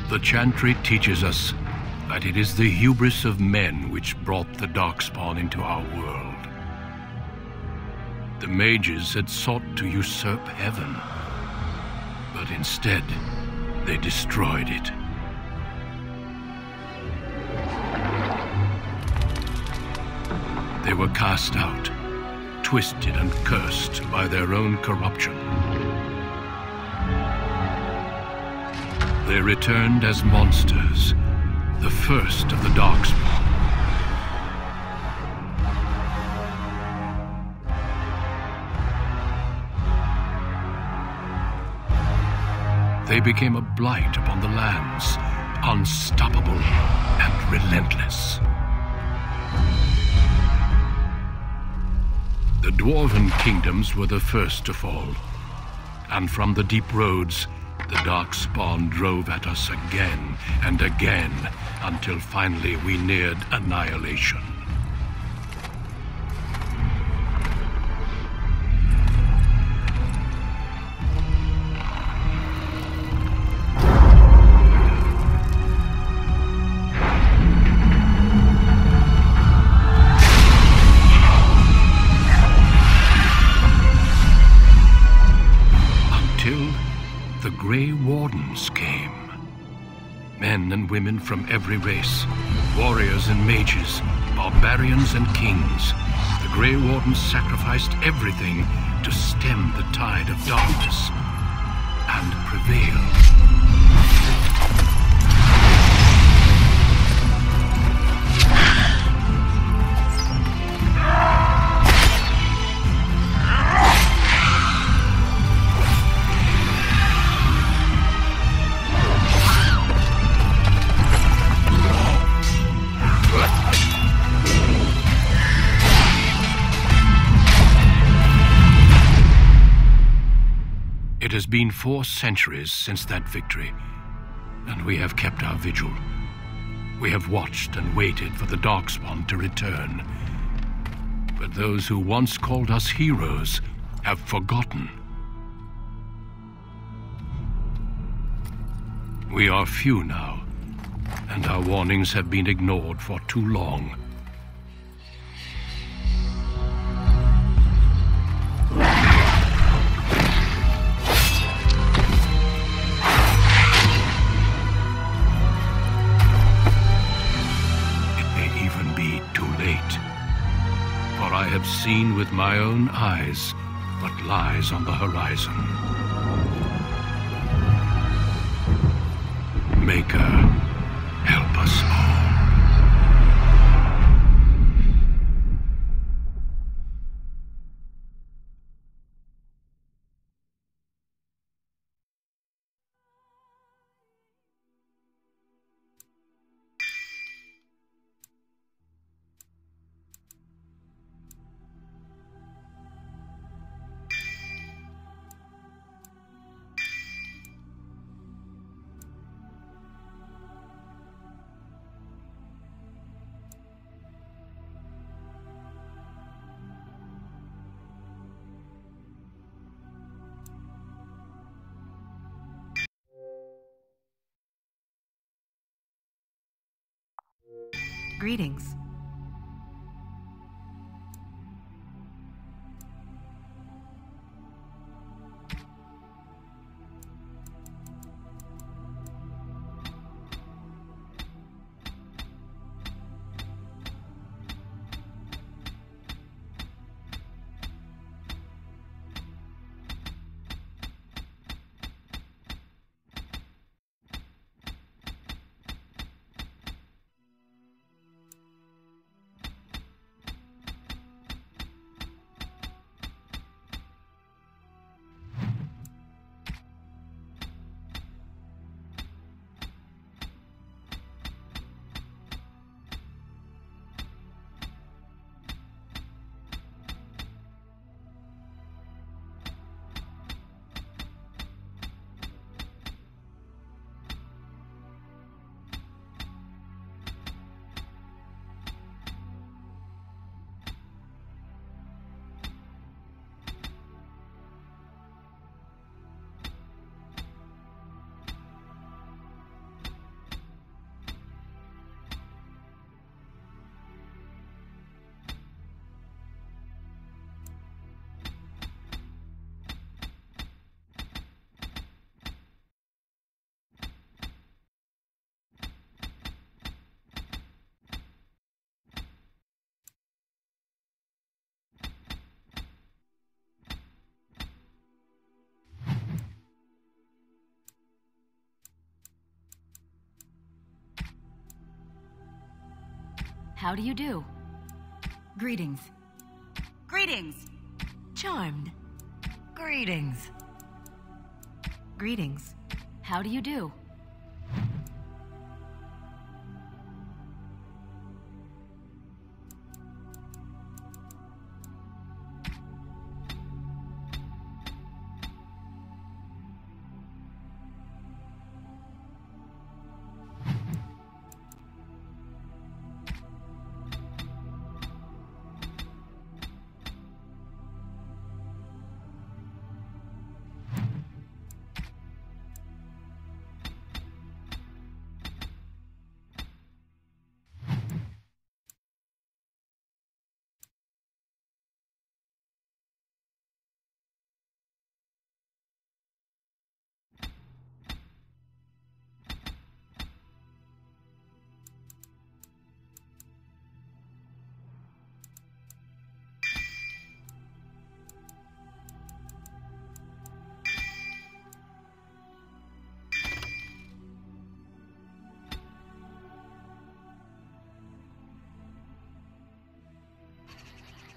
The chantry teaches us that it is the hubris of men which brought the Darkspawn into our world. The mages had sought to usurp heaven, but instead they destroyed it. They were cast out, twisted and cursed by their own corruption. They returned as monsters, the first of the Darkspawn. They became a blight upon the lands, unstoppable and relentless. The Dwarven kingdoms were the first to fall, and from the deep roads, the Darkspawn drove at us again and again, until finally we neared annihilation. Grey Wardens came. Men and women from every race, warriors and mages, barbarians and kings. The Grey Wardens sacrificed everything to stem the tide of darkness and prevail. It has been 4 centuries since that victory, and we have kept our vigil. We have watched and waited for the Darkspawn to return. But those who once called us heroes have forgotten. We are few now, and our warnings have been ignored for too long. I have seen with my own eyes what lies on the horizon. Maker, help us all. Greetings. How do you do? Greetings. Greetings. Charmed. Greetings. Greetings. How do you do?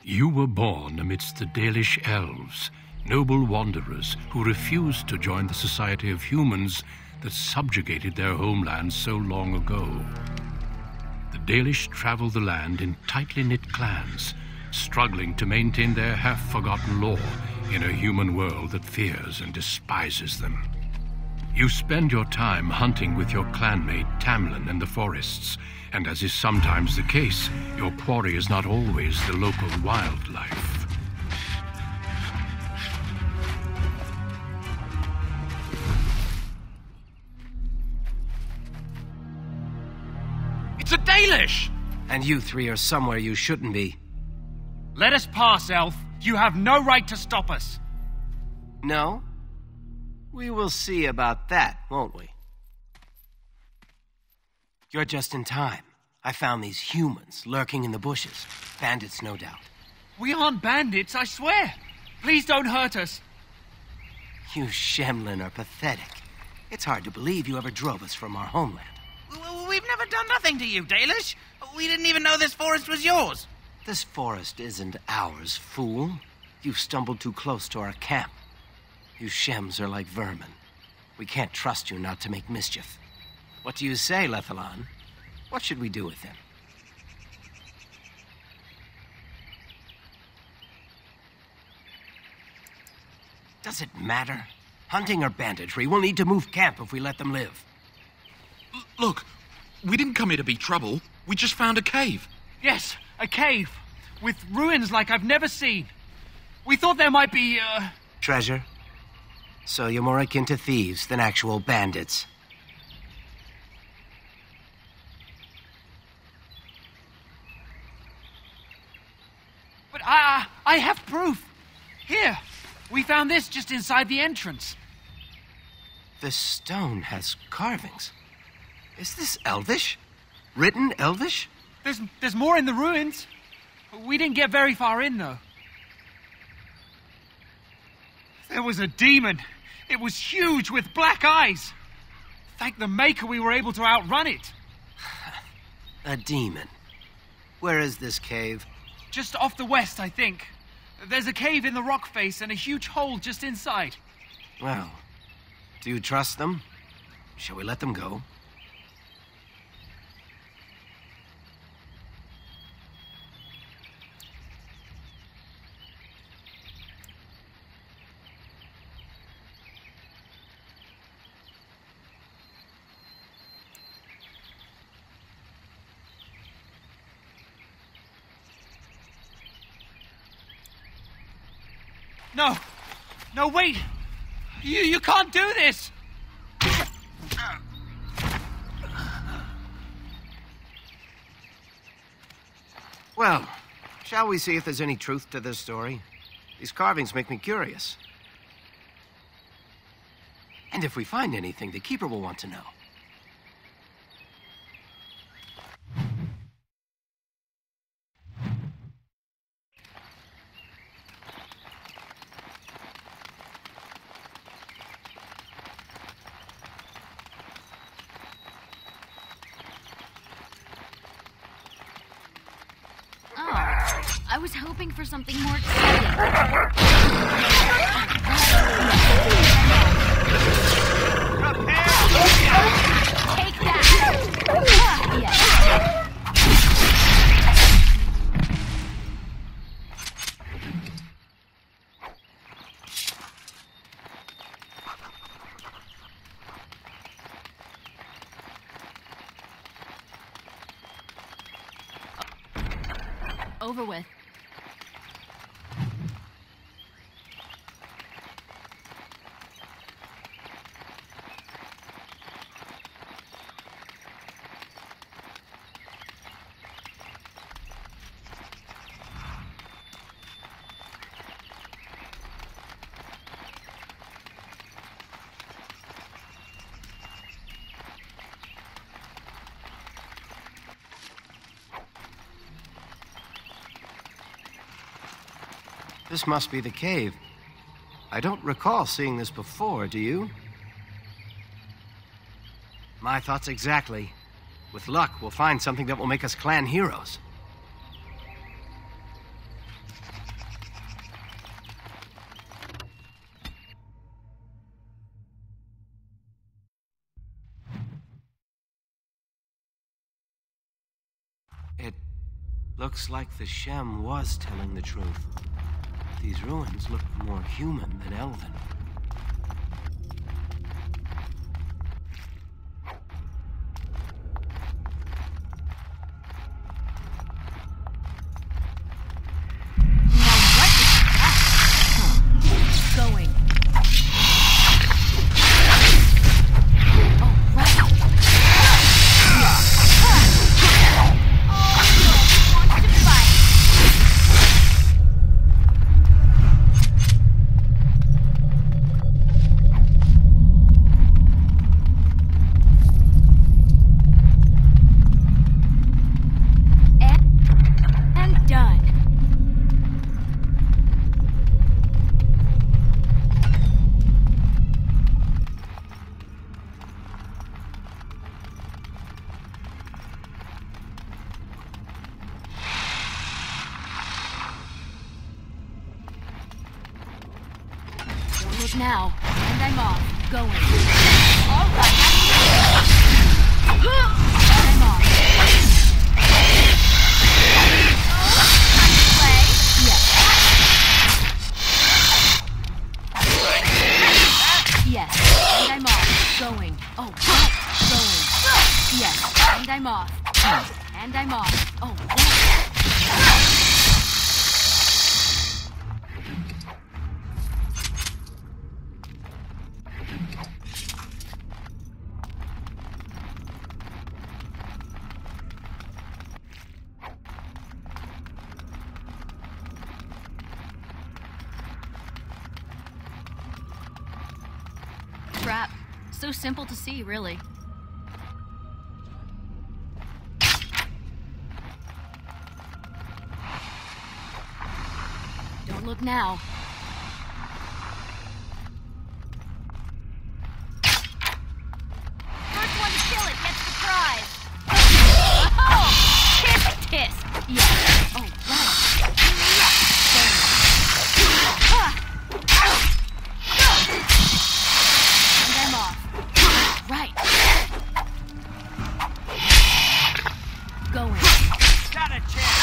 You were born amidst the Dalish elves, noble wanderers who refused to join the society of humans that subjugated their homeland so long ago. The Dalish travel the land in tightly knit clans, struggling to maintain their half-forgotten lore in a human world that fears and despises them. You spend your time hunting with your clanmate Tamlin in the forests, and as is sometimes the case, your quarry is not always the local wildlife. It's a Dalish! And you three are somewhere you shouldn't be. Let us pass, Elf. You have no right to stop us. No? We will see about that, won't we? You're just in time. I found these humans lurking in the bushes. Bandits, no doubt. We aren't bandits, I swear. Please don't hurt us. You Shemlin are pathetic. It's hard to believe you ever drove us from our homeland. We've never done nothing to you, Dalish. We didn't even know this forest was yours. This forest isn't ours, fool. You've stumbled too close to our camp. You Shems are like vermin. We can't trust you not to make mischief. What do you say, Lethalon? What should we do with him? Does it matter? Hunting or banditry, we'll need to move camp if we let them live. Look, we didn't come here to be trouble. We just found a cave. Yes, a cave. With ruins like I've never seen. We thought there might be, Treasure? So you're more akin to thieves than actual bandits. But I have proof. Here, we found this just inside the entrance. This stone has carvings. Is this Elvish? Written Elvish? There's more in the ruins. We didn't get very far in, though. There was a demon. It was huge with black eyes. Thank the Maker we were able to outrun it. A demon. Where is this cave? Just off the west, I think. There's a cave in the rock face and a huge hole just inside. Well, do you trust them? Shall we let them go? No. No, wait. You can't do this. Well, shall we see if there's any truth to this story? These carvings make me curious. And if we find anything, the Keeper will want to know. was hoping for something more exciting. Take that! Yes. Over with. This must be the cave. I don't recall seeing this before, do you? My thoughts exactly. With luck, we'll find something that will make us clan heroes. It looks like the Shem was telling the truth. These ruins look more human than elven. Now, and I'm off. Going. All right. I'm off. Play? Yes. Yes. And I'm off. Going. Oh, right. Going. Yes. And I'm off. And I'm off. Oh, right. Crap. So simple to see, really. Don't look now. First one to kill it gets the prize. Oh! Tisk, tisk. Yes. Oh, right. And I'm off. Right. Going. Got a chance.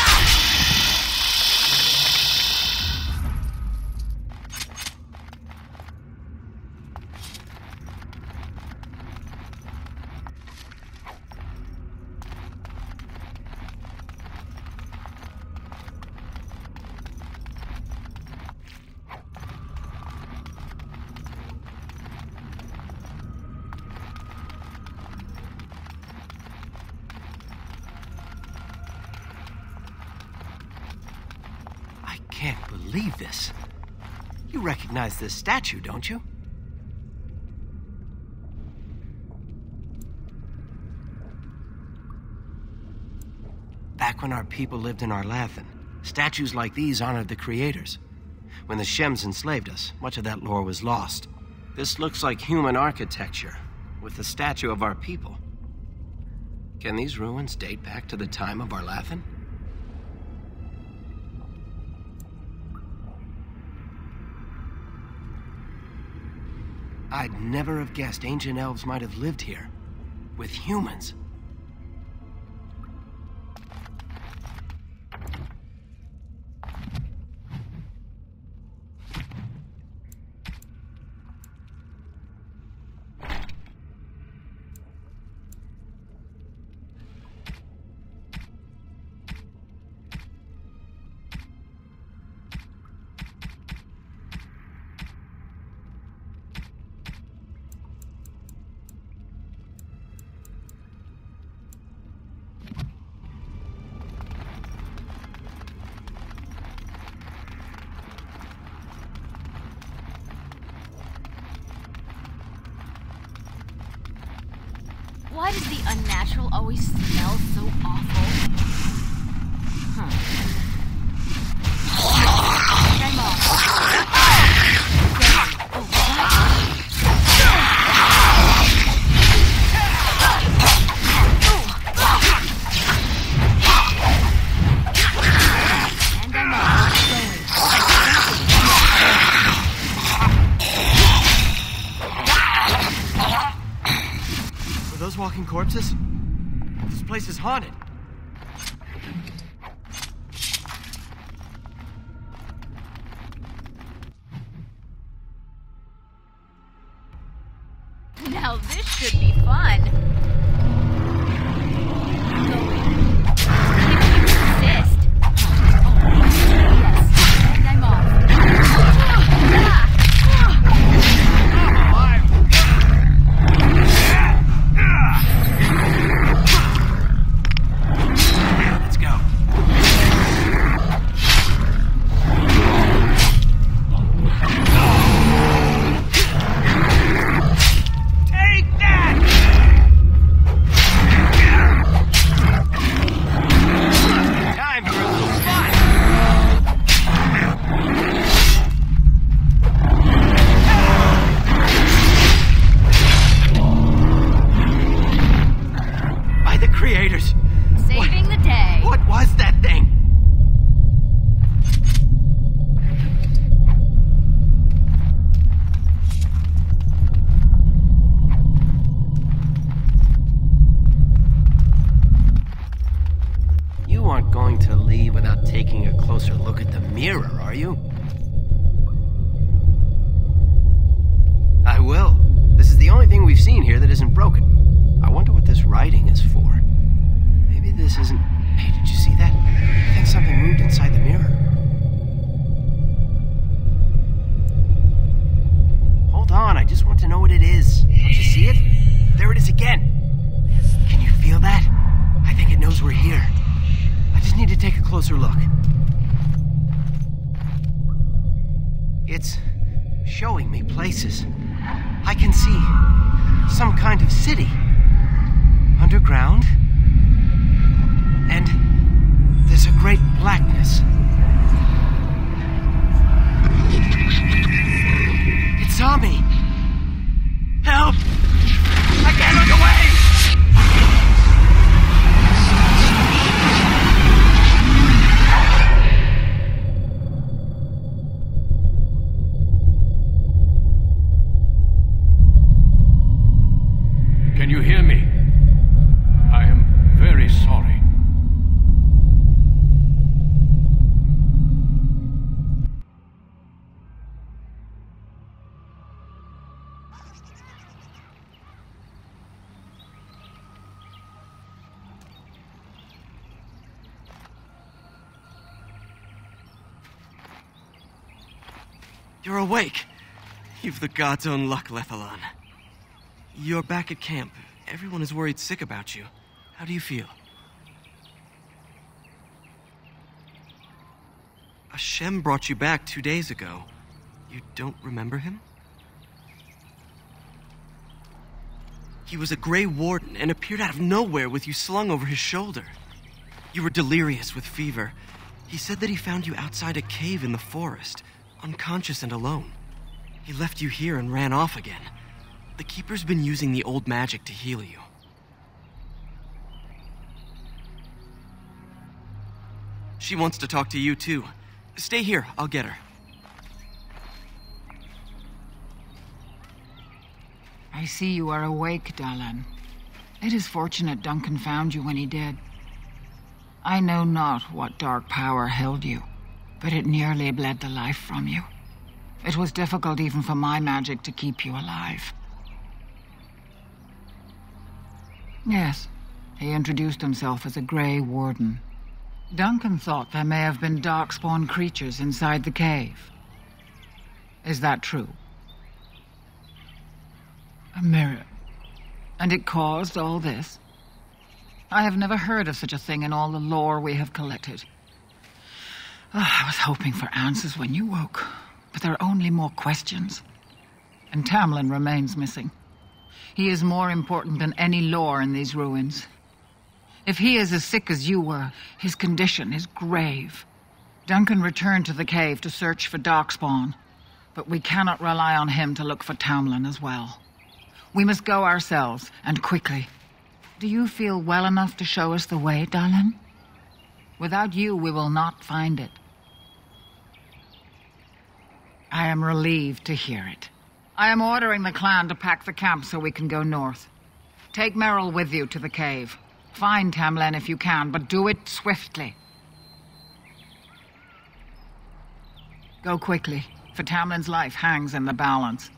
I can't believe this. You recognize this statue, don't you? Back when our people lived in Arlathan, statues like these honored the creators. When the Shems enslaved us, much of that lore was lost. This looks like human architecture, with the statue of our people. Can these ruins date back to the time of Arlathan? I'd never have guessed ancient elves might have lived here. With humans. Why does the unnatural always smell so awful? Huh. I'm off. Oh, and I'm off. Those walking corpses? This place is haunted. Now this should be fun. Persist. Yes, and I'm off. Mirror, are you? I will. This is the only thing we've seen here that isn't broken. I wonder what this writing is for. Maybe this isn't... Hey, did you see that? I think something moved inside the mirror. Hold on, I just want to know what it is. Don't you see it? There it is again. Can you feel that? I think it knows we're here. I just need to take a closer look. It's showing me places. I can see some kind of city. Underground. And there's a great blackness. It saw me. Help! I can't look away! Can you hear me? I am very sorry. You're awake. You've the god's own luck, Lethalon. You're back at camp. Everyone is worried sick about you. How do you feel? Hashem brought you back 2 days ago. You don't remember him? He was a Grey Warden and appeared out of nowhere with you slung over his shoulder. You were delirious with fever. He said that he found you outside a cave in the forest, unconscious and alone. He left you here and ran off again. The Keeper's been using the old magic to heal you. She wants to talk to you, too. Stay here, I'll get her. I see you are awake, Dalan. It is fortunate Duncan found you when he did. I know not what dark power held you, but it nearly bled the life from you. It was difficult even for my magic to keep you alive. Yes, he introduced himself as a Grey Warden. Duncan thought there may have been darkspawn creatures inside the cave. Is that true? A mirror. And it caused all this? I have never heard of such a thing in all the lore we have collected. I was hoping for answers when you woke, but there are only more questions. And Tamlin remains missing. He is more important than any lore in these ruins. If he is as sick as you were, his condition is grave. Duncan returned to the cave to search for Darkspawn, but we cannot rely on him to look for Tamlin as well. We must go ourselves, and quickly. Do you feel well enough to show us the way, Dalan? Without you, we will not find it. I am relieved to hear it. I am ordering the clan to pack the camp so we can go north. Take Merrill with you to the cave. Find Tamlin if you can, but do it swiftly. Go quickly, for Tamlin's life hangs in the balance.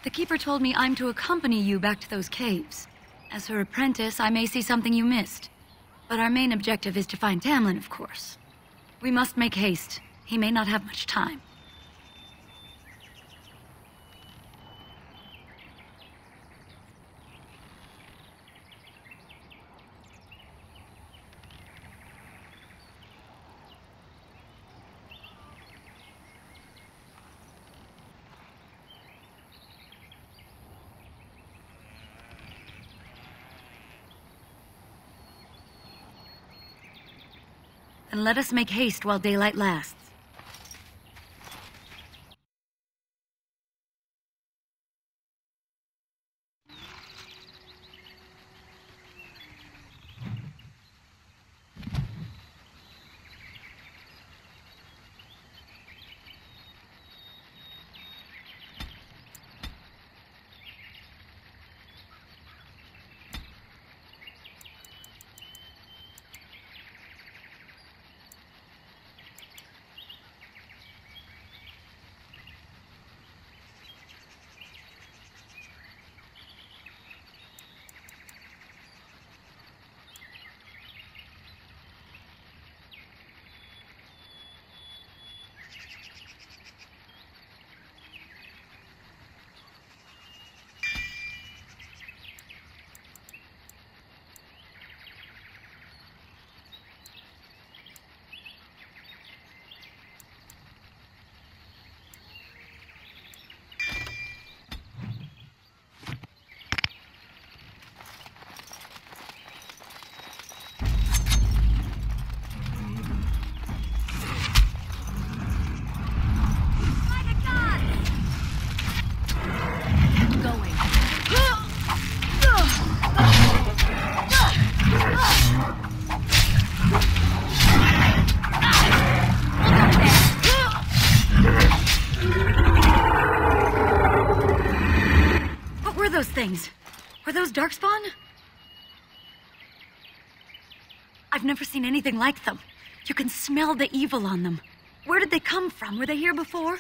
The Keeper told me I'm to accompany you back to those caves. As her apprentice, I may see something you missed. But our main objective is to find Tamlin, of course. We must make haste. He may not have much time. Then let us make haste while daylight lasts. Things. Were those Darkspawn? I've never seen anything like them. You can smell the evil on them. Where did they come from? Were they here before?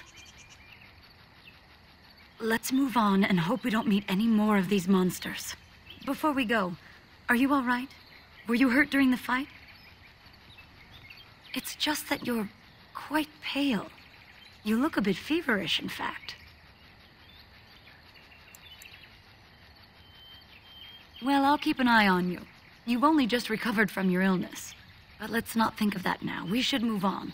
Let's move on and hope we don't meet any more of these monsters. Before we go, are you all right? Were you hurt during the fight? It's just that you're quite pale. You look a bit feverish, in fact. Well, I'll keep an eye on you. You've only just recovered from your illness. But let's not think of that now. We should move on.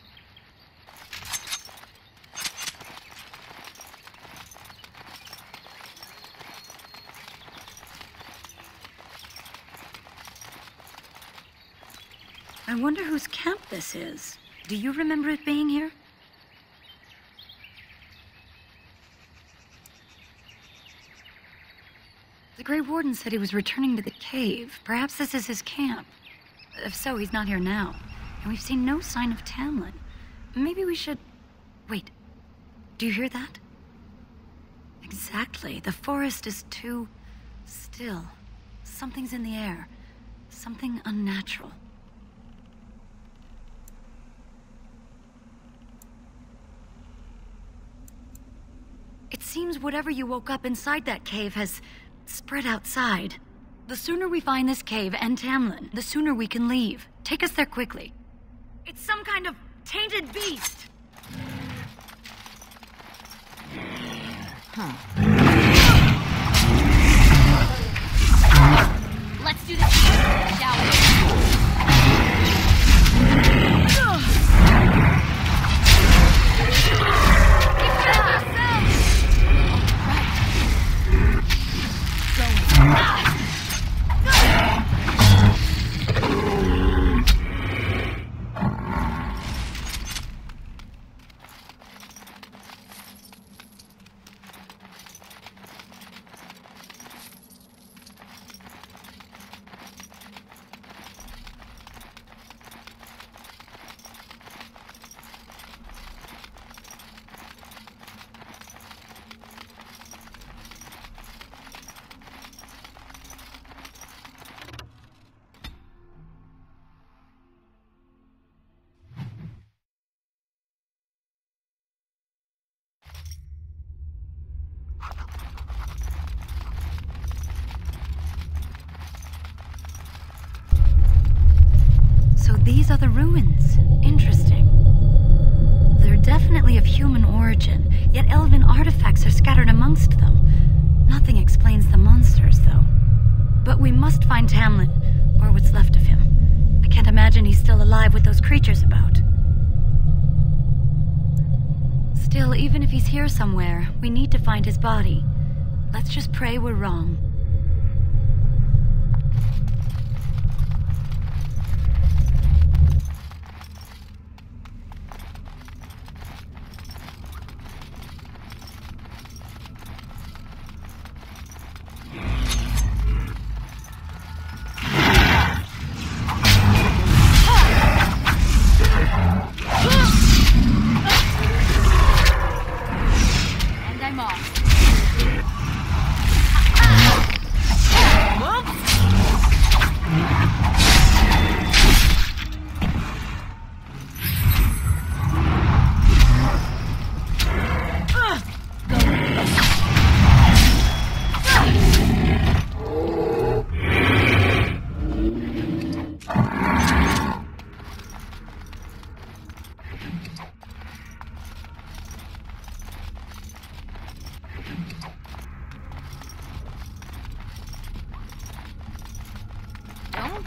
I wonder whose camp this is. Do you remember it being here? The Grey Warden said he was returning to the cave. Perhaps this is his camp. If so, he's not here now. And we've seen no sign of Tamlin. Maybe we should... Wait. Do you hear that? Exactly. The forest is too... still. Something's in the air. Something unnatural. It seems whatever you woke up inside that cave has spread outside. The sooner we find this cave and Tamlin, the sooner we can leave. Take us there quickly. It's some kind of tainted beast. Let's do this, shall we? These are the ruins. Interesting. They're definitely of human origin, yet elven artifacts are scattered amongst them. Nothing explains the monsters, though. But we must find Tamlin, or what's left of him. I can't imagine he's still alive with those creatures about. Still, even if he's here somewhere, we need to find his body. Let's just pray we're wrong.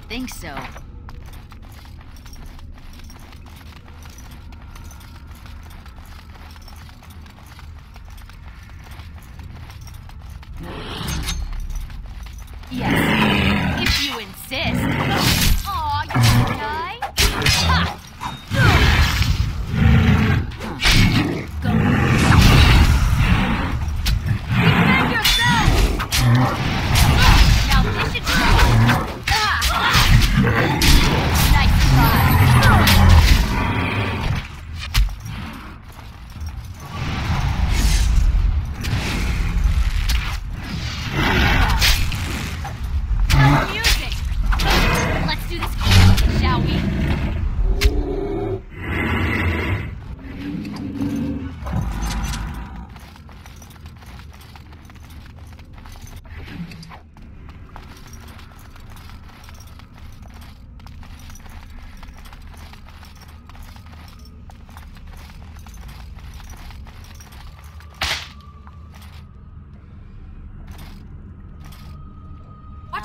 Think so. Yes, if you insist. Aw, you wanna die? Ha! Go. Defend yourself! Now this should be... Nice try.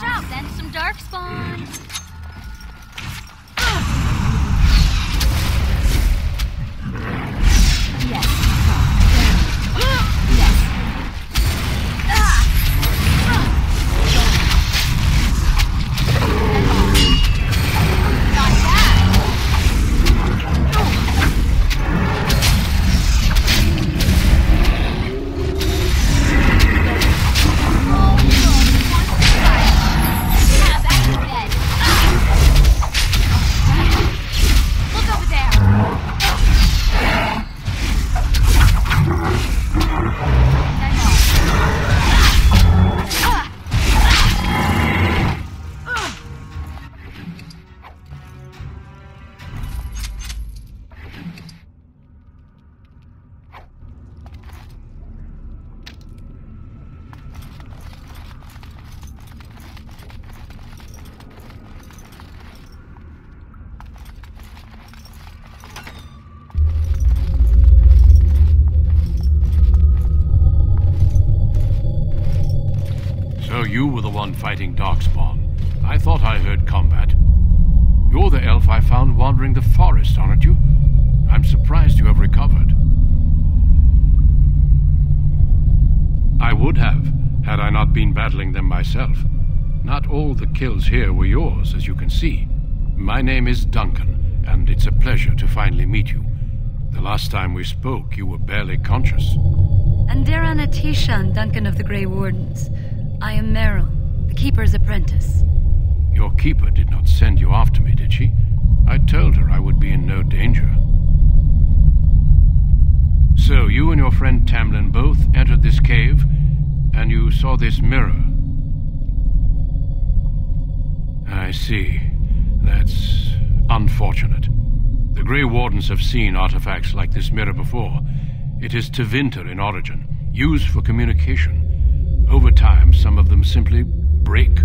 Watch out, then some darkspawn. Yes. Yes. Not bad. Yeah, back to bed. Look over there. So you were the one fighting Darkspawn. I thought I heard combat. You're the elf I found wandering the forest, aren't you? I'm surprised you have recovered. I would have, had I not been battling them myself. Not all the kills here were yours, as you can see. My name is Duncan, and it's a pleasure to finally meet you. The last time we spoke, you were barely conscious. Andera Tishan, Duncan of the Grey Wardens. I am Meryl, the Keeper's apprentice. Your keeper did not send you after me, did she? I told her I would be in no danger. So, you and your friend Tamlin both entered this cave, and you saw this mirror. I see. That's unfortunate. The Grey Wardens have seen artifacts like this mirror before. It is Tevinter in origin, used for communication. Over time, some of them simply break.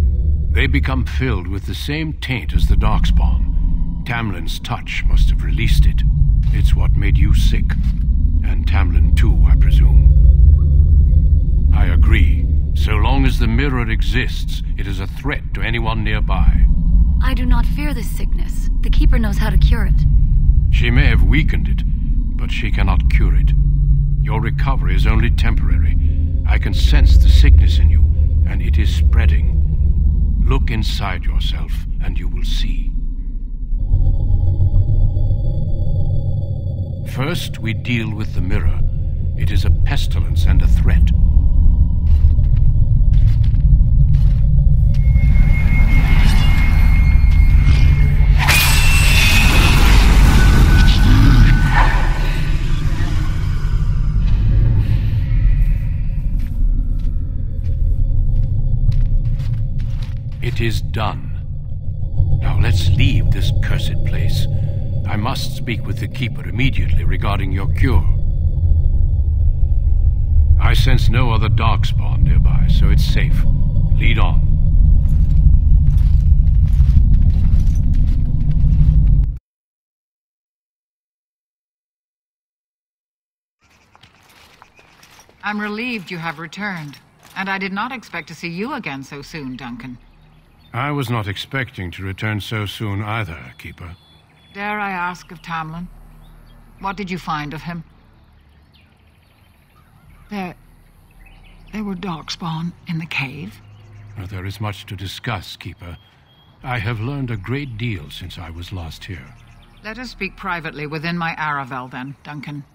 They become filled with the same taint as the Darkspawn. Tamlin's touch must have released it. It's what made you sick. And Tamlin too, I presume. I agree. So long as the mirror exists, it is a threat to anyone nearby. I do not fear this sickness. The Keeper knows how to cure it. She may have weakened it, but she cannot cure it. Your recovery is only temporary. I can sense the sickness in you, and it is spreading. Look inside yourself, and you will see. First, we deal with the mirror. It is a pestilence and a threat. It is done. Now let's leave this cursed place. I must speak with the Keeper immediately regarding your cure. I sense no other Darkspawn nearby, so it's safe. Lead on. I'm relieved you have returned, and I did not expect to see you again so soon, Duncan. I was not expecting to return so soon either, Keeper. Dare I ask of Tamlin? What did you find of him? There were Darkspawn in the cave. Well, there is much to discuss, Keeper. I have learned a great deal since I was last here. Let us speak privately within my Aravel, then, Duncan.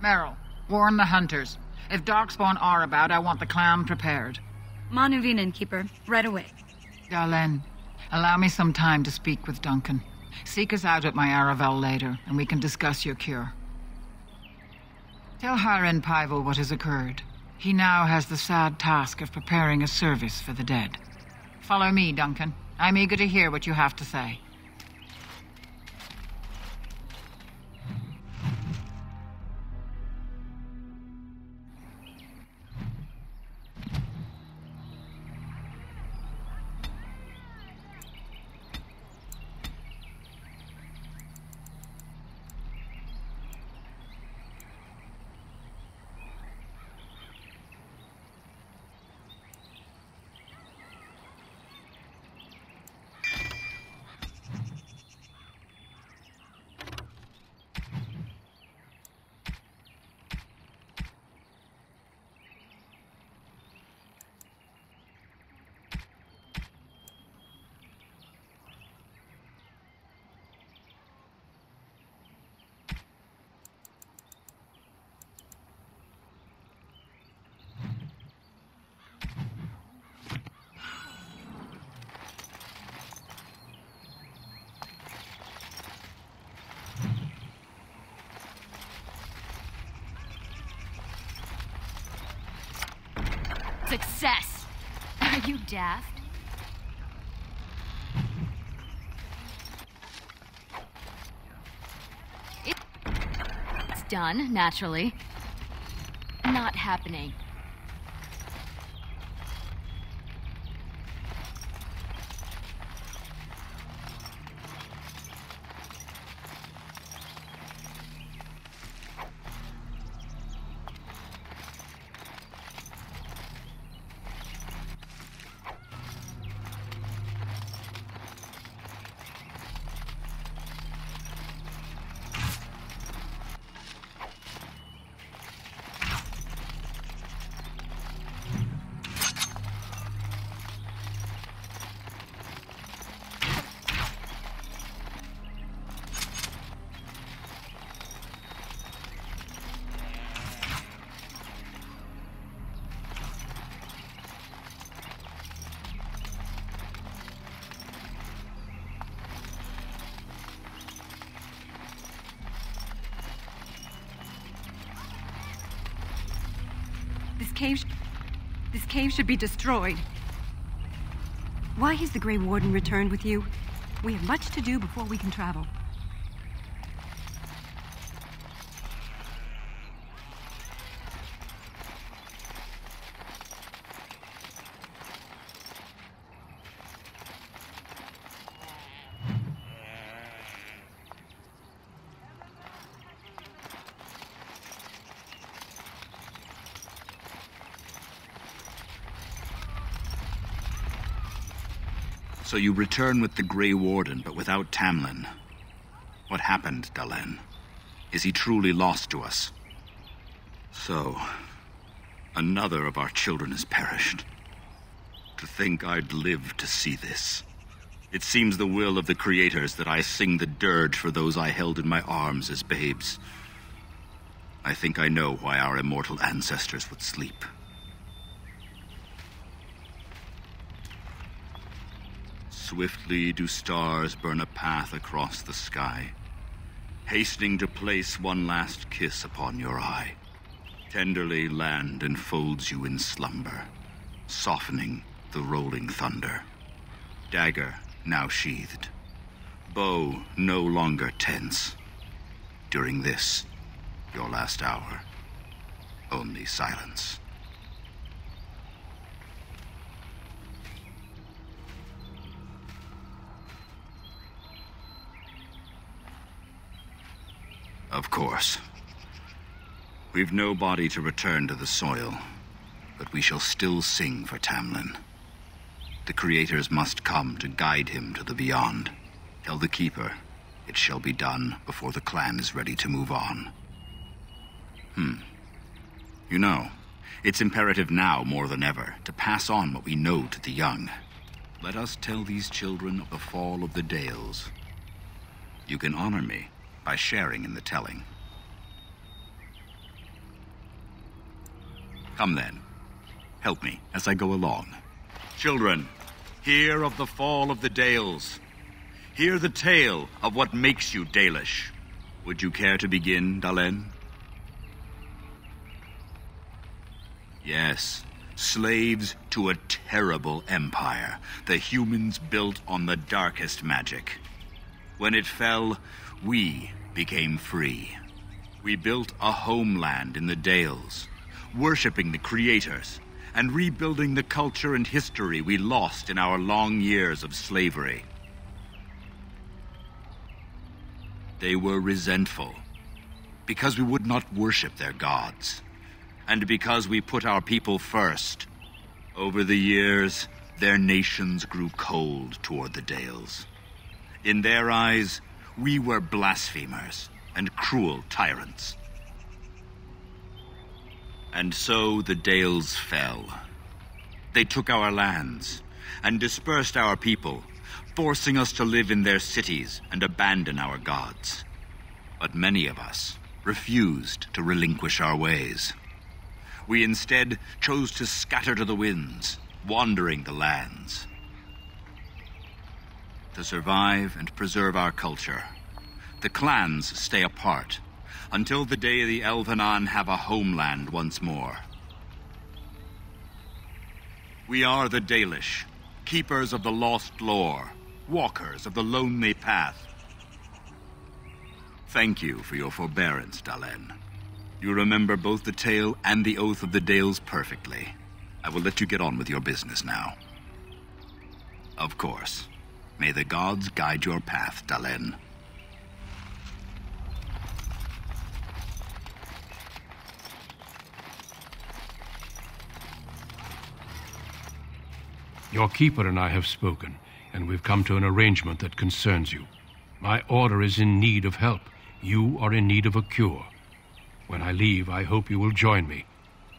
Meryl, warn the hunters. If Darkspawn are about, I want the clan prepared. Manuvinen, Keeper, right away. Darlene, allow me some time to speak with Duncan. Seek us out at my Aravel later, and we can discuss your cure. Tell Haren Pivel what has occurred. He now has the sad task of preparing a service for the dead. Follow me, Duncan. I'm eager to hear what you have to say. success. Are you daft? It's done, naturally. Not happening. This cave should be destroyed. Why has the Grey Warden returned with you? We have much to do before we can travel. So you return with the Grey Warden, but without Tamlin. What happened, Dalen? Is he truly lost to us? So, another of our children has perished. To think I'd live to see this. It seems the will of the creators that I sing the dirge for those I held in my arms as babes. I think I know why our immortal ancestors would sleep. Swiftly do stars burn a path across the sky, hastening to place one last kiss upon your eye. Tenderly land enfolds you in slumber, softening the rolling thunder. Dagger now sheathed, bow no longer tense. During this, your last hour, only silence. Of course. We've no body to return to the soil, but we shall still sing for Tamlin. The creators must come to guide him to the beyond. Tell the Keeper, it shall be done before the clan is ready to move on. You know, it's imperative now more than ever to pass on what we know to the young. Let us tell these children of the fall of the Dales. You can honor me by sharing in the telling. Come then, help me as I go along. Children, hear of the fall of the Dales. Hear the tale of what makes you Dalish. Would you care to begin, Dalen? Yes, slaves to a terrible empire, the humans built on the darkest magic. When it fell, we became free. We built a homeland in the Dales, worshipping the creators and rebuilding the culture and history we lost in our long years of slavery. They were resentful because we would not worship their gods, and because we put our people first. Over the years, their nations grew cold toward the Dales. In their eyes, we were blasphemers and cruel tyrants. And so the Dales fell. They took our lands and dispersed our people, forcing us to live in their cities and abandon our gods. But many of us refused to relinquish our ways. We instead chose to scatter to the winds, wandering the lands. To survive and preserve our culture, the clans stay apart until the day the Elvenan have a homeland once more. We are the Dalish, keepers of the lost lore, walkers of the lonely path. Thank you for your forbearance, Dalen. You remember both the tale and the Oath of the Dales perfectly. I will let you get on with your business now. Of course. May the gods guide your path, Dalen. Your keeper and I have spoken, and we've come to an arrangement that concerns you. My order is in need of help. You are in need of a cure. When I leave, I hope you will join me.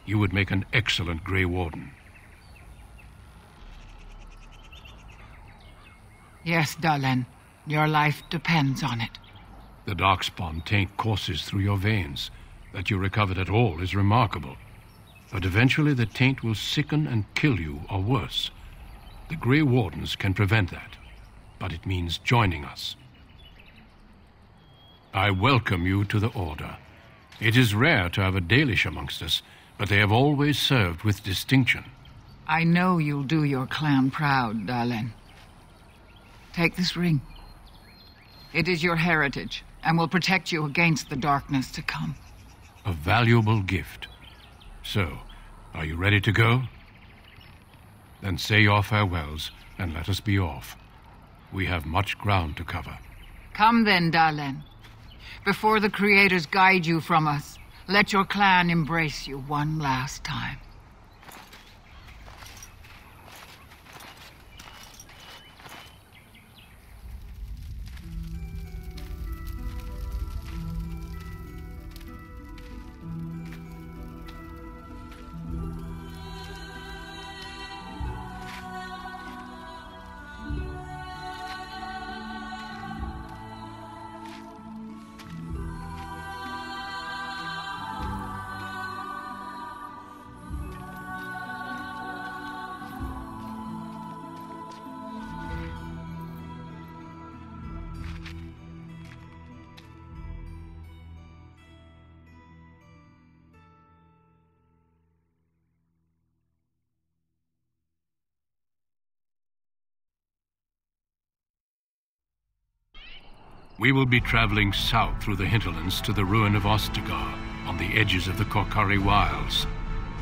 You would make an excellent Grey Warden. Yes, Dalen. Your life depends on it. The Darkspawn taint courses through your veins. That you recovered at all is remarkable. But eventually the taint will sicken and kill you, or worse. The Grey Wardens can prevent that, but it means joining us. I welcome you to the Order. It is rare to have a Dalish amongst us, but they have always served with distinction. I know you'll do your clan proud, Dalen. Take this ring. It is your heritage, and will protect you against the darkness to come. A valuable gift. So, are you ready to go? Then say your farewells, and let us be off. We have much ground to cover. Come then, Dalen. Before the Creators guide you from us, let your clan embrace you one last time. We will be traveling south through the hinterlands to the ruin of Ostagar, on the edges of the Korkari Wilds.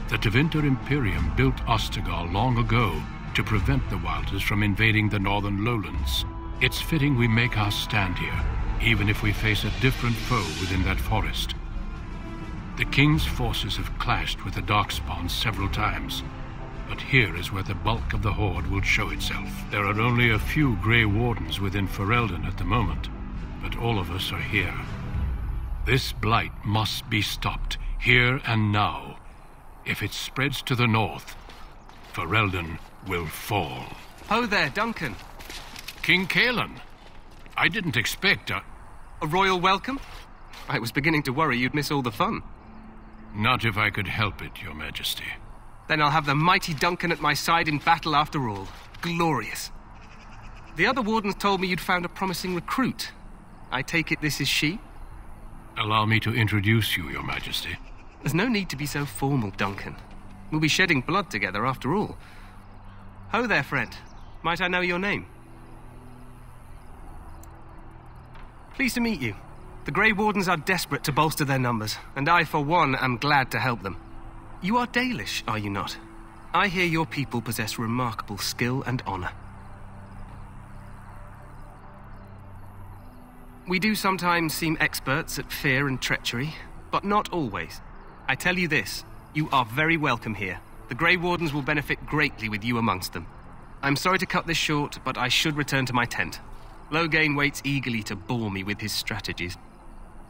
The Tevinter Imperium built Ostagar long ago to prevent the Wilders from invading the northern lowlands. It's fitting we make our stand here, even if we face a different foe within that forest. The King's forces have clashed with the Darkspawn several times, but here is where the bulk of the Horde will show itself. There are only a few Grey Wardens within Ferelden at the moment, but all of us are here. This blight must be stopped, here and now. If it spreads to the north, Ferelden will fall. Ho there, Duncan. King Kaelan. I didn't expect a royal welcome? I was beginning to worry you'd miss all the fun. Not if I could help it, Your Majesty. Then I'll have the mighty Duncan at my side in battle after all. Glorious. The other wardens told me you'd found a promising recruit. I take it this is she? Allow me to introduce you, Your Majesty. There's no need to be so formal, Duncan. We'll be shedding blood together after all. Ho there, friend. Might I know your name? Pleased to meet you. The Grey Wardens are desperate to bolster their numbers, and I, for one, am glad to help them. You are Dalish, are you not? I hear your people possess remarkable skill and honor. We do sometimes seem experts at fear and treachery, but not always. I tell you this, you are very welcome here. The Grey Wardens will benefit greatly with you amongst them. I'm sorry to cut this short, but I should return to my tent. Loghain waits eagerly to bore me with his strategies.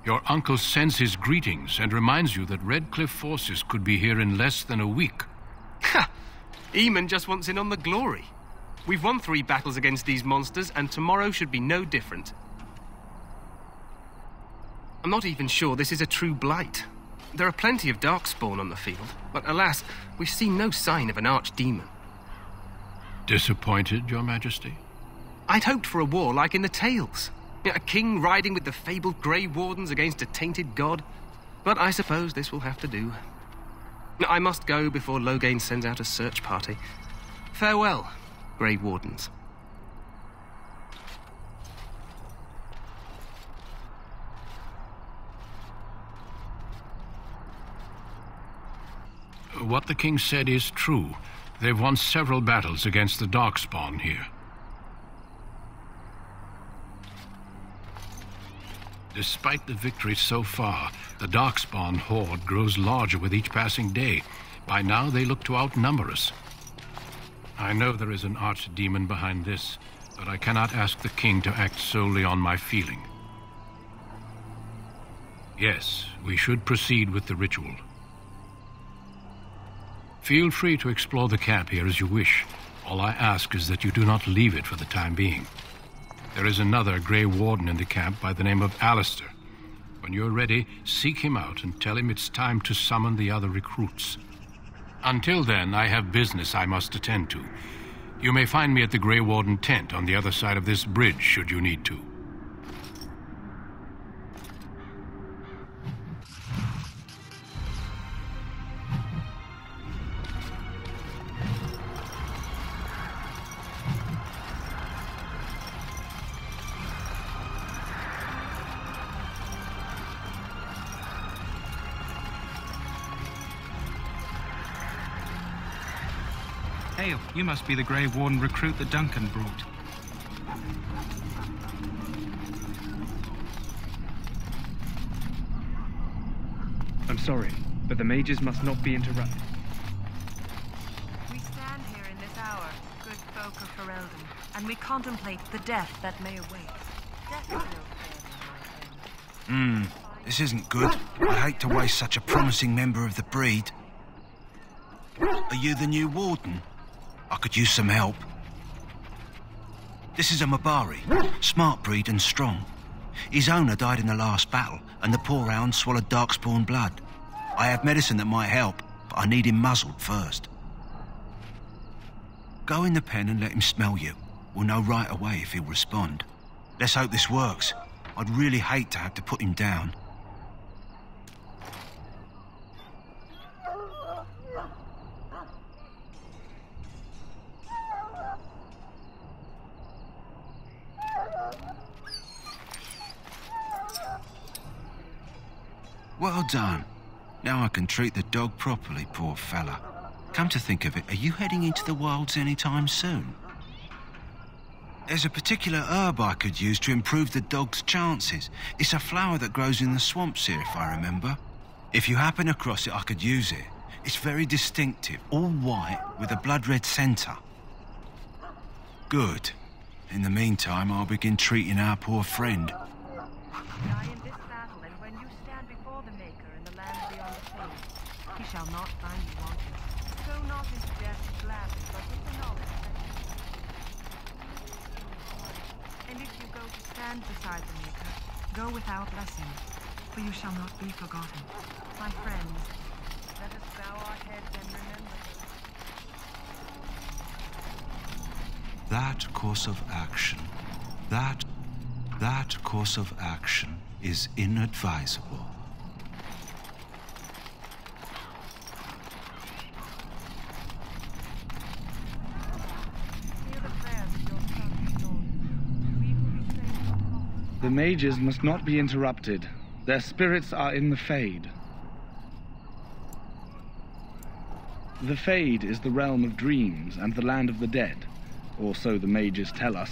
Your uncle sends his greetings and reminds you that Redcliffe forces could be here in less than a week. Ha! Eamon just wants in on the glory. We've won 3 battles against these monsters, and tomorrow should be no different. I'm not even sure this is a true blight. There are plenty of Darkspawn on the field, but alas, we've seen no sign of an archdemon. Disappointed, Your Majesty? I'd hoped for a war like in the tales. A king riding with the fabled Grey Wardens against a tainted god. But I suppose this will have to do. I must go before Loghain sends out a search party. Farewell, Grey Wardens. What the king said is true. They've won several battles against the Darkspawn here. Despite the victories so far, the Darkspawn horde grows larger with each passing day. By now, they look to outnumber us. I know there is an archdemon behind this, but I cannot ask the king to act solely on my feeling. Yes, we should proceed with the ritual. Feel free to explore the camp here as you wish. All I ask is that you do not leave it for the time being. There is another Grey Warden in the camp by the name of Alistair. When you're ready, seek him out and tell him it's time to summon the other recruits. Until then, I have business I must attend to. You may find me at the Grey Warden tent on the other side of this bridge, should you need to. Hail, you must be the Grey Warden recruit that Duncan brought. I'm sorry, but the mages must not be interrupted. We stand here in this hour, good folk of Ferelden, and we contemplate the death that may await. Death is no fair, my friend. This isn't good. I hate to waste such a promising member of the breed. Are you the new warden? I could use some help. This is a Mabari, smart breed and strong. His owner died in the last battle, and the poor hound swallowed darkspawn blood. I have medicine that might help, but I need him muzzled first. Go in the pen and let him smell you. We'll know right away if he'll respond. Let's hope this works. I'd really hate to have to put him down. Well done. Now I can treat the dog properly, poor fella. Come to think of it, are you heading into the wilds anytime soon? There's a particular herb I could use to improve the dog's chances. It's a flower that grows in the swamps here, if I remember. If you happen across it, I could use it. It's very distinctive, all white with a blood-red centre. Good. In the meantime, I'll begin treating our poor friend. He shall not find you wanting. Go not into death gladly, but with the knowledge that... And if you go to stand beside the Maker, go without blessing, for you shall not be forgotten. My friends, let us bow our heads and remember. That course of action, that course of action is inadvisable. The mages must not be interrupted. Their spirits are in the Fade. The Fade is the realm of dreams and the land of the dead, or so the mages tell us.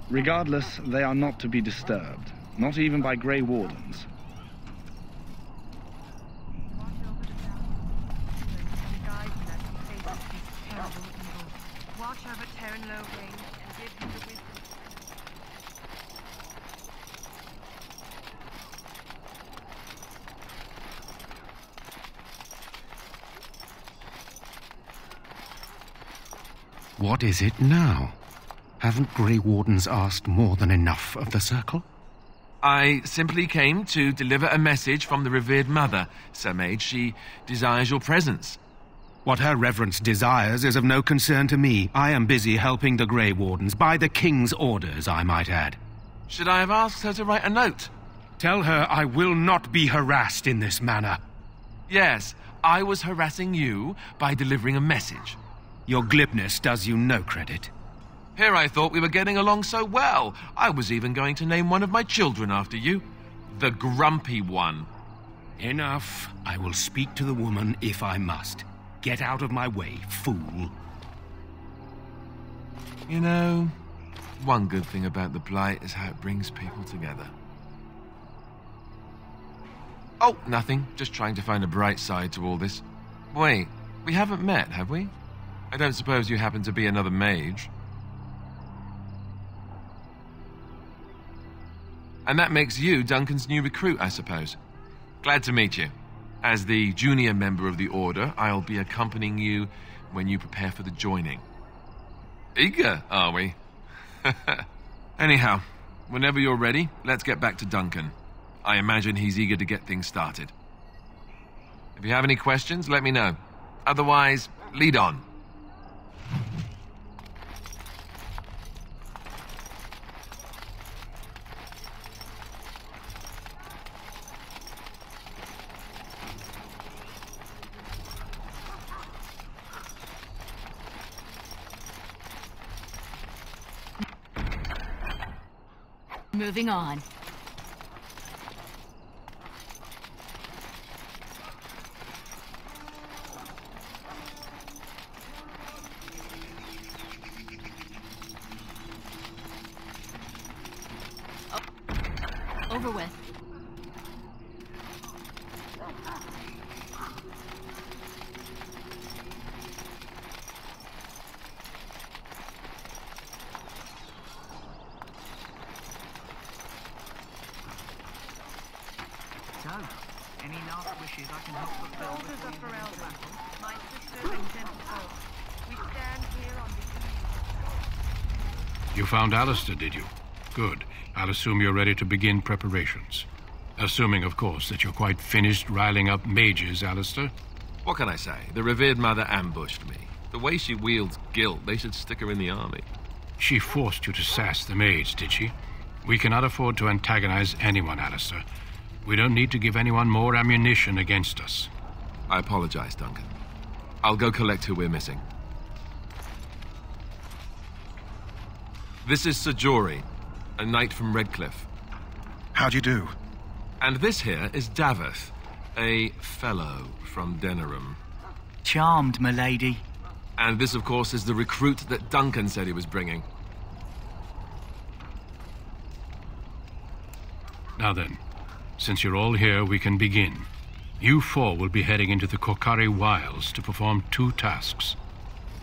Regardless, they are not to be disturbed, not even by Grey Wardens. Watch over Terran Lowbane and give him the wisdom. What is it now? Haven't Grey Wardens asked more than enough of the Circle? I simply came to deliver a message from the revered mother, Sir Mage. She desires your presence. What her reverence desires is of no concern to me. I am busy helping the Grey Wardens, by the King's orders, I might add. Should I have asked her to write a note? Tell her I will not be harassed in this manner. Yes, I was harassing you by delivering a message. Your glibness does you no credit. Here I thought we were getting along so well. I was even going to name one of my children after you. The Grumpy One. Enough. I will speak to the woman if I must. Get out of my way, fool. You know, one good thing about the Blight is how it brings people together. Oh, nothing. Just trying to find a bright side to all this. Wait, we haven't met, have we? I don't suppose you happen to be another mage. And that makes you Duncan's new recruit, I suppose. Glad to meet you. As the junior member of the Order, I'll be accompanying you when you prepare for the joining. Eager, are we? Anyhow, whenever you're ready, let's get back to Duncan. I imagine he's eager to get things started. If you have any questions, let me know. Otherwise, lead on. Moving on. Over with. So, any last wishes I can help fulfill? Soldiers of Ferelden, my sisters and gentlefolk, we stand here on the eve. You found Alistair, did you? Good. I'll assume you're ready to begin preparations. Assuming, of course, that you're quite finished riling up mages, Alistair. What can I say? The revered mother ambushed me. The way she wields guilt, they should stick her in the army. She forced you to sass the maids, did she? We cannot afford to antagonize anyone, Alistair. We don't need to give anyone more ammunition against us. I apologize, Duncan. I'll go collect who we're missing. This is Sajori, a knight from Redcliffe. How do you do? And this here is Daveth, a fellow from Denerim. Charmed, m'lady. And this, of course, is the recruit that Duncan said he was bringing. Now then, since you're all here, we can begin. You four will be heading into the Korcari Wilds to perform 2 tasks.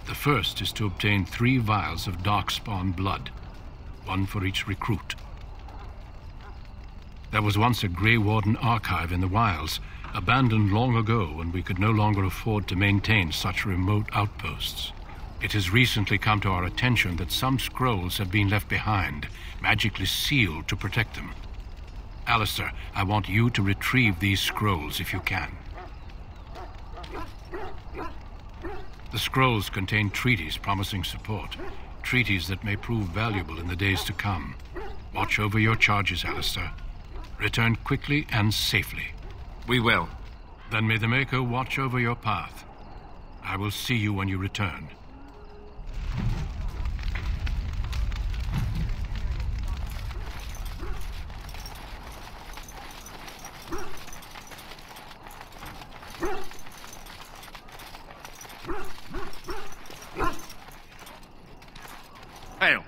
The first is to obtain 3 vials of Darkspawn blood, 1 for each recruit. There was once a Grey Warden archive in the wilds, abandoned long ago when we could no longer afford to maintain such remote outposts. It has recently come to our attention that some scrolls have been left behind, magically sealed to protect them. Alistair, I want you to retrieve these scrolls if you can. The scrolls contain treaties promising support, treaties that may prove valuable in the days to come. Watch over your charges, Alistair. Return quickly and safely. We will. Then may the Maker watch over your path. I will see you when you return. Hail.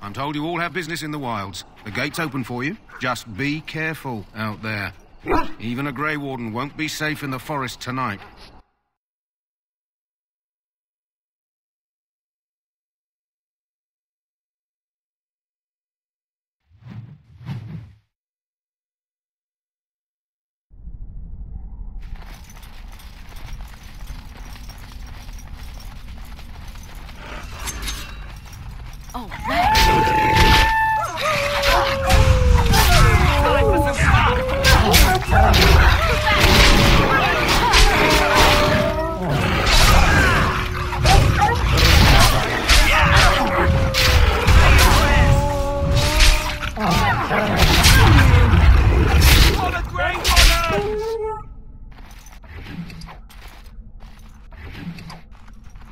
I'm told you all have business in the wilds. The gate's open for you. Just be careful out there. Even a Grey Warden won't be safe in the forest tonight. Oh, right.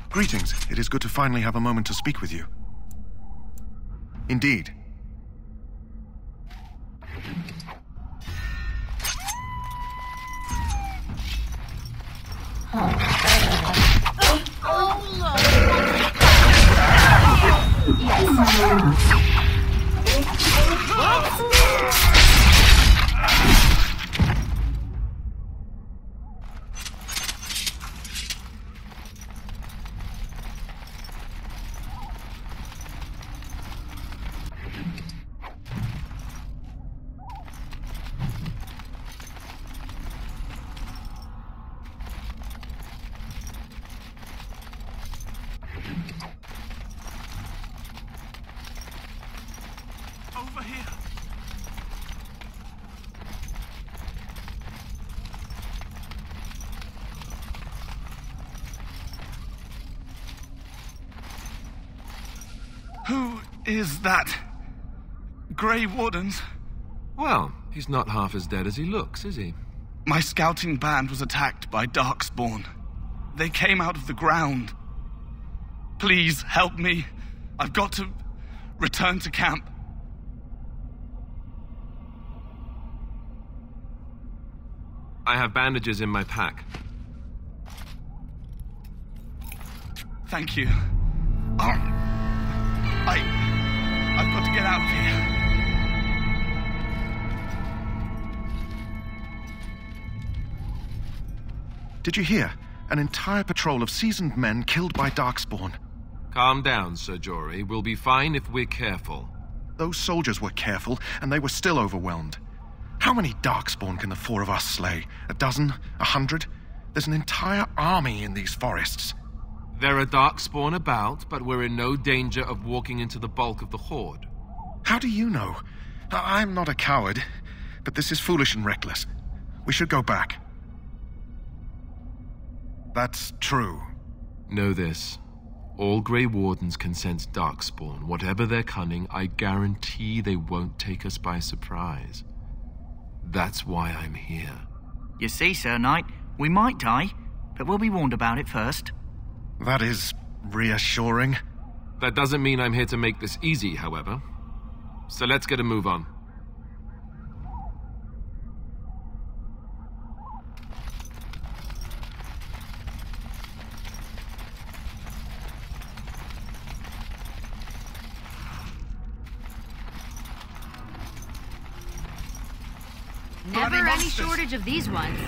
Greetings. finally have a moment to speak with you. Indeed. Over here. Who is that? Grey Wardens? Well, he's not half as dead as he looks, is he? My scouting band was attacked by Darkspawn. They came out of the ground. Please help me. I've got to return to camp. I have bandages in my pack. Thank you. I've got to get out of here. Did you hear? An entire patrol of seasoned men killed by Darkspawn. Calm down, Sir Jory. We'll be fine if we're careful. Those soldiers were careful, and they were still overwhelmed. How many Darkspawn can the four of us slay? A dozen? 100? There's an entire army in these forests. There are Darkspawn about, but we're in no danger of walking into the bulk of the Horde. How do you know? I'm not a coward, but this is foolish and reckless. We should go back. That's true. Know this. All Grey Wardens can sense Darkspawn. Whatever their cunning, I guarantee they won't take us by surprise. That's why I'm here. You see, Sir Knight, we might die, but we'll be warned about it first. That is reassuring. That doesn't mean I'm here to make this easy, however. So let's get a move on. Never any shortage of these ones.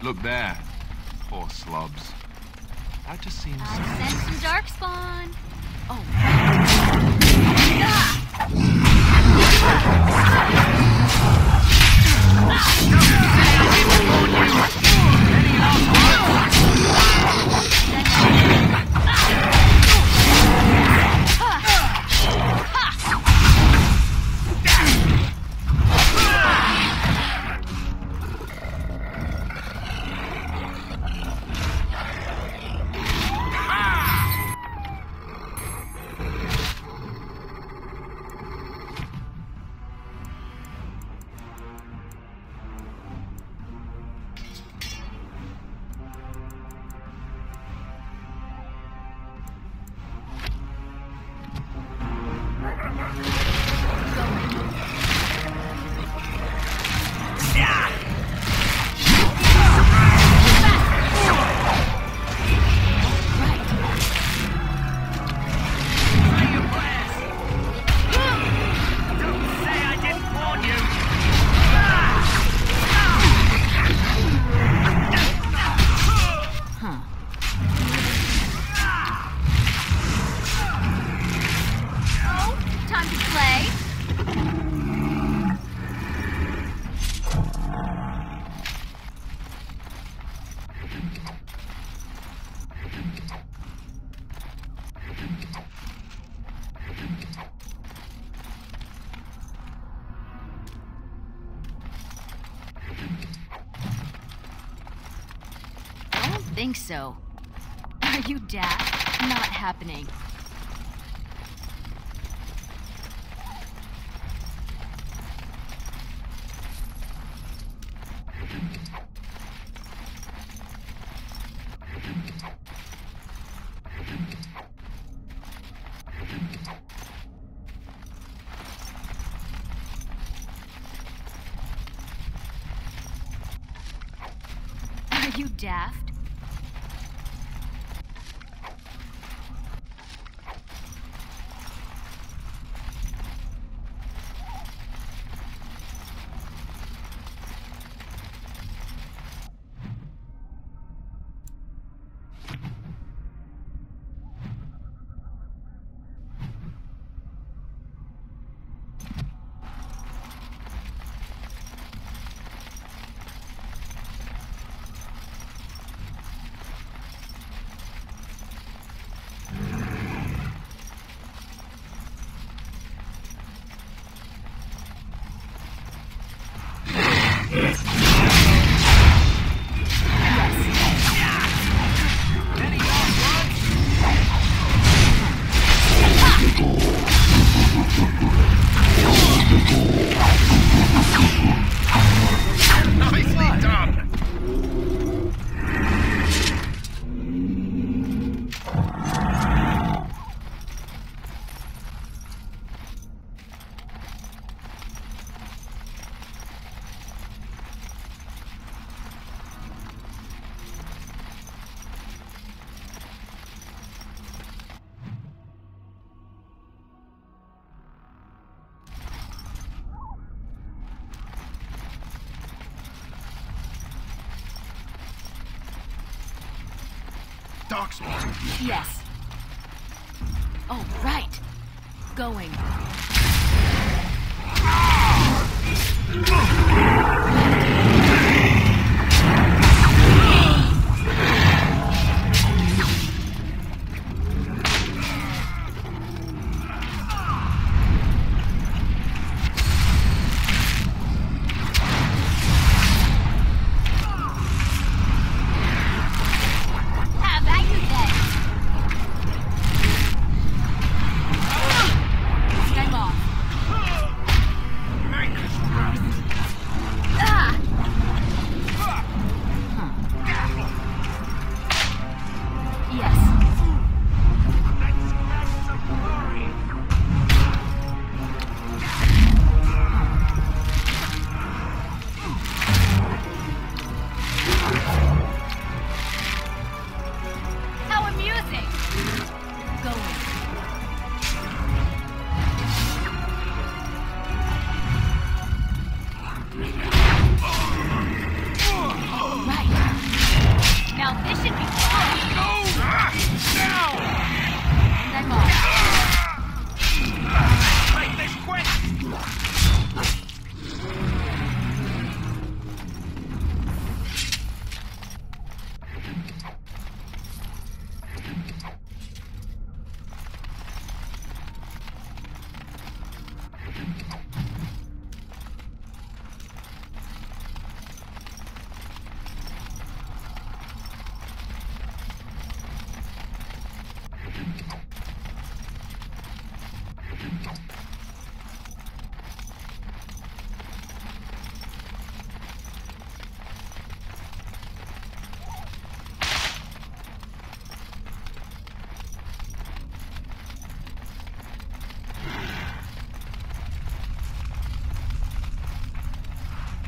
Look there. Poor slobs. That just seems... Send some Darkspawn. think so. Are you daft? Not happening. Are you daft? Darkspawn. Yes. Oh, right. Going.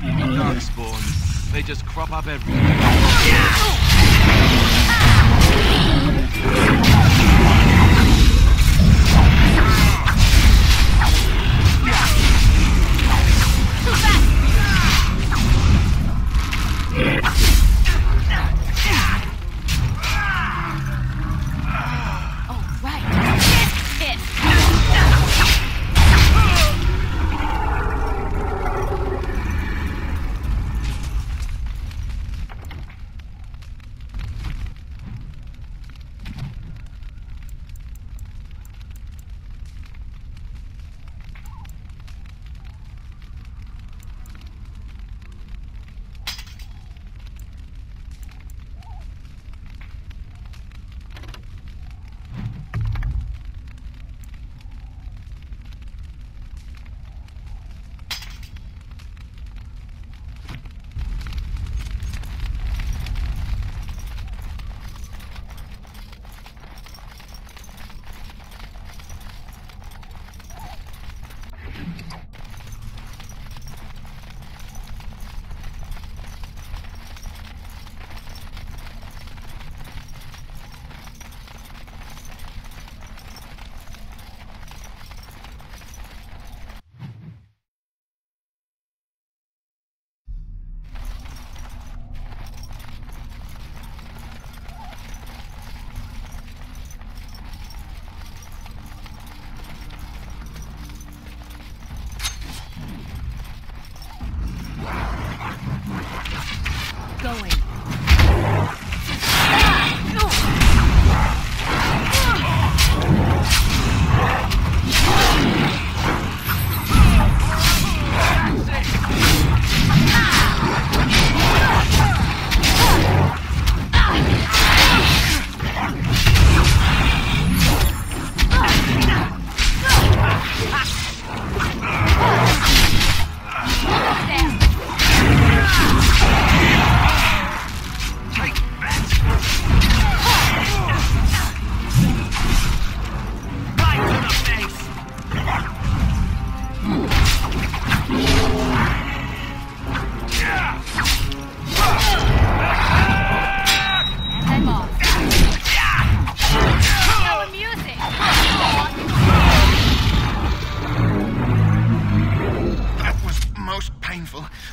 Darkspawn. They just crop up everywhere.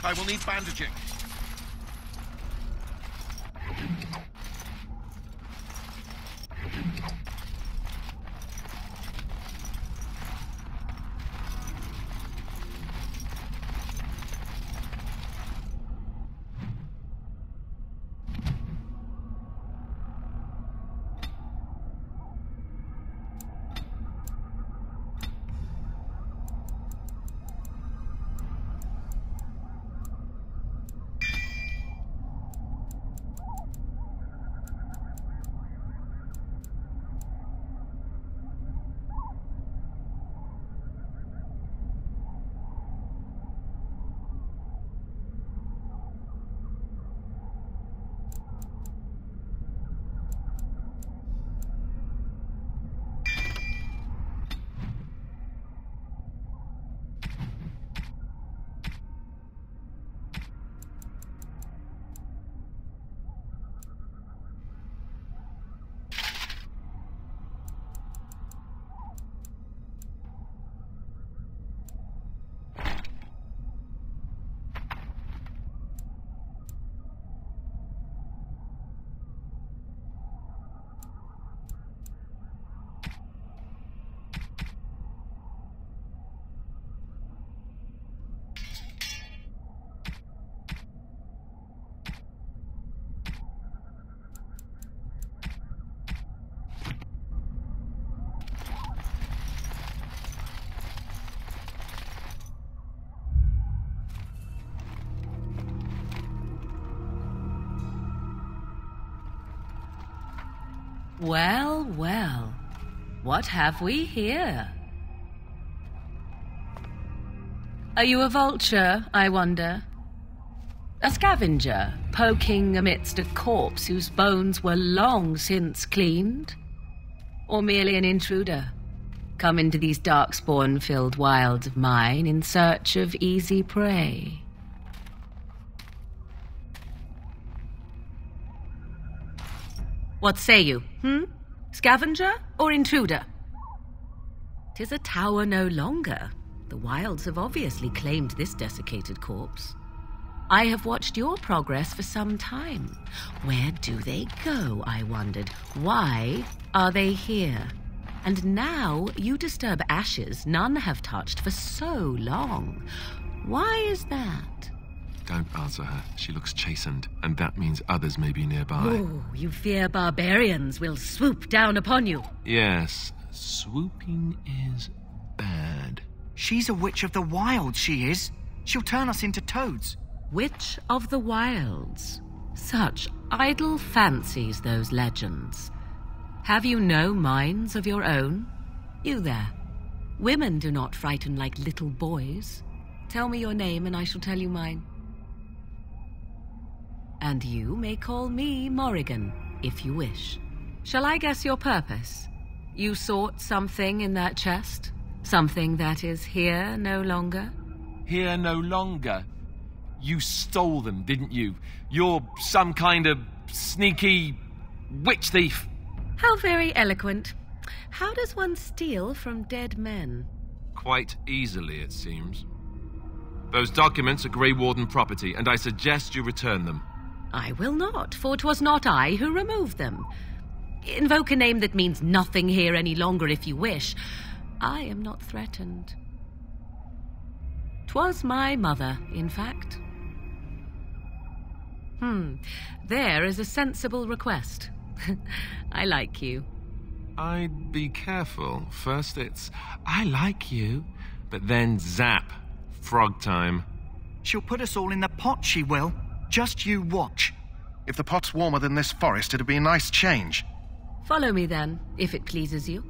I will need bandaging. Well, well. What have we here? Are you a vulture, I wonder? A scavenger, poking amidst a corpse whose bones were long since cleaned? Or merely an intruder, come into these darkspawn-filled wilds of mine in search of easy prey? What say you, Scavenger or intruder? 'Tis a tower no longer. The wilds have obviously claimed this desiccated corpse. I have watched your progress for some time. Where do they go, I wondered? Why are they here? And now you disturb ashes none have touched for so long. Why is that? Don't answer her. She looks chastened, and that means others may be nearby. Oh, you fear barbarians will swoop down upon you. Yes, swooping is bad. She's a witch of the wilds, she is. She'll turn us into toads. Witch of the wilds. Such idle fancies, those legends. Have you no minds of your own? You there. Women do not frighten like little boys. Tell me your name and I shall tell you mine. And you may call me Morrigan, if you wish. Shall I guess your purpose? You sought something in that chest? Something that is here no longer? Here no longer? You stole them, didn't you? You're some kind of sneaky witch thief. How very eloquent. How does one steal from dead men? Quite easily, it seems. Those documents are Grey Warden property, and I suggest you return them. I will not, for 'twas not I who removed them. Invoke a name that means nothing here any longer if you wish. I am not threatened. 'Twas my mother, in fact. There is a sensible request. I like you. I'd be careful. First it's, I like you, but then zap. Frog time. She'll put us all in the pot, she will. Just you watch. If the pot's warmer than this forest, it'd be a nice change. Follow me then, if it pleases you.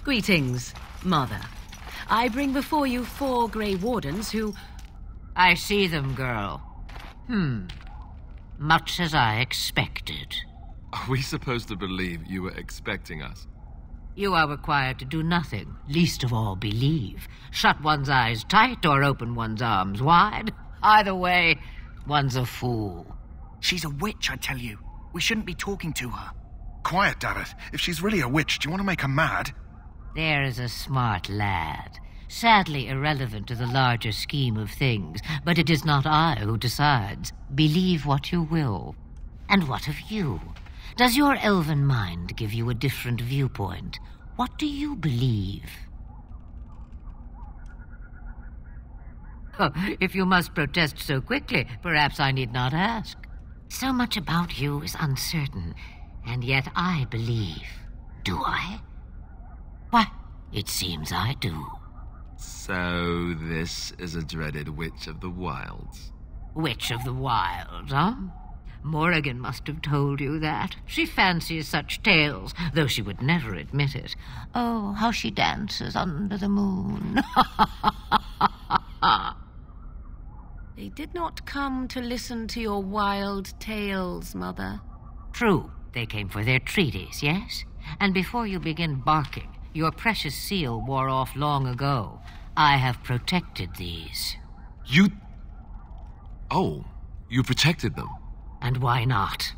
Greetings, Mother. I bring before you 4 Grey Wardens who... I see them, girl. Much as I expected. Are we supposed to believe you were expecting us? You are required to do nothing, least of all believe. Shut one's eyes tight or open one's arms wide. Either way, one's a fool. She's a witch, I tell you. We shouldn't be talking to her. Quiet, Davith. If she's really a witch, do you want to make her mad? There is a smart lad. Sadly irrelevant to the larger scheme of things, but it is not I who decides. Believe what you will. And what of you? Does your elven mind give you a different viewpoint? What do you believe? Oh, if you must protest so quickly, perhaps I need not ask. So much about you is uncertain, and yet I believe. Do I? Why, it seems I do. So this is a dreaded Witch of the Wilds. Witch of the Wilds, huh? Morrigan must have told you that. She fancies such tales, though she would never admit it. Oh, how she dances under the moon. They did not come to listen to your wild tales, Mother. True, they came for their treaties, yes? And before you begin barking, your precious seal wore off long ago. I have protected these. You... Oh, you protected them? And why not?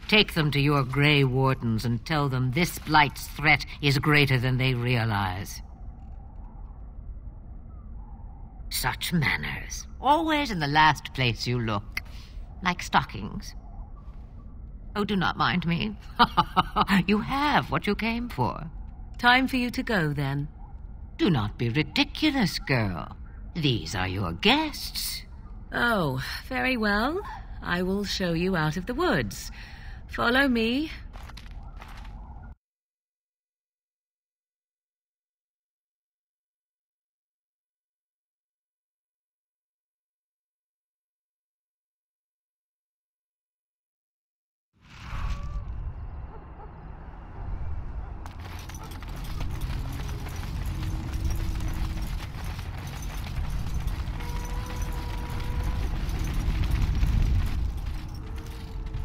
Take them to your Grey Wardens and tell them this Blight's threat is greater than they realize. Such manners. Always in the last place you look. Like stockings. Oh, do not mind me. You have what you came for. Time for you to go, then. Do not be ridiculous, girl. These are your guests. Oh, very well. I will show you out of the woods. Follow me.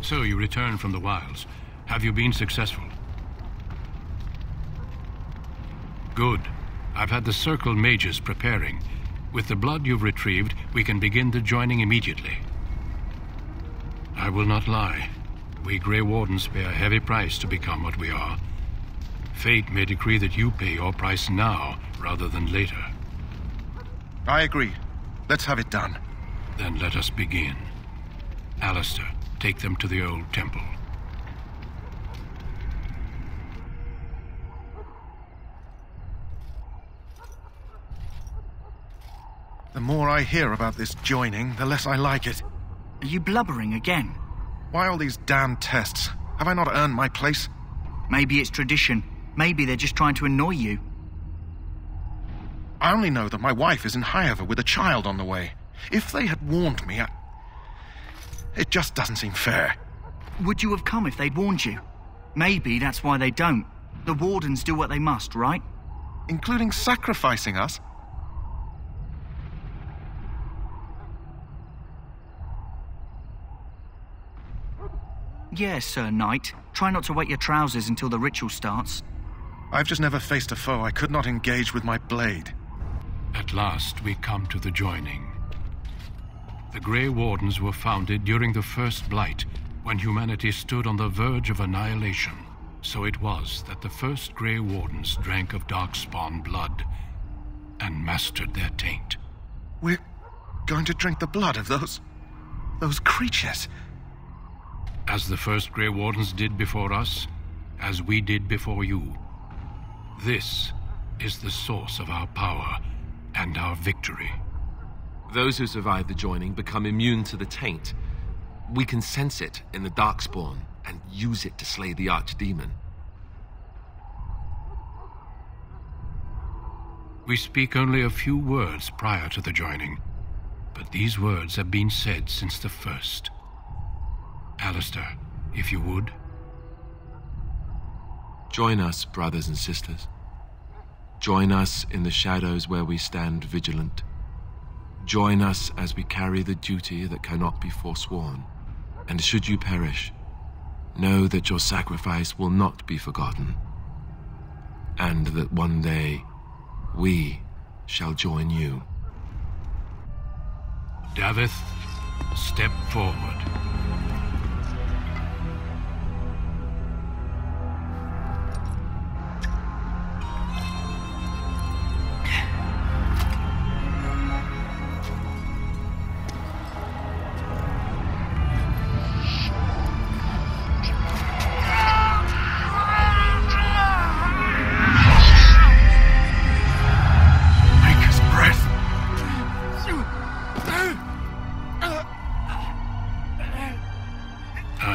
So you returned from the wilds. Have you been successful? Good. I've had the Circle mages preparing. With the blood you've retrieved, we can begin the joining immediately. I will not lie. We Grey Wardens pay a heavy price to become what we are. Fate may decree that you pay your price now, rather than later. I agree. Let's have it done. Then let us begin. Alistair, take them to the old temple. The more I hear about this joining, the less I like it. Are you blubbering again? Why all these damn tests? Have I not earned my place? Maybe it's tradition. Maybe they're just trying to annoy you. I only know that my wife is in Highover with a child on the way. If they had warned me, it just doesn't seem fair. Would you have come if they'd warned you? Maybe that's why they don't. The Wardens do what they must, right? Including sacrificing us? Yes, Sir Knight. Try not to wet your trousers until the ritual starts. I've just never faced a foe I could not engage with my blade. At last, we come to the joining. The Grey Wardens were founded during the First Blight, when humanity stood on the verge of annihilation. So it was that the first Grey Wardens drank of Darkspawn blood and mastered their taint. We're going to drink the blood of those creatures? As the first Grey Wardens did before us, as we did before you. This is the source of our power and our victory. Those who survive the joining become immune to the taint. We can sense it in the Darkspawn and use it to slay the Archdemon. We speak only a few words prior to the joining, but these words have been said since the first. Alistair, if you would. Join us, brothers and sisters. Join us in the shadows where we stand vigilant. Join us as we carry the duty that cannot be forsworn. And should you perish, know that your sacrifice will not be forgotten. And that one day, we shall join you. Davith, step forward.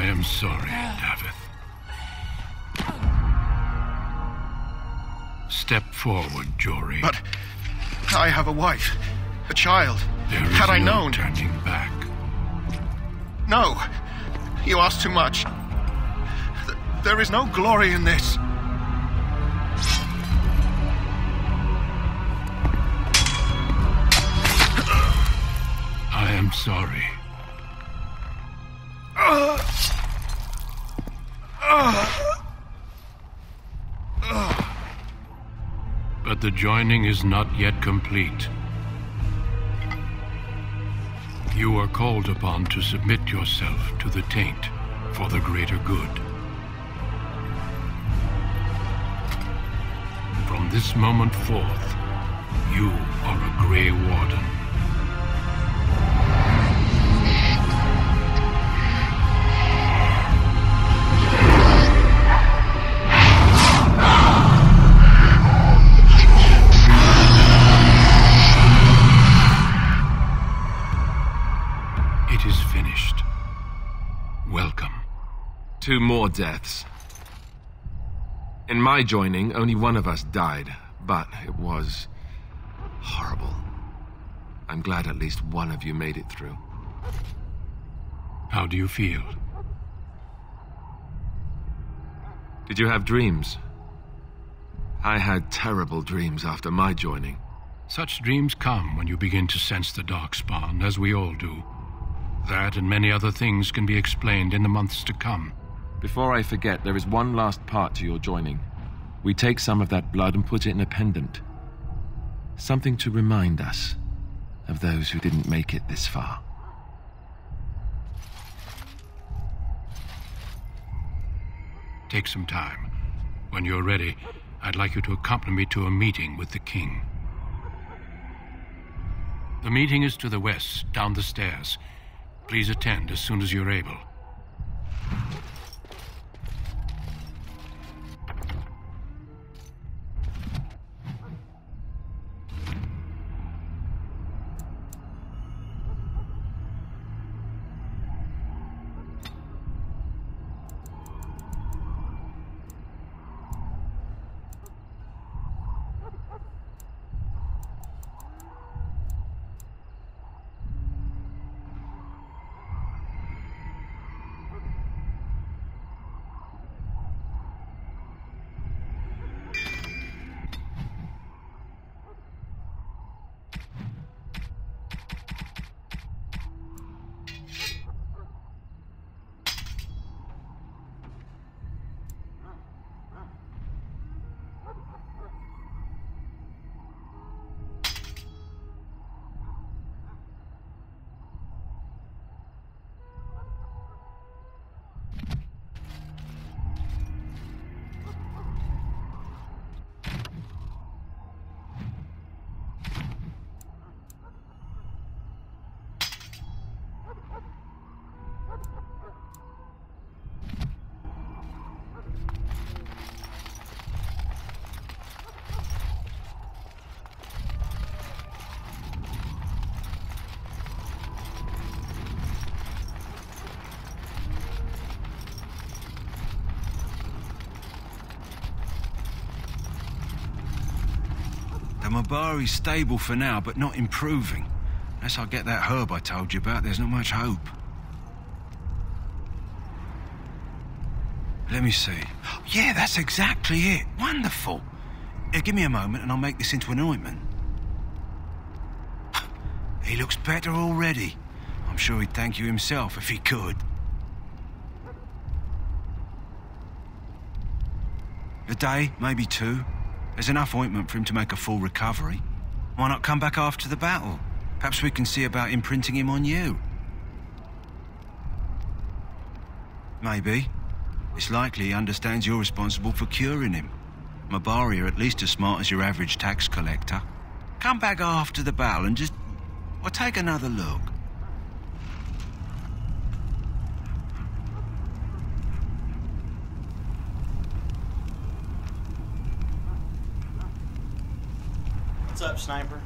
am sorry, Davith. Step forward, Jory. But I have a wife, a child. There is Had I no known... turning back. No, you ask too much. There is no glory in this. I am sorry. But the joining is not yet complete. You are called upon to submit yourself to the taint for the greater good. From this moment forth, you are a Grey Warden. It is finished. Welcome. 2 more deaths. In my joining, only one of us died, but it was horrible. I'm glad at least one of you made it through. How do you feel? Did you have dreams? I had terrible dreams after my joining. Such dreams come when you begin to sense the Darkspawn, as we all do. That and many other things can be explained in the months to come. Before I forget, there is one last part to your joining. We take some of that blood and put it in a pendant. Something to remind us of those who didn't make it this far. Take some time. When you're ready, I'd like you to accompany me to a meeting with the king. The meeting is to the west, down the stairs. Please attend as soon as you're able. The Mabari's stable for now, but not improving. Unless I get that herb I told you about, there's not much hope. Let me see. Yeah, that's exactly it. Wonderful. Here, give me a moment and I'll make this into an ointment. He looks better already. I'm sure he'd thank you himself if he could. A day, maybe 2. There's enough ointment for him to make a full recovery. Why not come back after the battle? Perhaps we can see about imprinting him on you. Maybe. It's likely he understands you're responsible for curing him. Mabari are at least as smart as your average tax collector. Come back after the battle and just... well, take another look. What's up, sniper?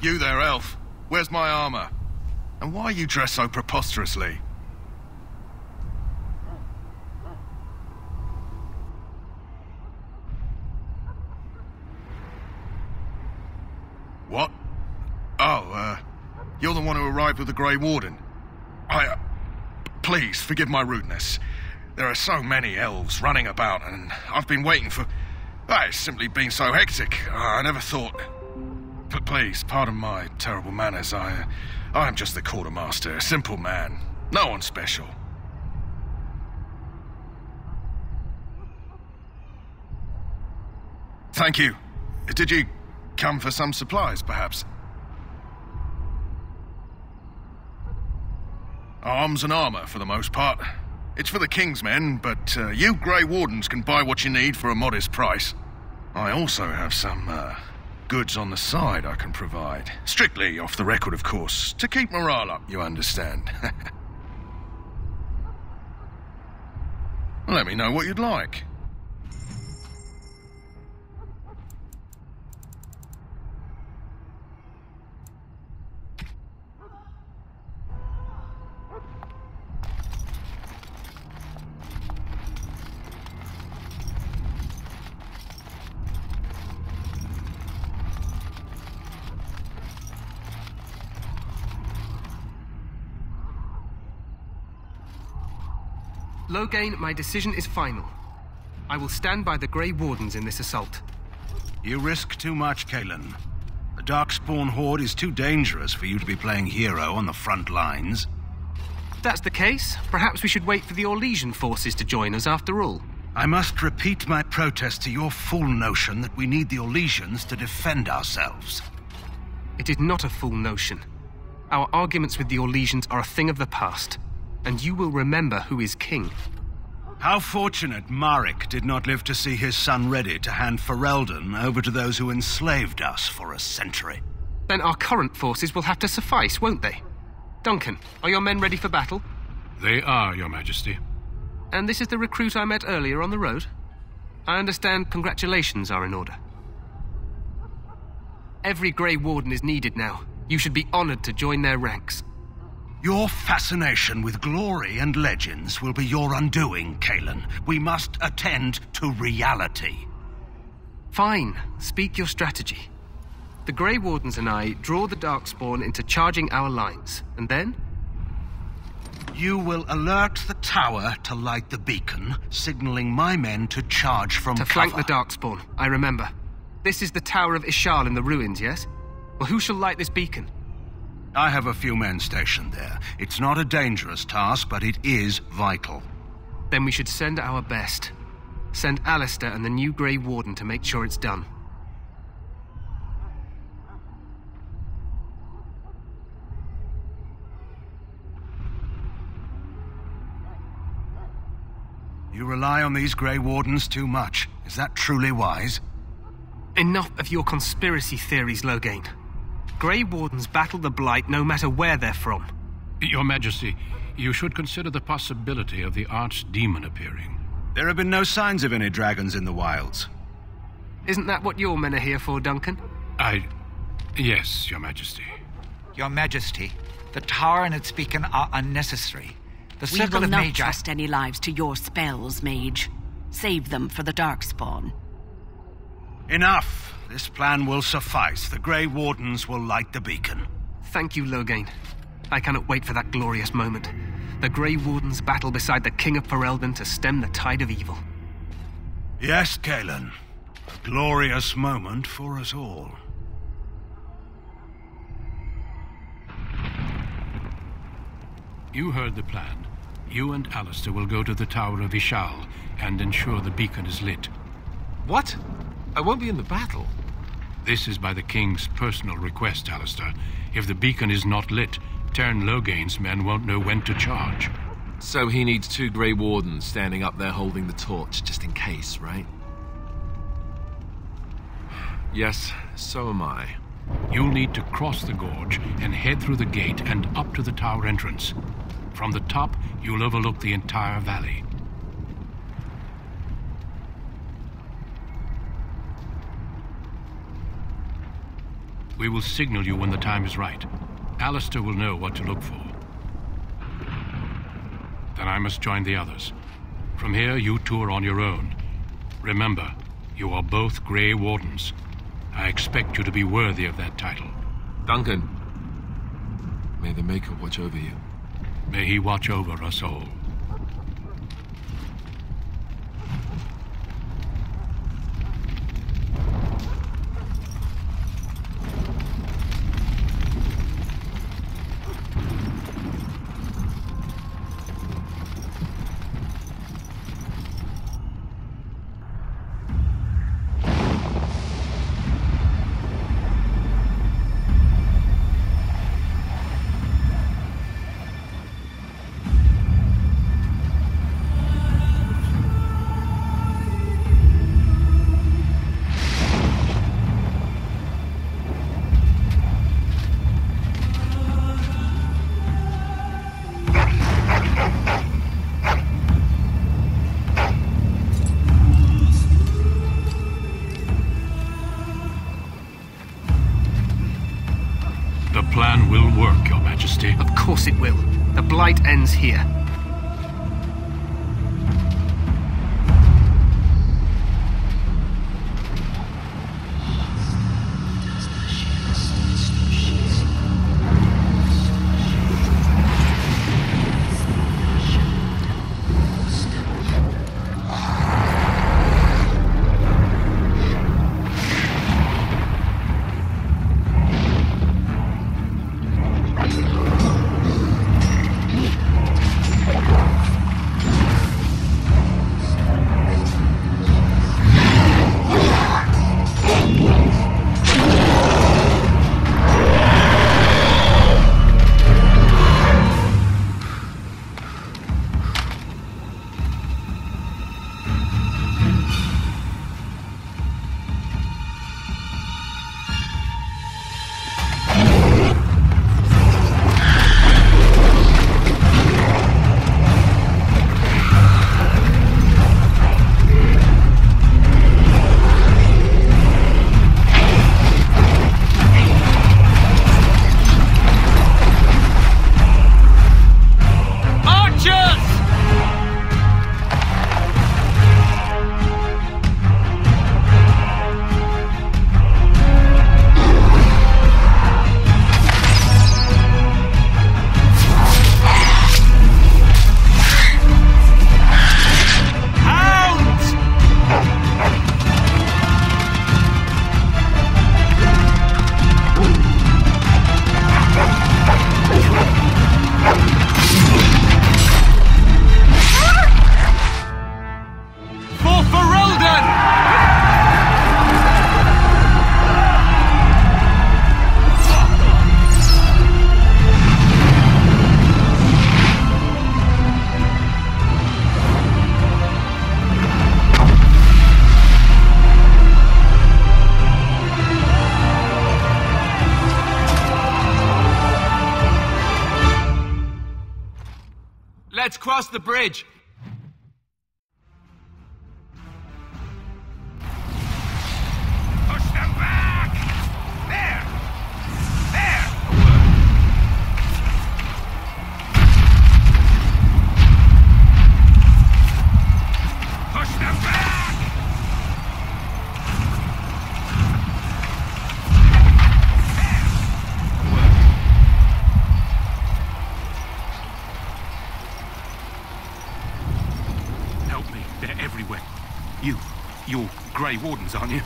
You there, elf. Where's my armor? And why are you dressed so preposterously? What? Oh, you're the one who arrived with the Grey Warden. Please, forgive my rudeness. There are so many elves running about, and I've been waiting for... it's simply been so hectic. I never thought... But please, pardon my terrible manners. I'm just the quartermaster, a simple man. No one special. Thank you. Did you come for some supplies, perhaps? Arms and armor, for the most part. It's for the King's men, but you Grey Wardens can buy what you need for a modest price. I also have some goods on the side I can provide. Strictly off the record, of course, to keep morale up, you understand. Let me know what you'd like. Loghain, my decision is final. I will stand by the Grey Wardens in this assault. You risk too much, Kalen. The Darkspawn Horde is too dangerous for you to be playing hero on the front lines. If that's the case, perhaps we should wait for the Orlesian forces to join us after all. I must repeat my protest to your fool notion that we need the Orlesians to defend ourselves. It is not a fool notion. Our arguments with the Orlesians are a thing of the past. And you will remember who is king. How fortunate Marek did not live to see his son ready to hand Ferelden over to those who enslaved us for a century. Then our current forces will have to suffice, won't they? Duncan, are your men ready for battle? They are, Your Majesty. And this is the recruit I met earlier on the road? I understand congratulations are in order. Every Grey Warden is needed now. You should be honored to join their ranks. Your fascination with glory and legends will be your undoing, Kalen. We must attend to reality. Fine. Speak your strategy. The Grey Wardens and I draw the Darkspawn into charging our lines, and then? You will alert the tower to light the beacon, signaling my men to charge from cover. To flank the Darkspawn, I remember. This is the Tower of Ishal in the ruins, yes? Well, who shall light this beacon? I have a few men stationed there. It's not a dangerous task, but it is vital. Then we should send our best. Send Alistair and the new Grey Warden to make sure it's done. You rely on these Grey Wardens too much. Is that truly wise? Enough of your conspiracy theories, Loghain. Grey Wardens battle the Blight no matter where they're from. Your Majesty, you should consider the possibility of the Archdemon appearing. There have been no signs of any dragons in the wilds. Isn't that what your men are here for, Duncan? Yes, Your Majesty. Your Majesty, the tower and its beacon are unnecessary. The circle We will of not Magi... trust any lives to your spells, Mage. Save them for the Darkspawn. Enough! This plan will suffice. The Grey Wardens will light the beacon. Thank you, Loghain. I cannot wait for that glorious moment. The Grey Wardens battle beside the King of Ferelden to stem the tide of evil. Yes, Kalen. A glorious moment for us all. You heard the plan. You and Alistair will go to the Tower of Ishal and ensure the beacon is lit. What? I won't be in the battle. This is by the King's personal request, Alistair. If the beacon is not lit, Tern Loghain's men won't know when to charge. So he needs 2 Grey Wardens standing up there holding the torch, just in case, right? Yes, so am I. You'll need to cross the gorge and head through the gate and up to the tower entrance. From the top, you'll overlook the entire valley. We will signal you when the time is right. Alistair will know what to look for. Then I must join the others. From here, you two are on your own. Remember, you are both Grey Wardens. I expect you to be worthy of that title. Duncan, may the Maker watch over you. May he watch over us all. The plan will work, Your Majesty. Of course it will. The blight ends here. Let's cross the bridge. Push them back! There! There! Push them back! Help me, they're everywhere. You're Grey Wardens, aren't you?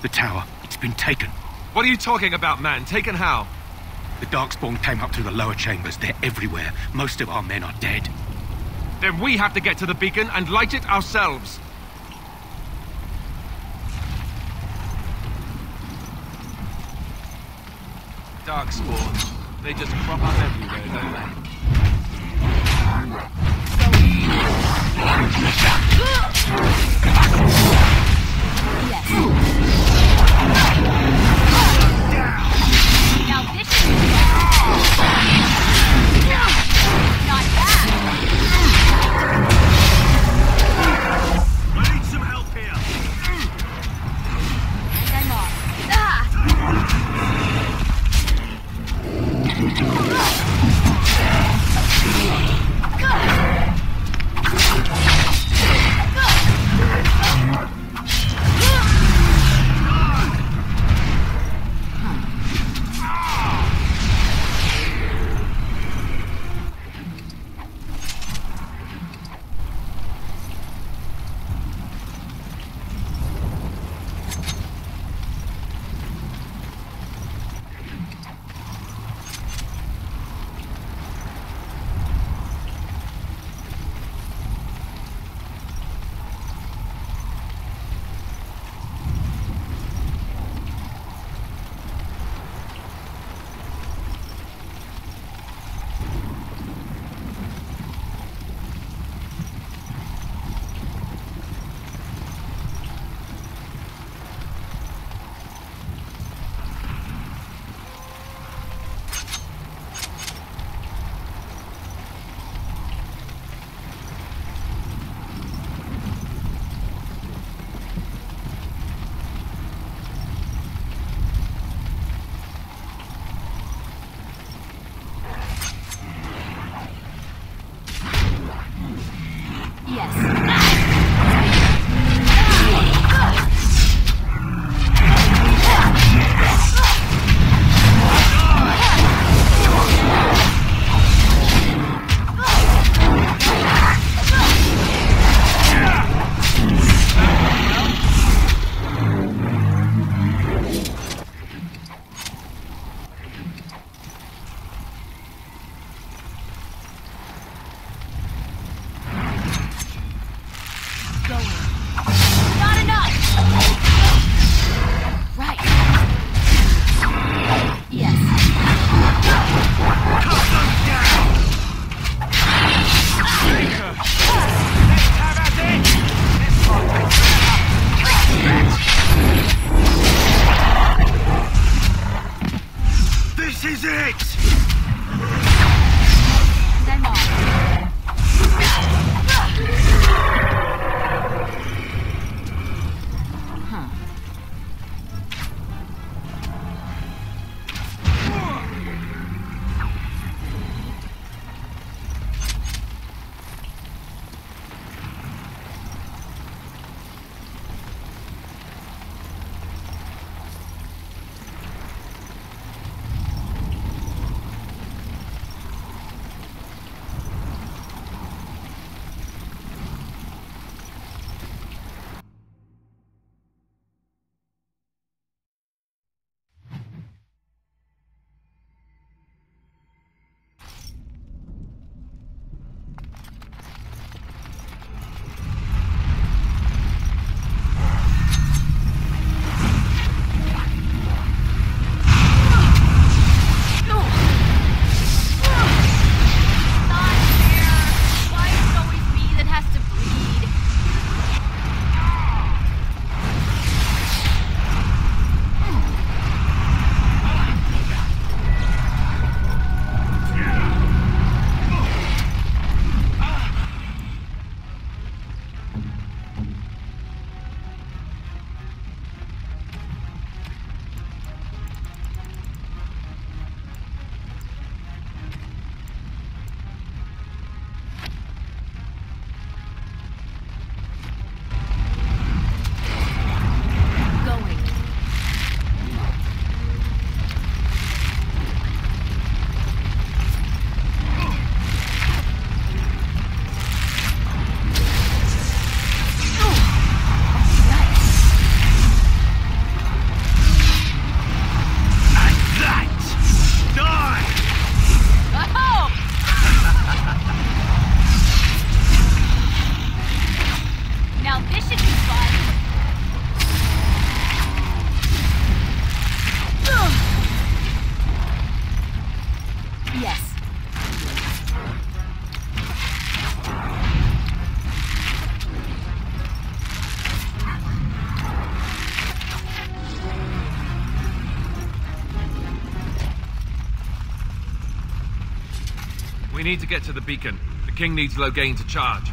The tower, it's been taken. What are you talking about, man? Taken how? The Darkspawn came up through the lower chambers. They're everywhere. Most of our men are dead. Then we have to get to the beacon and light it ourselves. Darkspawn. They just crop up everywhere, don't they? Now this is not bad. I need some help here. I'm off. was it? And I'm off. We need to get to the beacon. The king needs Loghain to charge.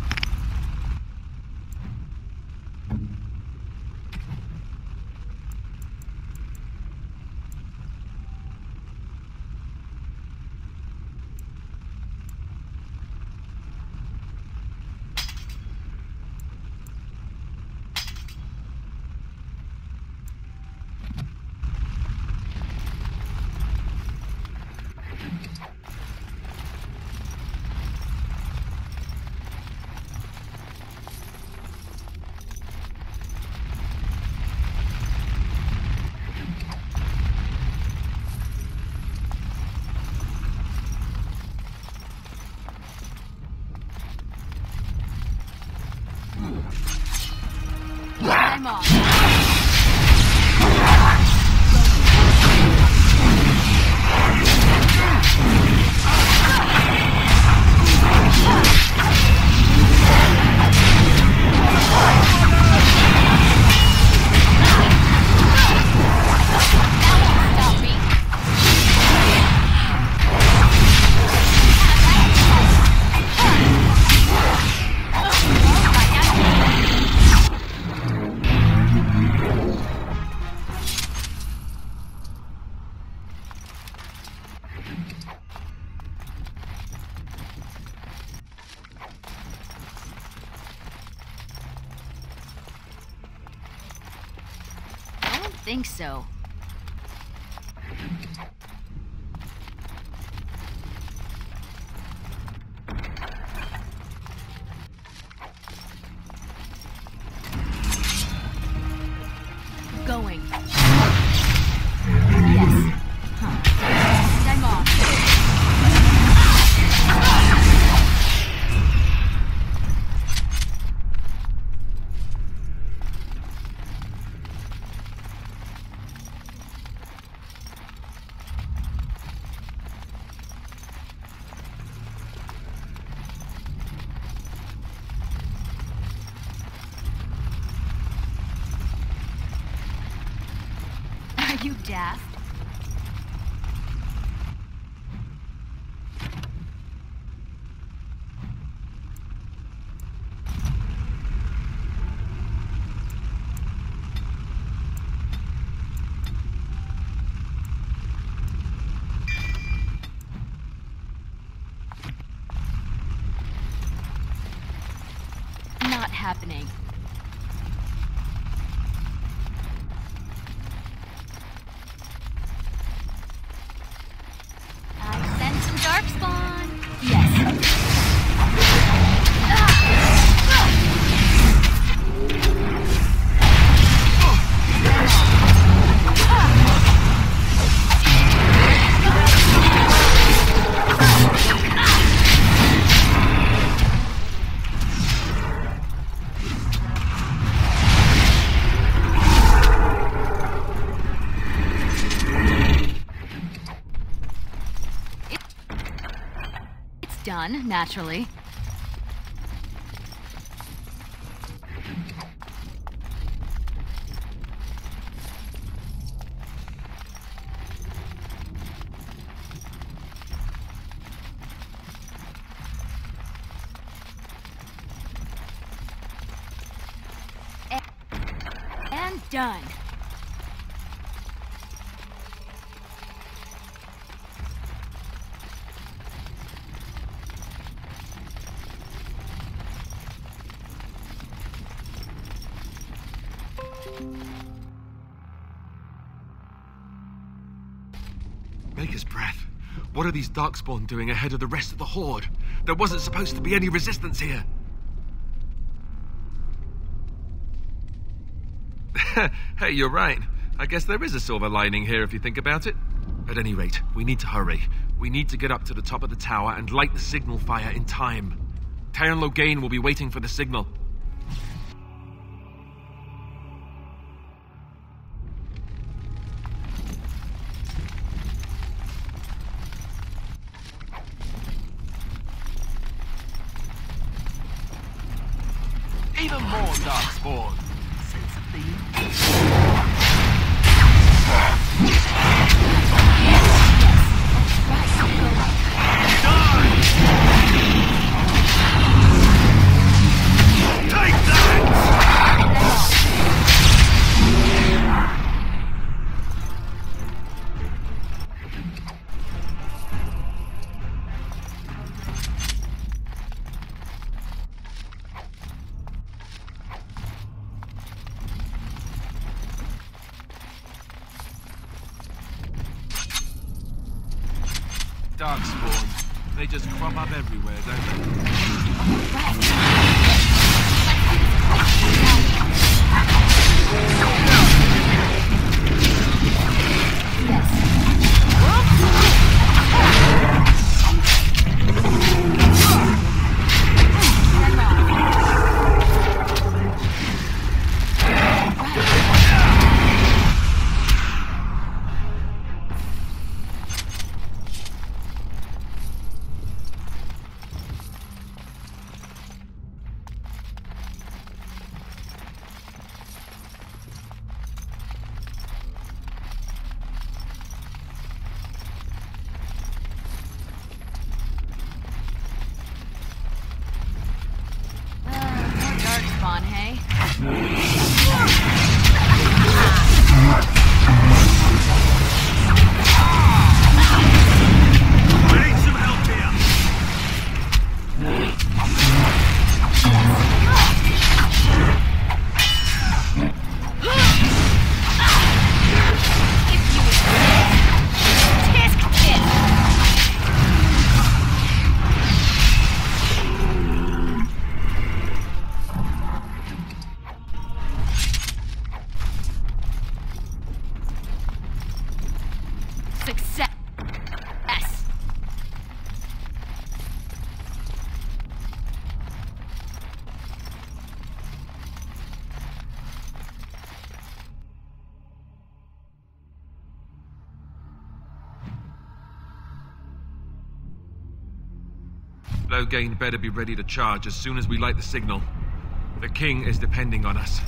I'm off. I don't think so. Going. Yes. Huh. I'm off. Are you daft? None, naturally. And done. Maker's breath. What are these Darkspawn doing ahead of the rest of the Horde? There wasn't supposed to be any resistance here. Hey, you're right. I guess there is a silver lining here if you think about it. At any rate, we need to hurry. We need to get up to the top of the tower and light the signal fire in time. Taron Logain will be waiting for the signal. Even more Darkspawn. Darkspawn. They just crop up everywhere, don't Darkspawn, hey? I need some help here. Success. Logain better be ready to charge as soon as we light the signal. The king is depending on us.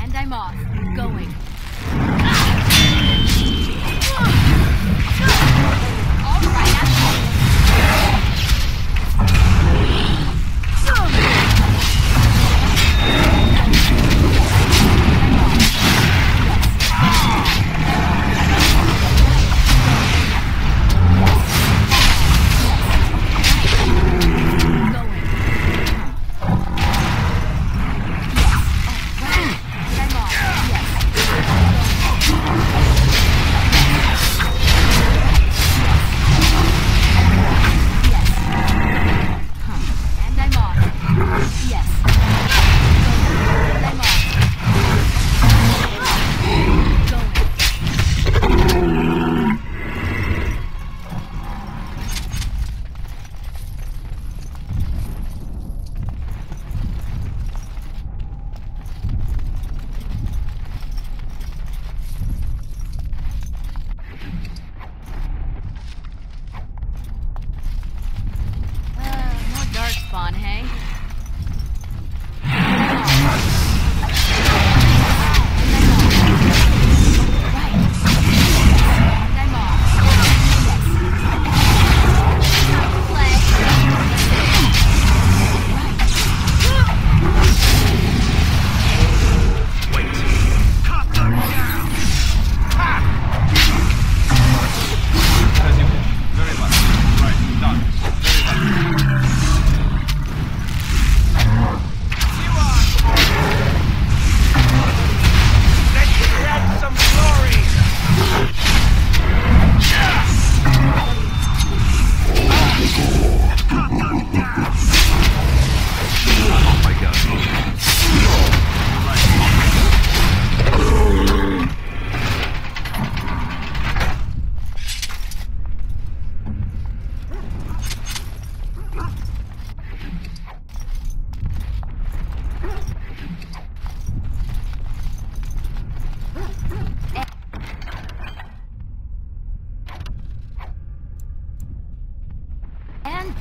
And I'm off. Going.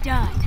done.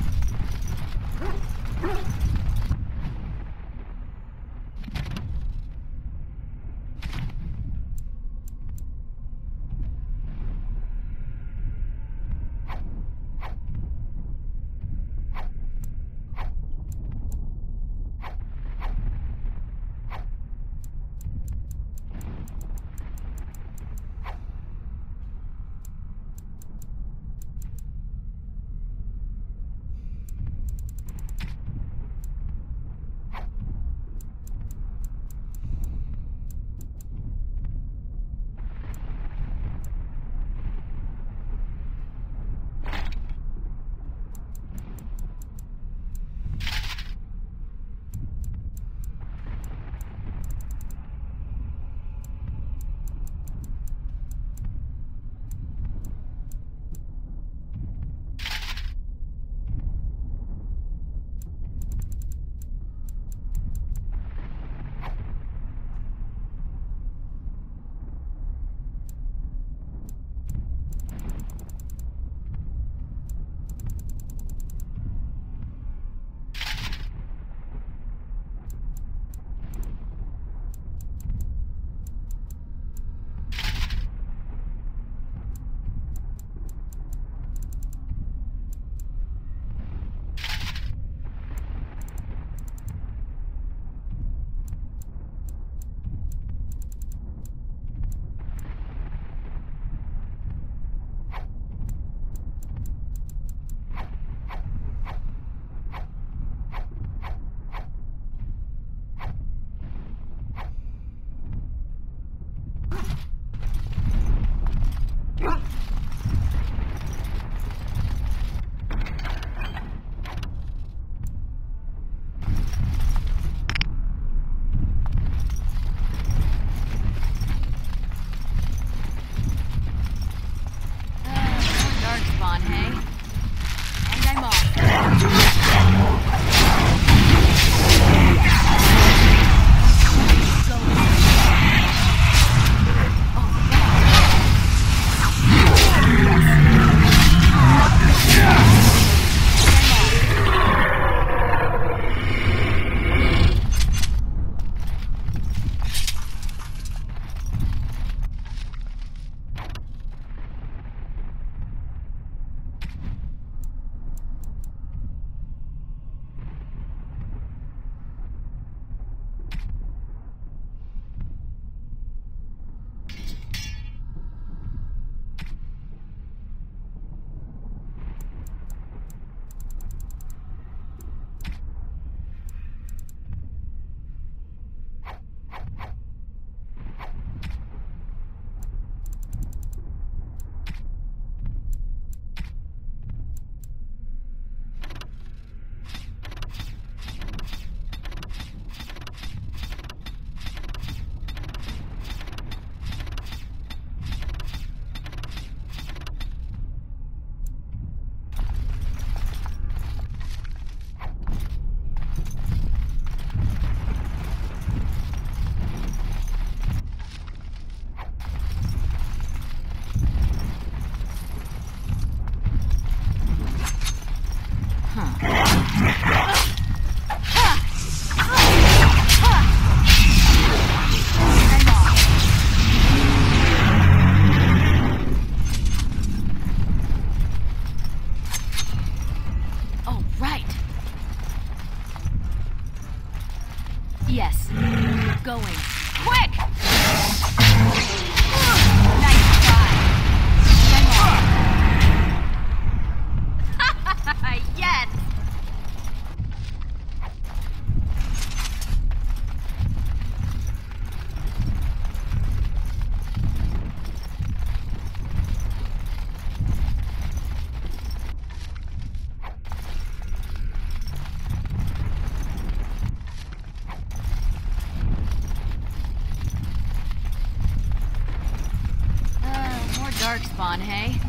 Darkspawn, hey?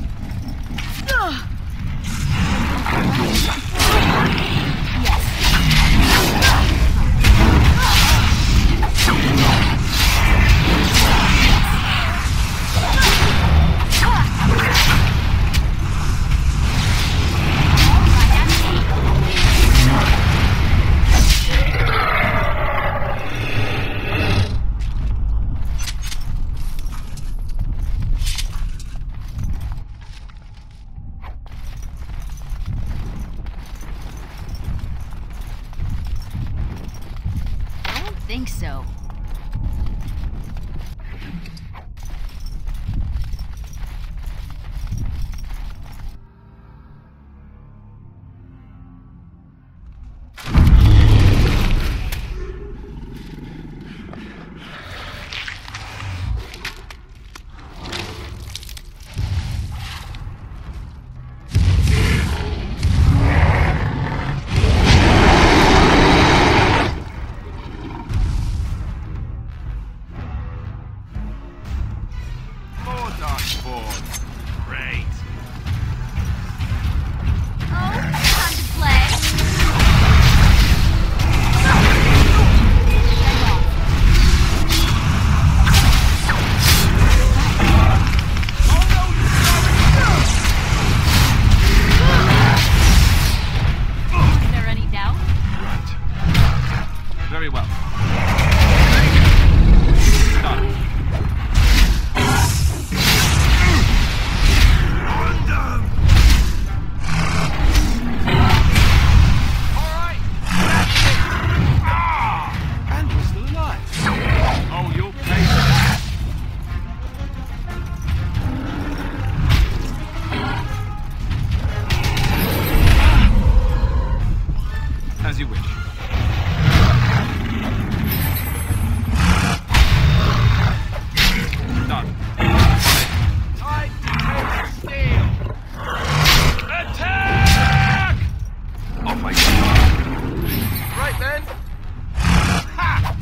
so.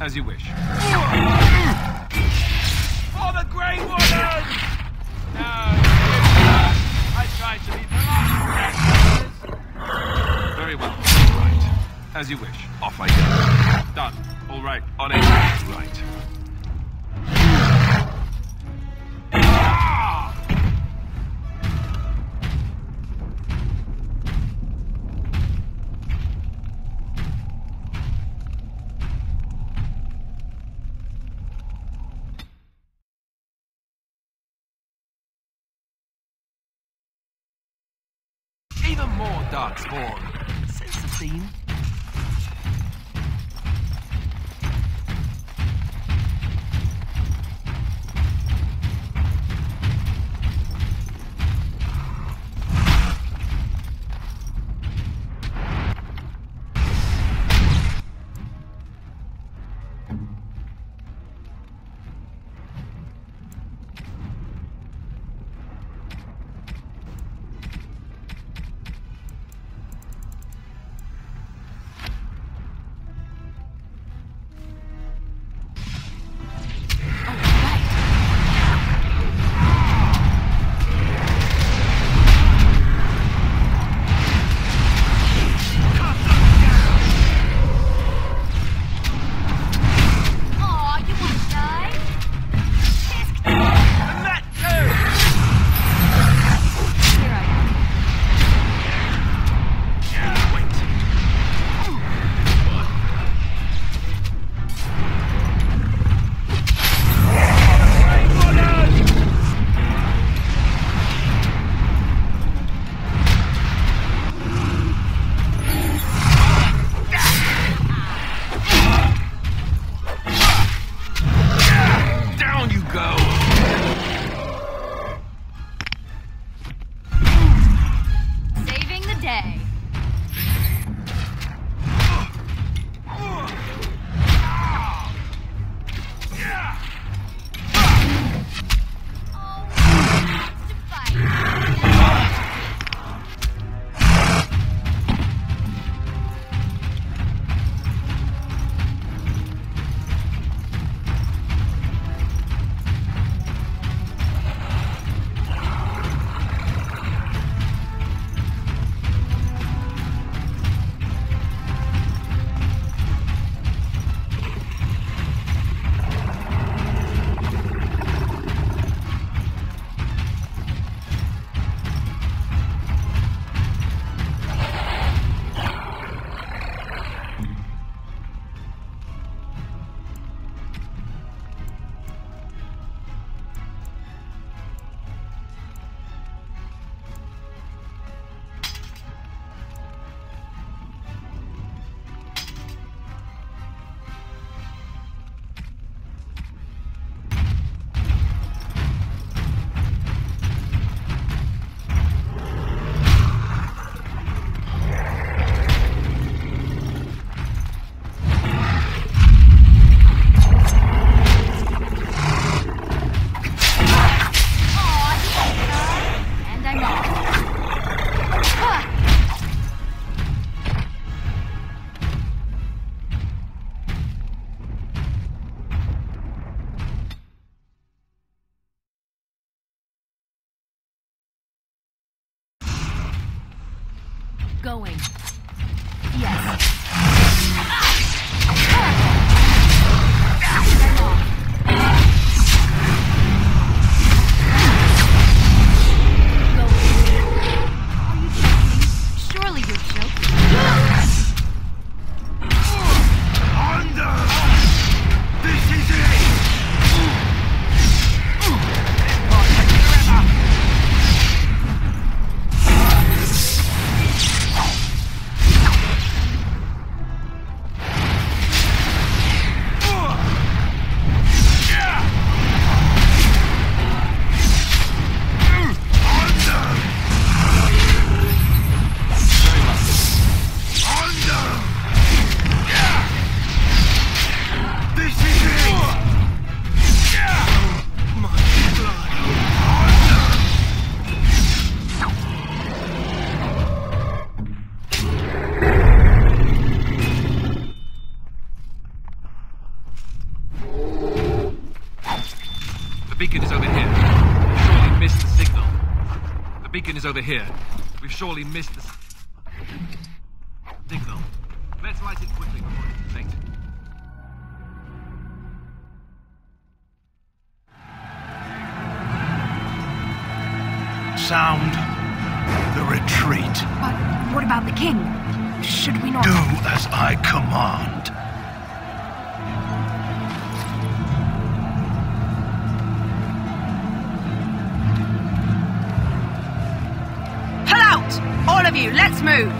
As you wish. For the Grey Warden! No, I tried to be polite. Very well. Right. As you wish. Off I go. Done. All right. On it. Right. Even more darkspawn. Sense the theme. Going. Yes. Surely you're joking. This is it! Is over here. We've surely missed the signal. Let's light it quickly before it's too late. Sound the retreat. But what about the king? Should we not... Do as I command. All of you, let's move!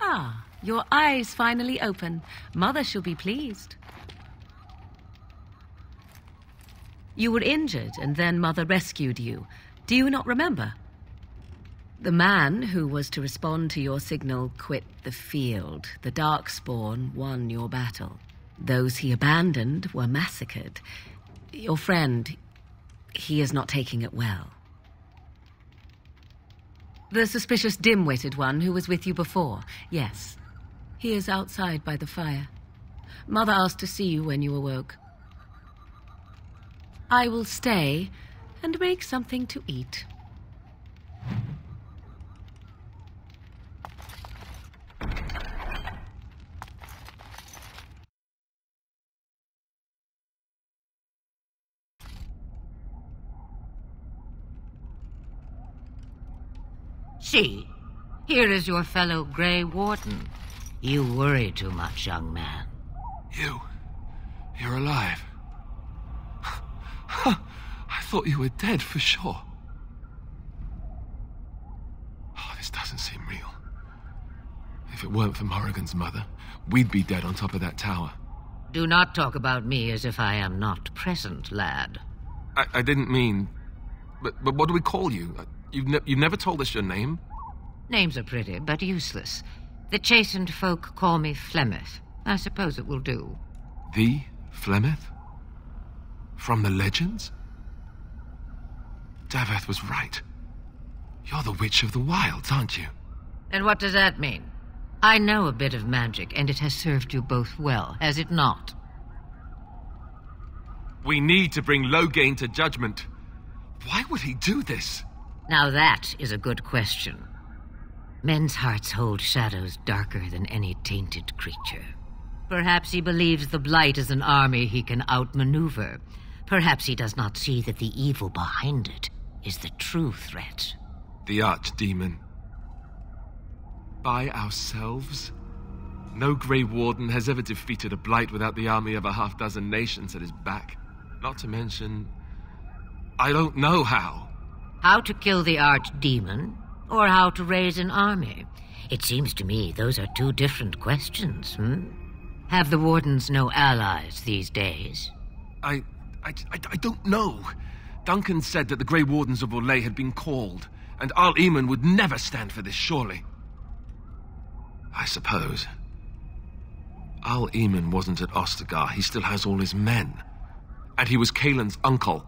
Ah, your eyes finally open. Mother shall be pleased. You were injured, and then Mother rescued you. Do you not remember? The man who was to respond to your signal quit the field. The Darkspawn won your battle. Those he abandoned were massacred. Your friend, he is not taking it well. The suspicious dim-witted one who was with you before, yes. He is outside by the fire. Mother asked to see you when you awoke. I will stay and make something to eat. See, here is your fellow Grey Warden. You worry too much, young man. You're alive. I thought you were dead for sure. Oh, this doesn't seem real. If it weren't for Morrigan's mother, we'd be dead on top of that tower. Do not talk about me as if I am not present, lad. I didn't mean... But what do we call you? You've never told us your name? Names are pretty, but useless. The chastened folk call me Flemeth. I suppose it will do. The Flemeth? From the legends? Daveth was right. You're the Witch of the Wilds, aren't you? And what does that mean? I know a bit of magic, and it has served you both well, has it not? We need to bring Loghain to judgment. Why would he do this? Now that is a good question. Men's hearts hold shadows darker than any tainted creature. Perhaps he believes the Blight is an army he can outmaneuver. Perhaps he does not see that the evil behind it is the true threat. The Archdemon. By ourselves? No Grey Warden has ever defeated a Blight without the army of a half-dozen nations at his back. Not to mention... I don't know how. How to kill the Archdemon, or how to raise an army? It seems to me those are two different questions, Have the Wardens no allies these days? I don't know. Duncan said that the Grey Wardens of Orlais had been called, and Al Eamon would never stand for this, surely. I suppose. Al Eamon wasn't at Ostagar. He still has all his men. And he was Kaelin's uncle.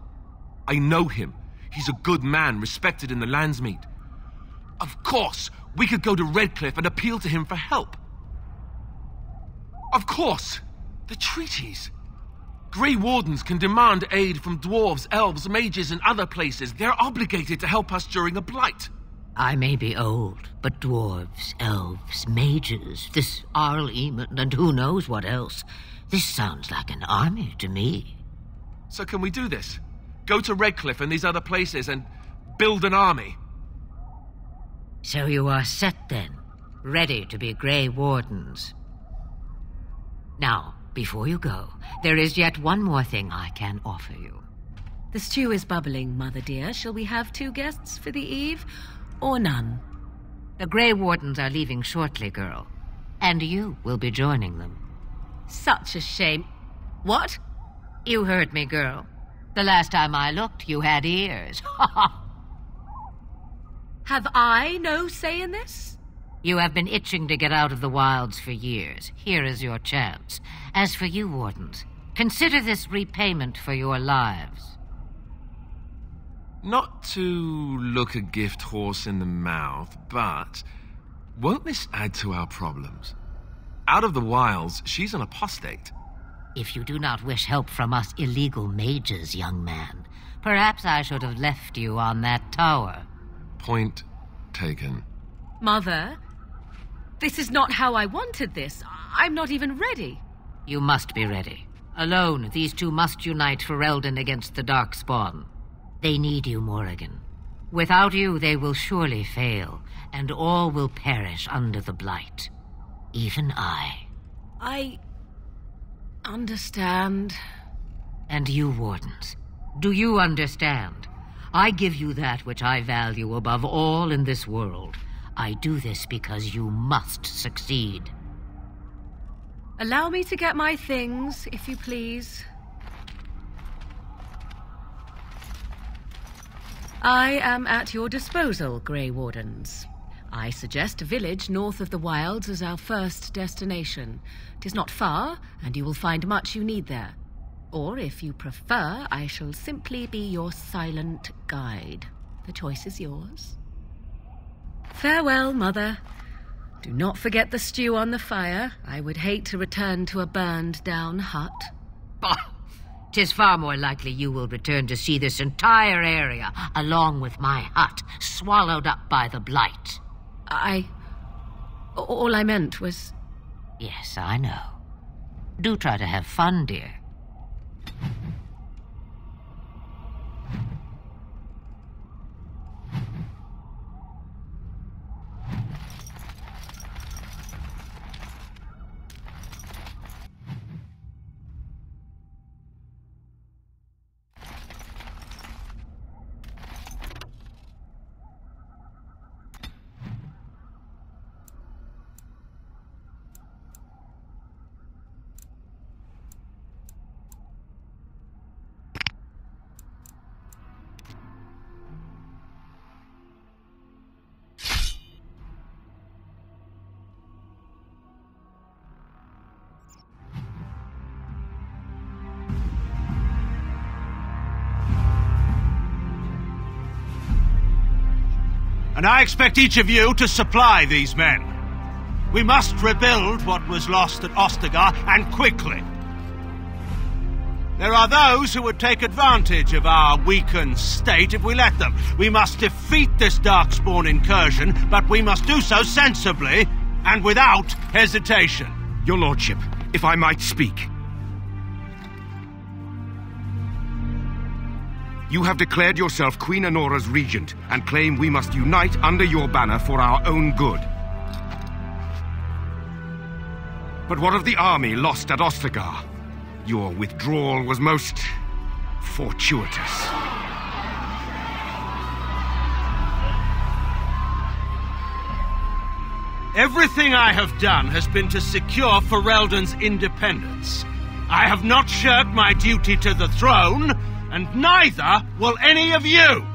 I know him. He's a good man, respected in the Landsmeet. Of course, we could go to Redcliffe and appeal to him for help. Of course, the treaties. Grey Wardens can demand aid from dwarves, elves, mages, and other places. They're obligated to help us during a blight. I may be old, but dwarves, elves, mages, this Arl Eamon, and who knows what else. This sounds like an army to me. So can we do this? Go to Redcliffe and these other places and build an army? So you are set then, ready to be Grey Wardens. Now, before you go, there is yet one more thing I can offer you. The stew is bubbling, Mother dear. Shall we have 2 guests for the eve, or none? The Grey Wardens are leaving shortly, girl. And you will be joining them. Such a shame. What? You heard me, girl. The last time I looked, you had ears. Have I no say in this? You have been itching to get out of the wilds for years. Here is your chance. As for you, Wardens, consider this repayment for your lives. Not to look a gift horse in the mouth, but won't this add to our problems? Out of the wilds, she's an apostate. If you do not wish help from us illegal mages, young man, perhaps I should have left you on that tower. Point taken. Mother, this is not how I wanted this. I'm not even ready. You must be ready. Alone, these two must unite for Eldon against the Darkspawn. They need you, Morrigan. Without you, they will surely fail, and all will perish under the Blight. Even I. I understand. And you, Wardens, do you understand? I give you that which I value above all in this world. I do this because you must succeed. Allow me to get my things, if you please. I am at your disposal, Grey Wardens. I suggest a village north of the wilds as our first destination. 'Tis not far, and you will find much you need there. Or, if you prefer, I shall simply be your silent guide. The choice is yours. Farewell, Mother. Do not forget the stew on the fire. I would hate to return to a burned-down hut. Bah! 'Tis far more likely you will return to see this entire area, along with my hut, swallowed up by the Blight. All I meant was... Yes, I know. Do try to have fun, dear. And I expect each of you to supply these men. We must rebuild what was lost at Ostagar, and quickly. There are those who would take advantage of our weakened state if we let them. We must defeat this Darkspawn incursion, but we must do so sensibly and without hesitation. Your Lordship, if I might speak. You have declared yourself Queen Anora's regent and claim we must unite under your banner for our own good. But what of the army lost at Ostagar? Your withdrawal was most fortuitous. Everything I have done has been to secure Ferelden's independence. I have not shirked my duty to the throne, and neither will any of you!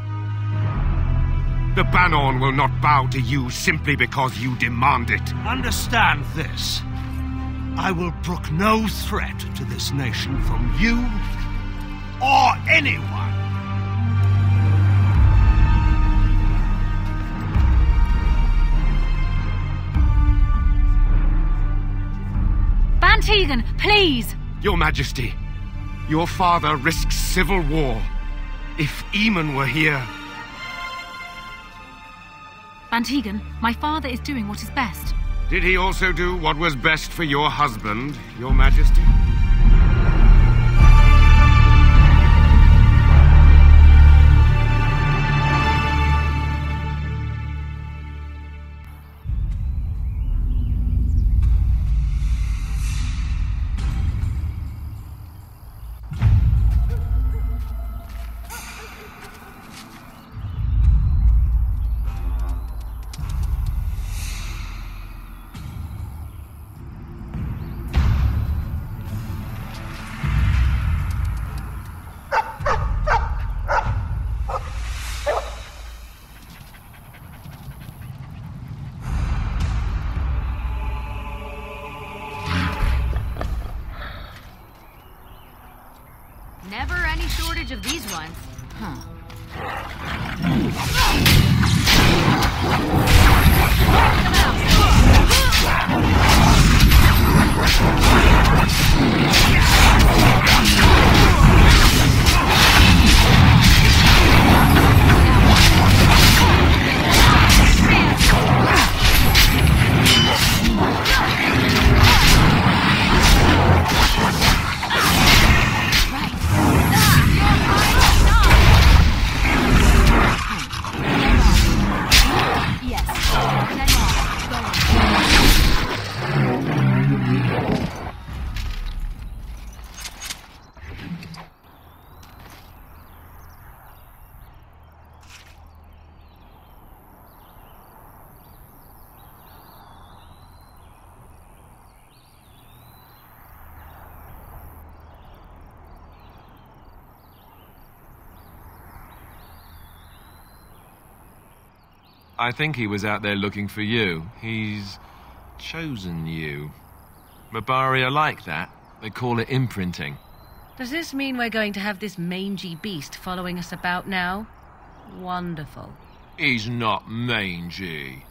The Banorn will not bow to you simply because you demand it. Understand this. I will brook no threat to this nation from you or anyone. Van Tegan, please! Your Majesty, your father risks civil war. If Eamon were here... Van Tegan, my father is doing what is best. Did he also do what was best for your husband, Your Majesty? Never any shortage of these ones. Huh. I think he was out there looking for you. He's chosen you. Mabari are like that. They call it imprinting. Does this mean we're going to have this mangy beast following us about now? Wonderful. He's not mangy.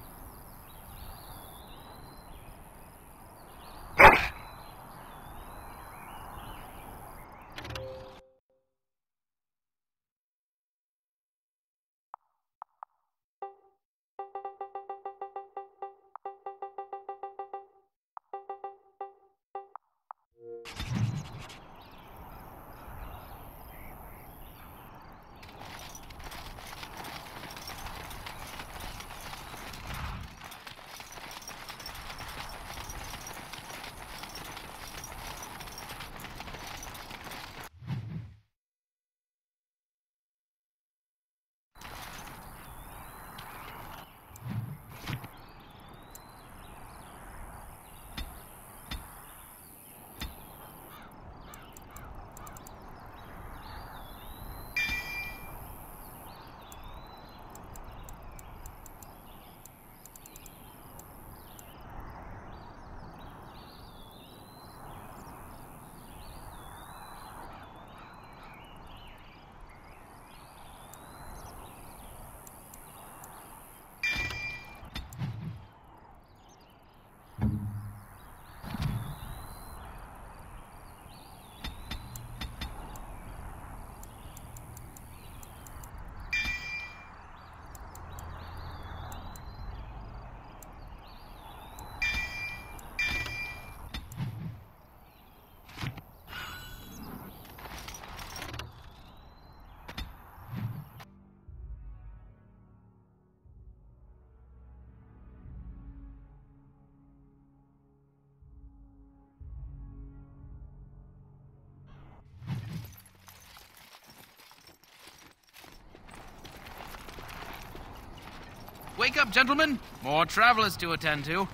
wake up, gentlemen. More travelers to attend to.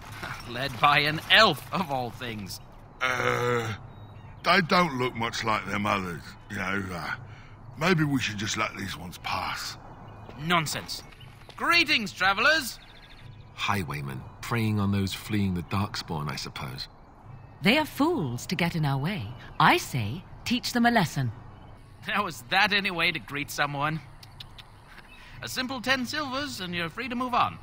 Led by an elf, of all things. They don't look much like them others, you know. Maybe we should just let these ones pass. Nonsense. Greetings, travelers. Highwaymen, preying on those fleeing the Darkspawn, I suppose. They are fools to get in our way. I say, teach them a lesson. Now, is that any way to greet someone? A simple 10 silvers and you're free to move on.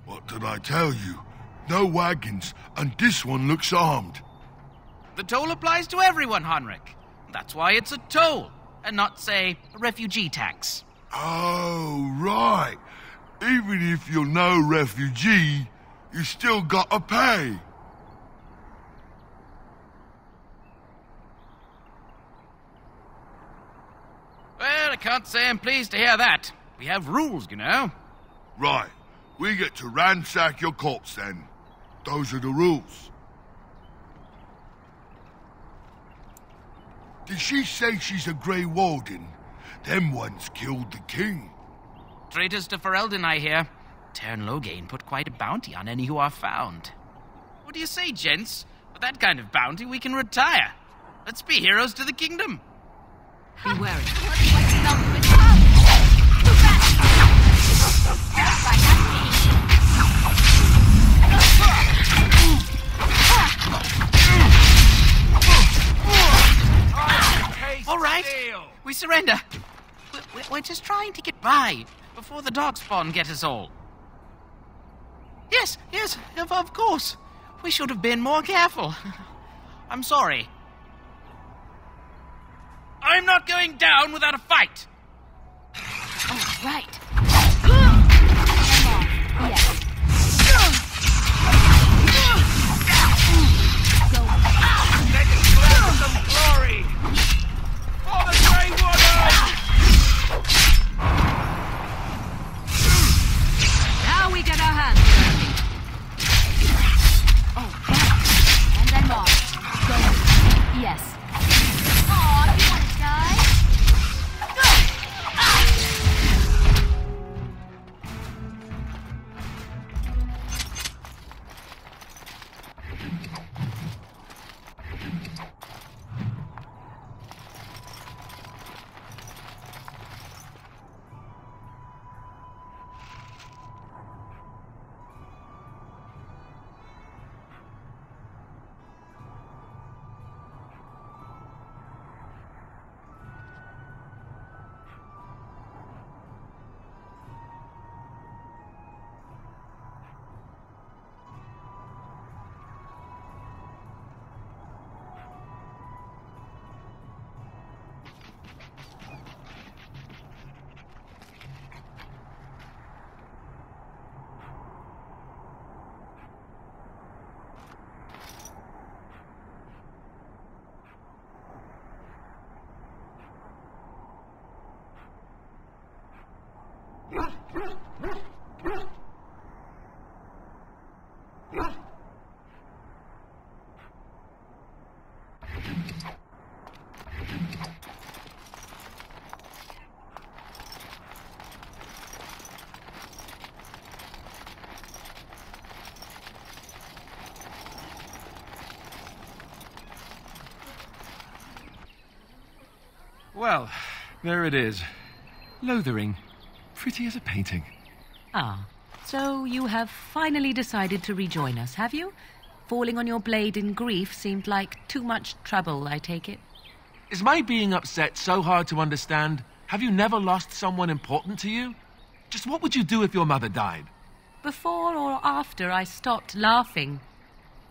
What did I tell you? No wagons, and this one looks armed. The toll applies to everyone, Heinrich. That's why it's a toll, and not, say, a refugee tax. Oh, right. Even if you're no refugee, you still gotta pay. Well, I can't say I'm pleased to hear that. We have rules, you know. Right. We get to ransack your corpse, then. Those are the rules. Did she say she's a Grey Warden? Them ones killed the king. Traitors to Ferelden, I hear. Tern Loghain put quite a bounty on any who are found. What do you say, gents? With that kind of bounty, we can retire. Let's be heroes to the kingdom. Be wary. All right, we surrender. We're just trying to get by before the Darkspawn get us all. Yes, of course. We should have been more careful. I'm sorry. I'm not going down without a fight. Oh, right. Yes. Let us claim some glory for the Grey Warden! Now we get our hands dirty. Oh, right. And I'm off. Going. Yes. Aw, you want to die? Well, there it is. Lothering. Pretty as a painting. Ah, so you have finally decided to rejoin us, have you? Falling on your blade in grief seemed like too much trouble, I take it. Is my being upset so hard to understand? Have you never lost someone important to you? Just what would you do if your mother died? Before or after I stopped laughing.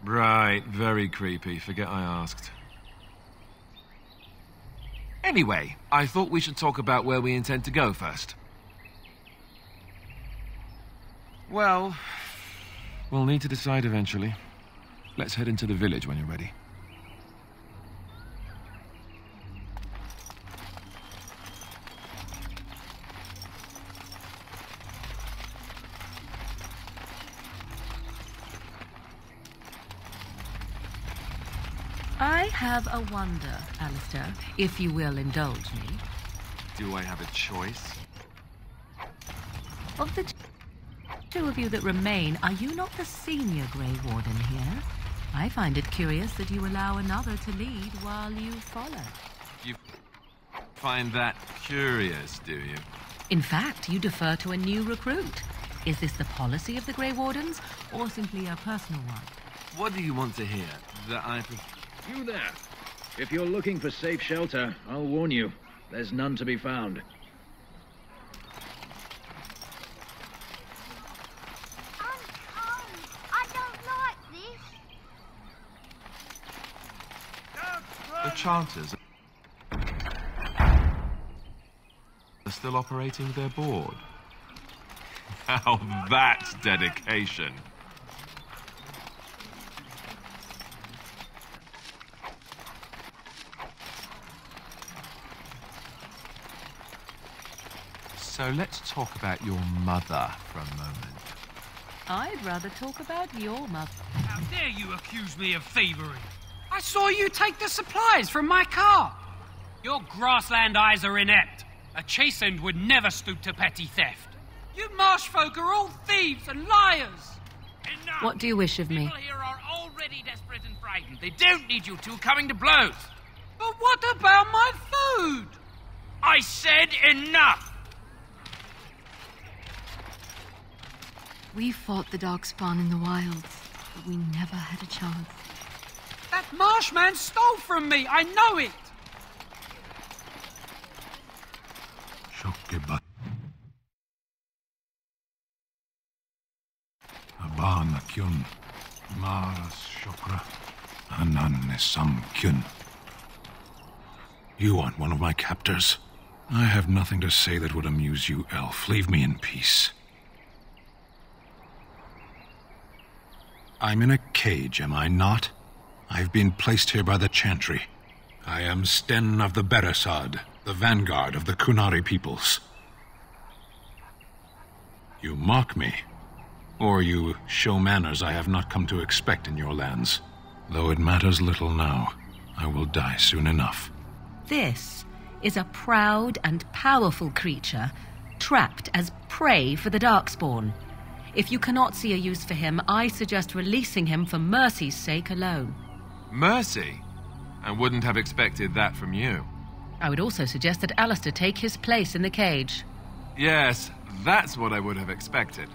Right, very creepy. Forget I asked. Anyway, I thought we should talk about where we intend to go first. Well, we'll need to decide eventually. Let's head into the village when you're ready. I have a wonder, Alistair, if you will indulge me. Do I have a choice? Of the two of you that remain, are you not the senior Grey Warden here? I find it curious that you allow another to lead while you follow. You find that curious, do you? In fact, you defer to a new recruit. Is this the policy of the Grey Wardens, or simply a personal one? What do you want to hear? That I... You there! If you're looking for safe shelter, I'll warn you. There's none to be found. I don't like this. The Charters are still operating their board. Now that's dedication. So let's talk about your mother for a moment. I'd rather talk about your mother. How dare you accuse me of thievery? I saw you take the supplies from my car. Your grassland eyes are inept. A chastened would never stoop to petty theft. You marsh folk are all thieves and liars. Enough! What do you wish of me? People here are already desperate and frightened. They don't need you two coming to blows. But what about my food? I said enough! We fought the Darkspawn in the wilds, but we never had a chance. That marshman stole from me, I know it! Shokkebat. Abana kyun. Maras shokra. Ananne sam kyun. You aren't one of my captors. I have nothing to say that would amuse you, elf. Leave me in peace. I'm in a cage, am I not? I've been placed here by the Chantry. I am Sten of the Beresad, the vanguard of the Kunari peoples. You mock me, or you show manners I have not come to expect in your lands. Though it matters little now, I will die soon enough. This is a proud and powerful creature, trapped as prey for the Darkspawn. If you cannot see a use for him, I suggest releasing him for mercy's sake alone. Mercy? I wouldn't have expected that from you. I would also suggest that Alistair take his place in the cage. Yes, that's what I would have expected.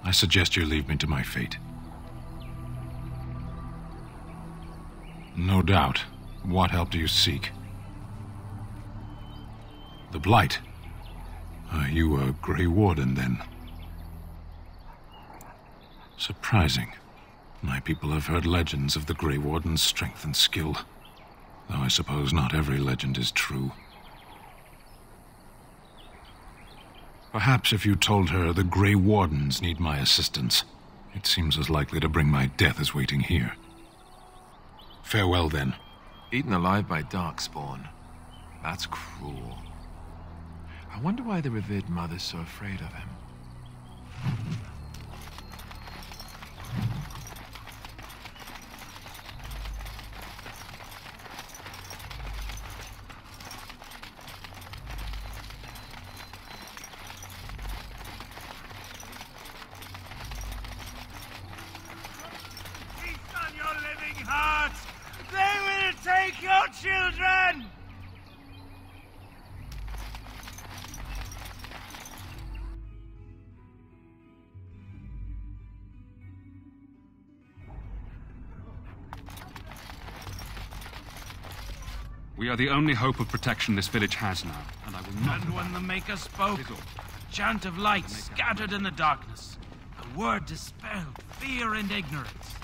I suggest you leave me to my fate. No doubt. What help do you seek? The Blight. Are you a Grey Warden, then? Surprising. My people have heard legends of the Grey Warden's strength and skill, though I suppose not every legend is true. Perhaps if you told her the Grey Wardens need my assistance, it seems as likely to bring my death as waiting here. Farewell, then. Eaten alive by Darkspawn. That's cruel. I wonder why the revered mother's so afraid of him. Feast on your living hearts! They will take your children! We are the only hope of protection this village has now, and I will not... And when the Maker spoke, a chant of light scattered in the darkness, a word dispelled fear and ignorance.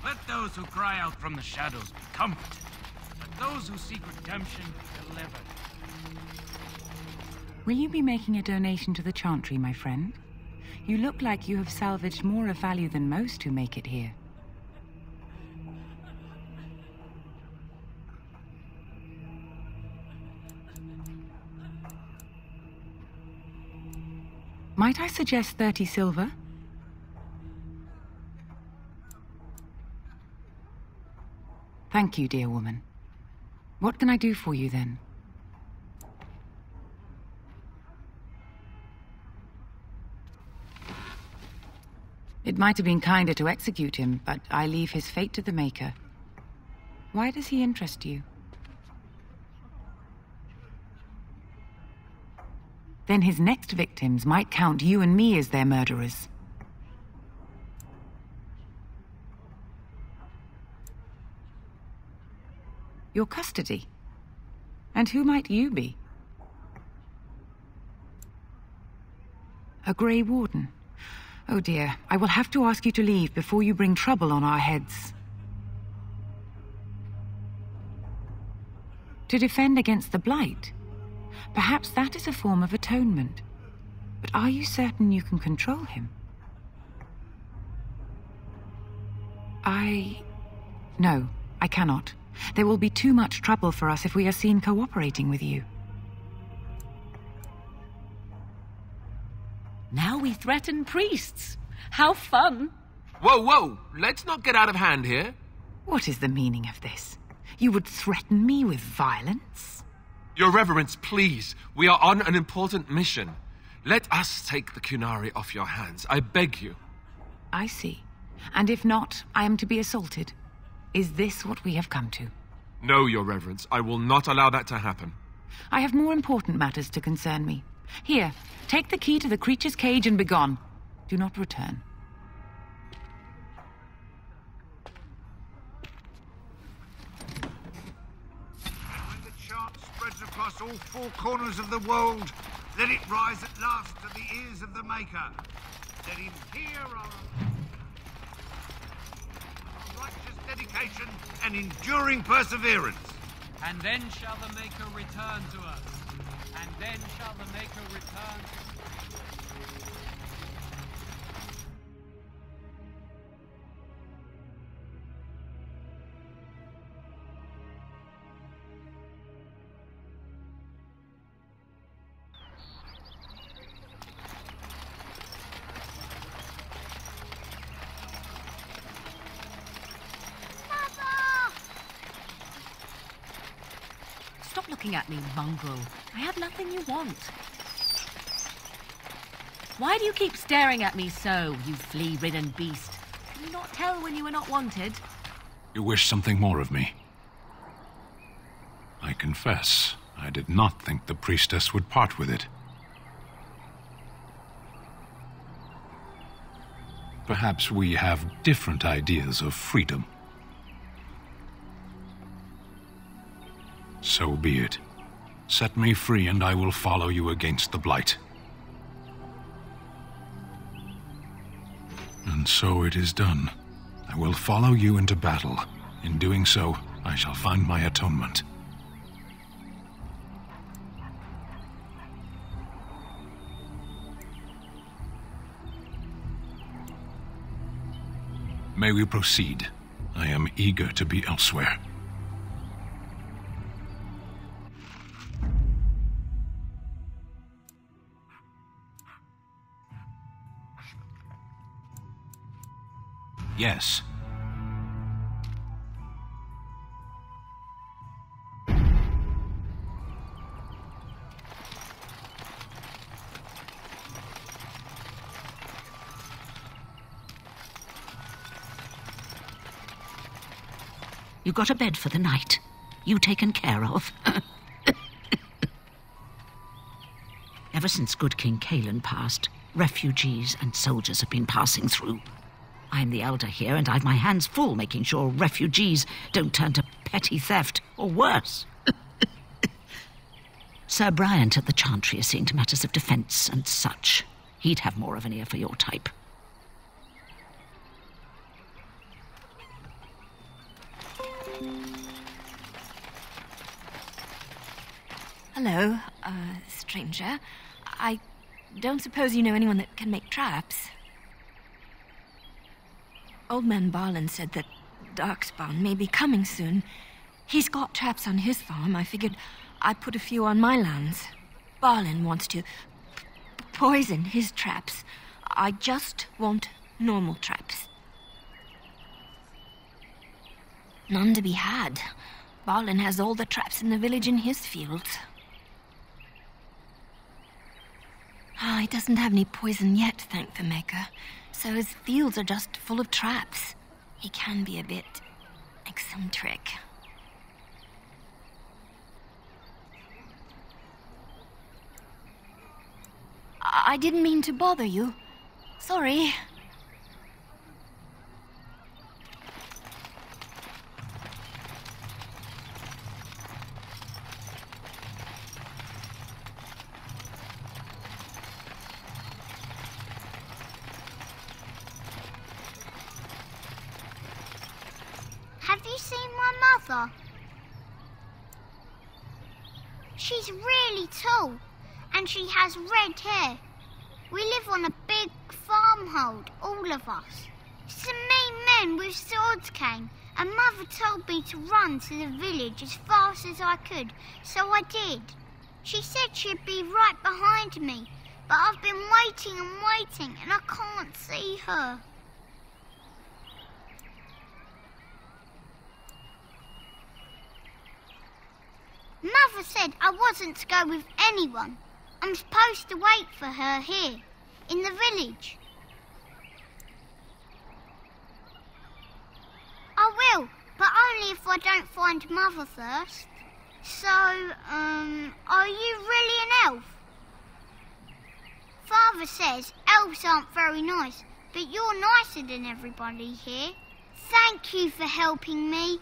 Let those who cry out from the shadows be comforted. Let those who seek redemption be delivered. Will you be making a donation to the Chantry, my friend? You look like you have salvaged more of value than most who make it here. Might I suggest 30 silver? Thank you, dear woman. What can I do for you, then? It might have been kinder to execute him, but I leave his fate to the Maker. Why does he interest you? Then his next victims might count you and me as their murderers. Your custody? And who might you be? A Grey Warden. Oh dear, I will have to ask you to leave before you bring trouble on our heads. To defend against the Blight? Perhaps that is a form of atonement. But are you certain you can control him? No, I cannot. There will be too much trouble for us if we are seen cooperating with you. Now we threaten priests. How fun! Whoa, whoa! Let's not get out of hand here. What is the meaning of this? You would threaten me with violence? Your Reverence, please. We are on an important mission. Let us take the Qunari off your hands. I beg you. I see. And if not, I am to be assaulted. Is this what we have come to? No, Your Reverence. I will not allow that to happen. I have more important matters to concern me. Here, take the key to the creature's cage and begone. Do not return. When the chant spreads across all four corners of the world, let it rise at last to the ears of the Maker. Let him hear our righteous dedication and enduring perseverance. And then shall the Maker return to us. And then shall the Maker return to us. Stop looking at me, mongrel. I have nothing you want. Why do you keep staring at me so, you flea-ridden beast? Can you not tell when you are not wanted? You wish something more of me? I confess, I did not think the priestess would part with it. Perhaps we have different ideas of freedom. So be it. Set me free and I will follow you against the Blight. And so it is done. I will follow you into battle. In doing so, I shall find my atonement. May we proceed? I am eager to be elsewhere. Yes. You got a bed for the night. You taken care of. Ever since good King Kalen passed, refugees and soldiers have been passing through. I'm the elder here, and I've my hands full making sure refugees don't turn to petty theft, or worse. Sir Bryant at the Chantry is seeing to matters of defence and such. He'd have more of an ear for your type. Hello, stranger. I don't suppose you know anyone that can make traps? Old man Barlin said that Darkspawn may be coming soon. He's got traps on his farm. I figured I'd put a few on my lands. Barlin wants to poison his traps. I just want normal traps. None to be had. Barlin has all the traps in the village in his fields. He doesn't have any poison yet, thank the Maker. so his fields are just full of traps. He can be a bit eccentric. I didn't mean to bother you. Sorry. Have you seen my mother? She's really tall, and she has red hair. We live on a big farmhold, all of us. Some mean men with swords came, and Mother told me to run to the village as fast as I could, so I did. She said she'd be right behind me, but I've been waiting and waiting, and I can't see her. Mother said I wasn't to go with anyone. I'm supposed to wait for her here, in the village. I will, but only if I don't find Mother first. So, are you really an elf? Father says elves aren't very nice, but you're nicer than everybody here. Thank you for helping me.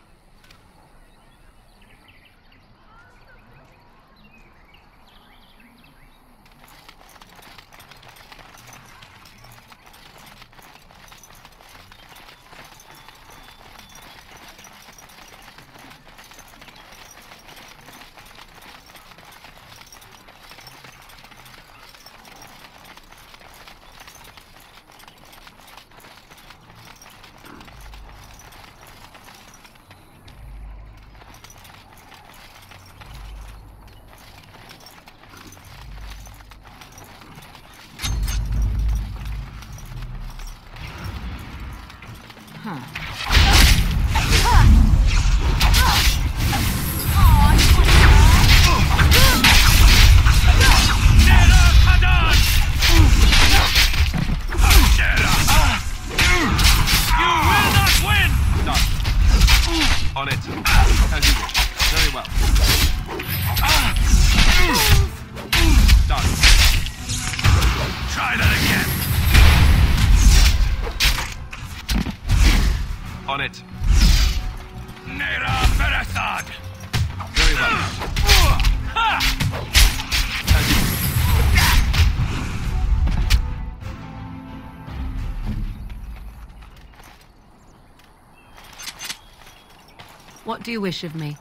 On it. As you wish. Very well. Done. Try that again. On it. Nera Perasad. Very well. As you wish. What do you wish of me?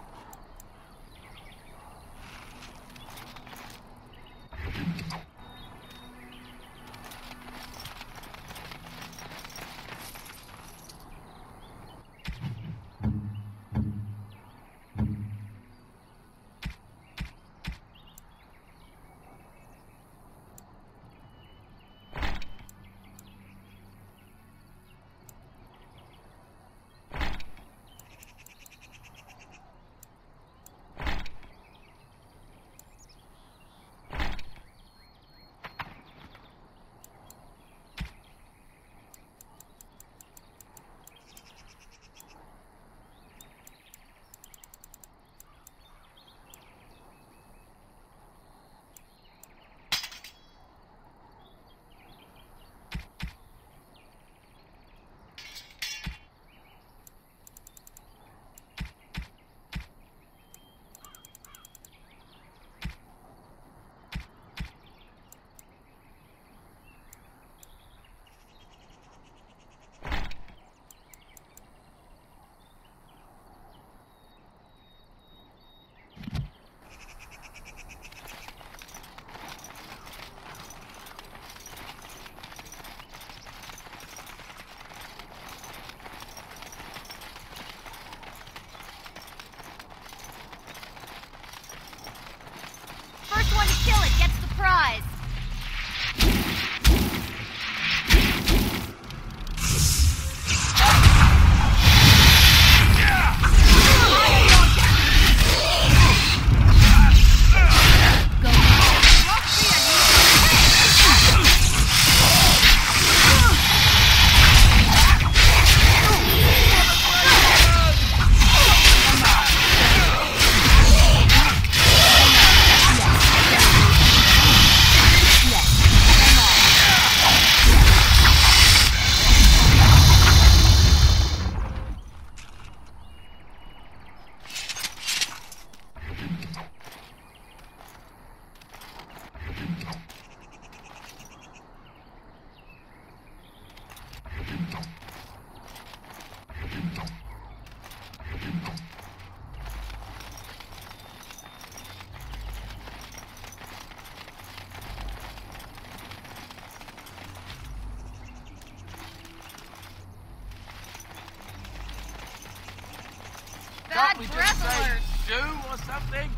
bad we just wrestlers. say shoe or something?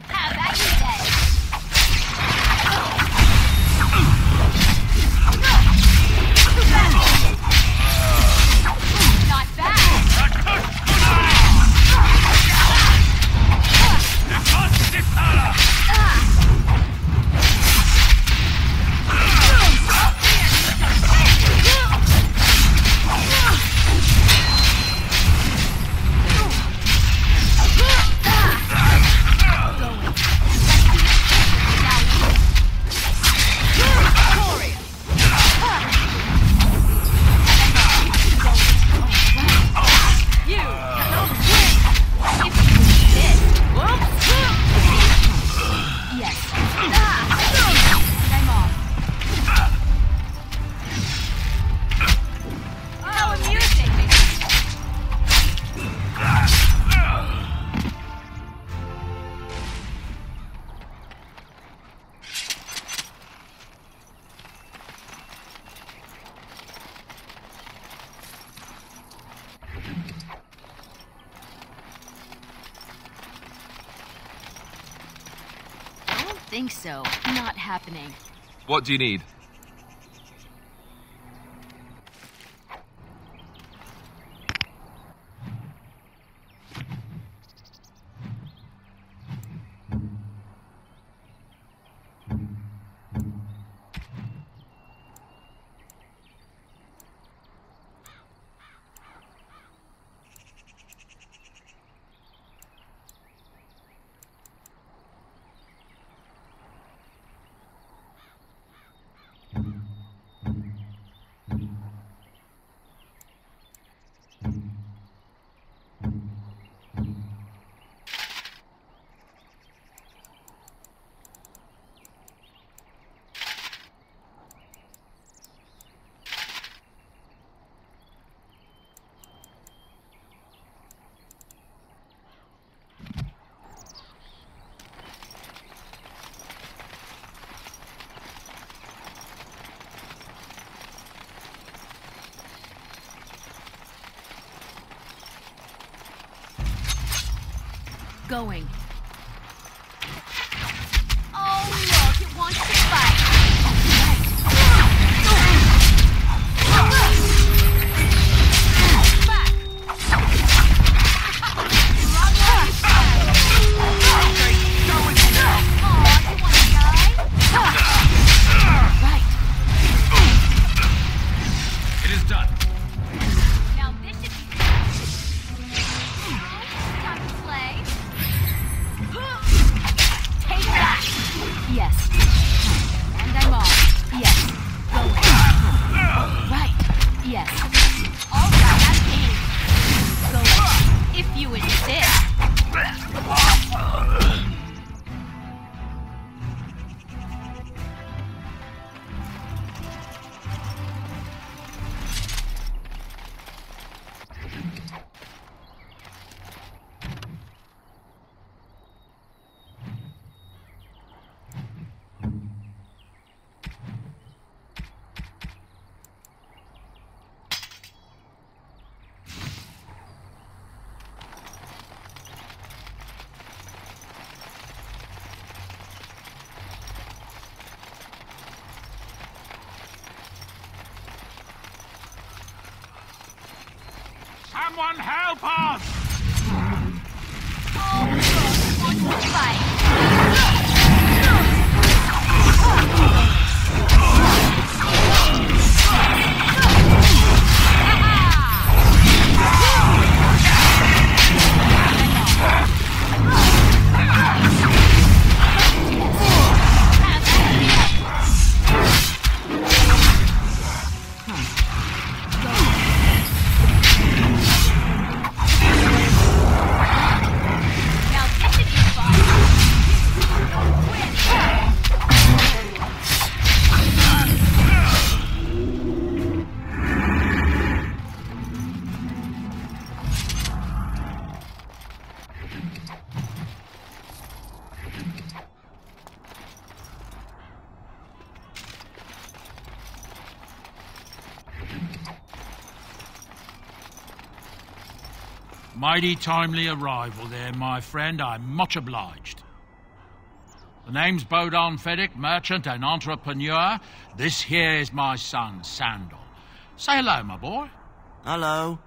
Have at you then. Not bad. Think so. Not happening. What do you need? Going. Oh, look, it wants to fight. It is done. Now this should be time to play. Take that! Yes. And I'm off. Yes. Going. Right. Yes. All right, I'm in. Going. If you insist. Someone help us! Oh, look, it wants to fight. Now this should be fun. Mighty timely arrival there, my friend. I'm much obliged. The name's Bodon Feddick, merchant and entrepreneur. This here is my son, Sandal. Say hello, my boy. Hello.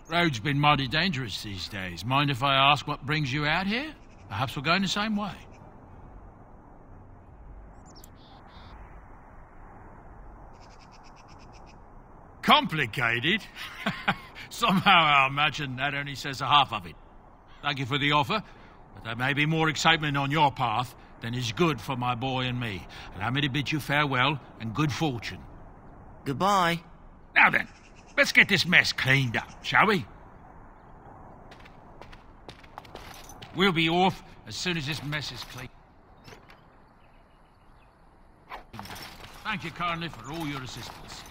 Road's been mighty dangerous these days. Mind if I ask what brings you out here? Perhaps we're going the same way. Complicated? Somehow I imagine that only says a half of it. Thank you for the offer, but there may be more excitement on your path than is good for my boy and me. Allow me to bid you farewell and good fortune. Goodbye. Now then, let's get this mess cleaned up, shall we? We'll be off as soon as this mess is clean. Thank you kindly for all your assistance.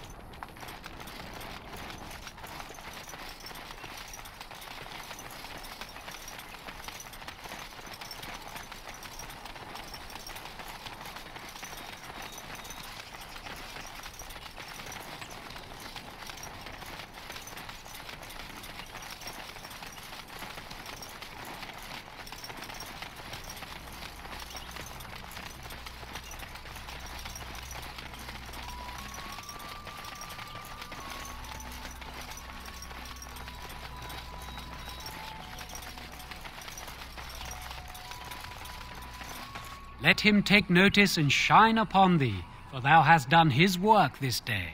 Let him take notice and shine upon thee, for thou hast done his work this day.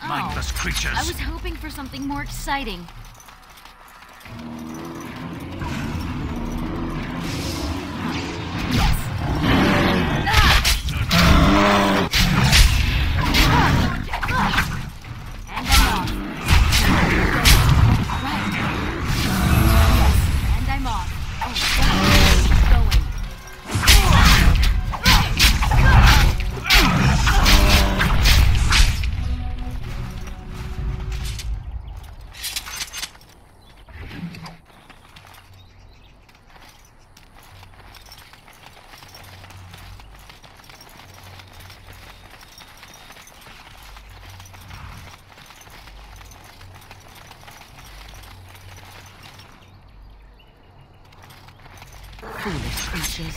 Mindless creatures. I was hoping for something more exciting. Foolish creatures.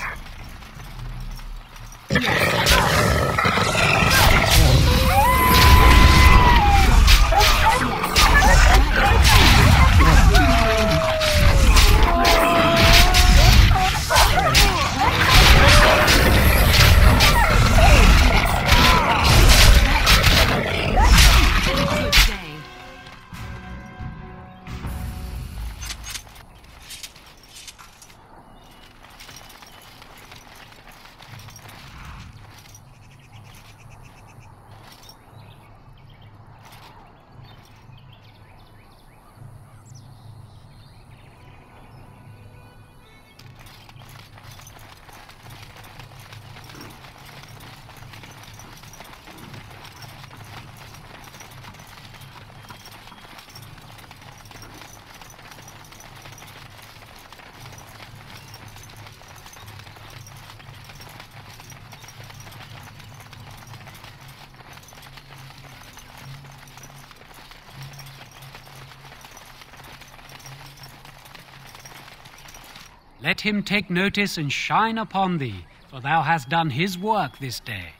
Let him take notice and shine upon thee, for thou hast done his work this day.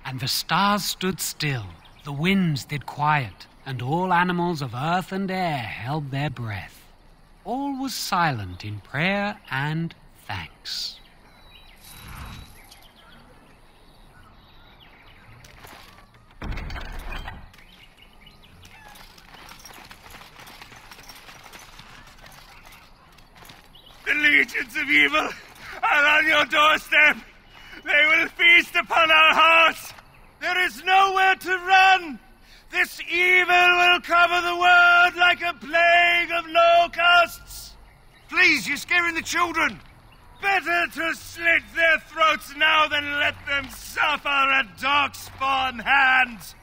And the stars stood still, the winds did quiet, and all animals of earth and air held their breath. All was silent in prayer and thanks. The legions of evil are on your doorstep. They will feast upon our hearts. There is nowhere to run. This evil will cover the world like a plague of locusts. Please, you're scaring the children. Better to slit their throats now than let them suffer at Darkspawn hands.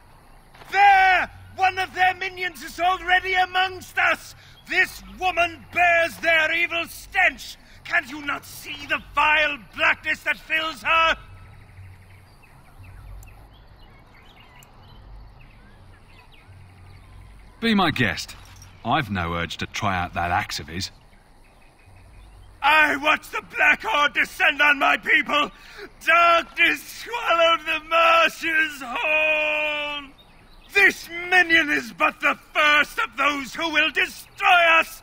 There! One of their minions is already amongst us. This woman bears their evil stench. Can you not see the vile blackness that fills her? Be my guest. I've no urge to try out that axe of his. I watch the Black Horde descend on my people. Darkness swallowed the marshes whole. This minion is but the first of those who will destroy us.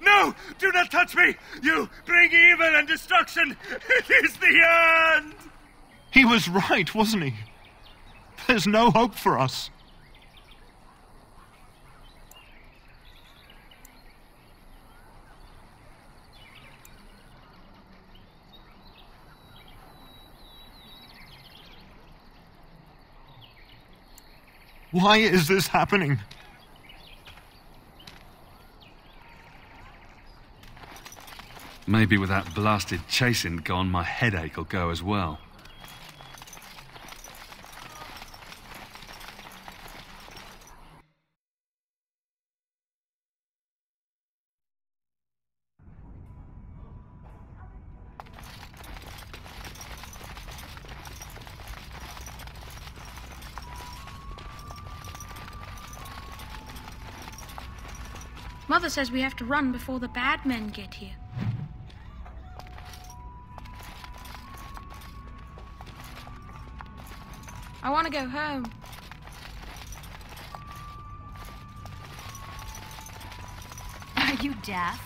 No! Do not touch me! You bring evil and destruction! It is the end! He was right, wasn't he? There's no hope for us. Why is this happening? Maybe with that blasted chasing gone, my headache will go as well. Mother says we have to run before the bad men get here. I want to go home. Are you daft?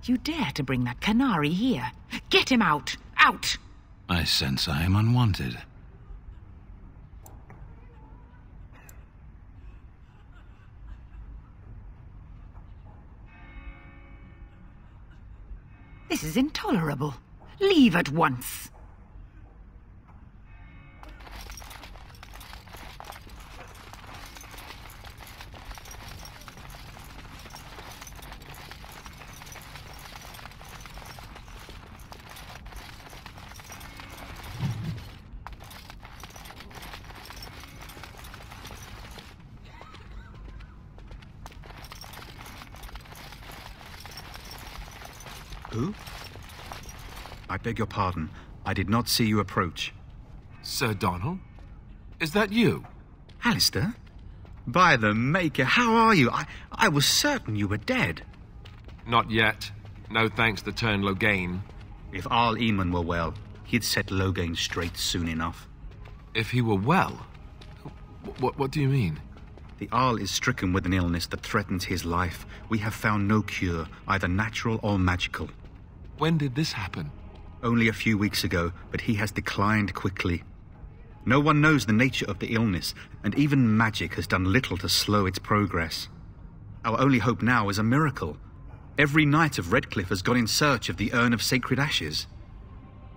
You dare to bring that canary here? Get him out! Out! I sense I am unwanted. This is intolerable. Leave at once. Who? I beg your pardon. I did not see you approach. Sir Donald? Is that you? Alistair? By the Maker, how are you? I was certain you were dead. Not yet. No thanks to Turn Loghain. If Arl Eamon were well, he'd set Loghain straight soon enough. If he were well? What do you mean? The Arl is stricken with an illness that threatens his life. We have found no cure, either natural or magical. When did this happen? Only a few weeks ago, but he has declined quickly. No one knows the nature of the illness, and even magic has done little to slow its progress. Our only hope now is a miracle. Every knight of Redcliffe has gone in search of the Urn of Sacred Ashes.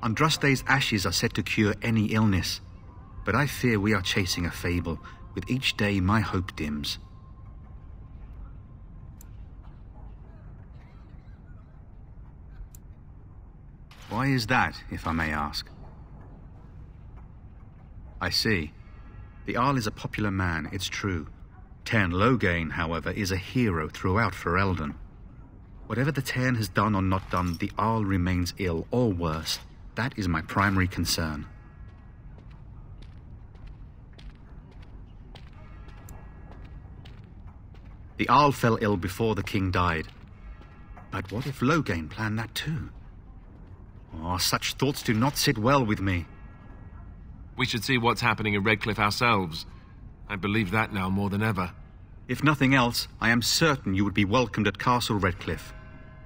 Andraste's ashes are said to cure any illness, but I fear we are chasing a fable. With each day, my hope dims. Why is that, if I may ask? I see. The Arl is a popular man, it's true. Tairn Loghain, however, is a hero throughout Ferelden. Whatever the Tairn has done or not done, the Arl remains ill, or worse. That is my primary concern. The Arl fell ill before the king died. But what if Loghain planned that too? Oh, such thoughts do not sit well with me. We should see what's happening in Redcliffe ourselves. I believe that now more than ever. If nothing else, I am certain you would be welcomed at Castle Redcliffe.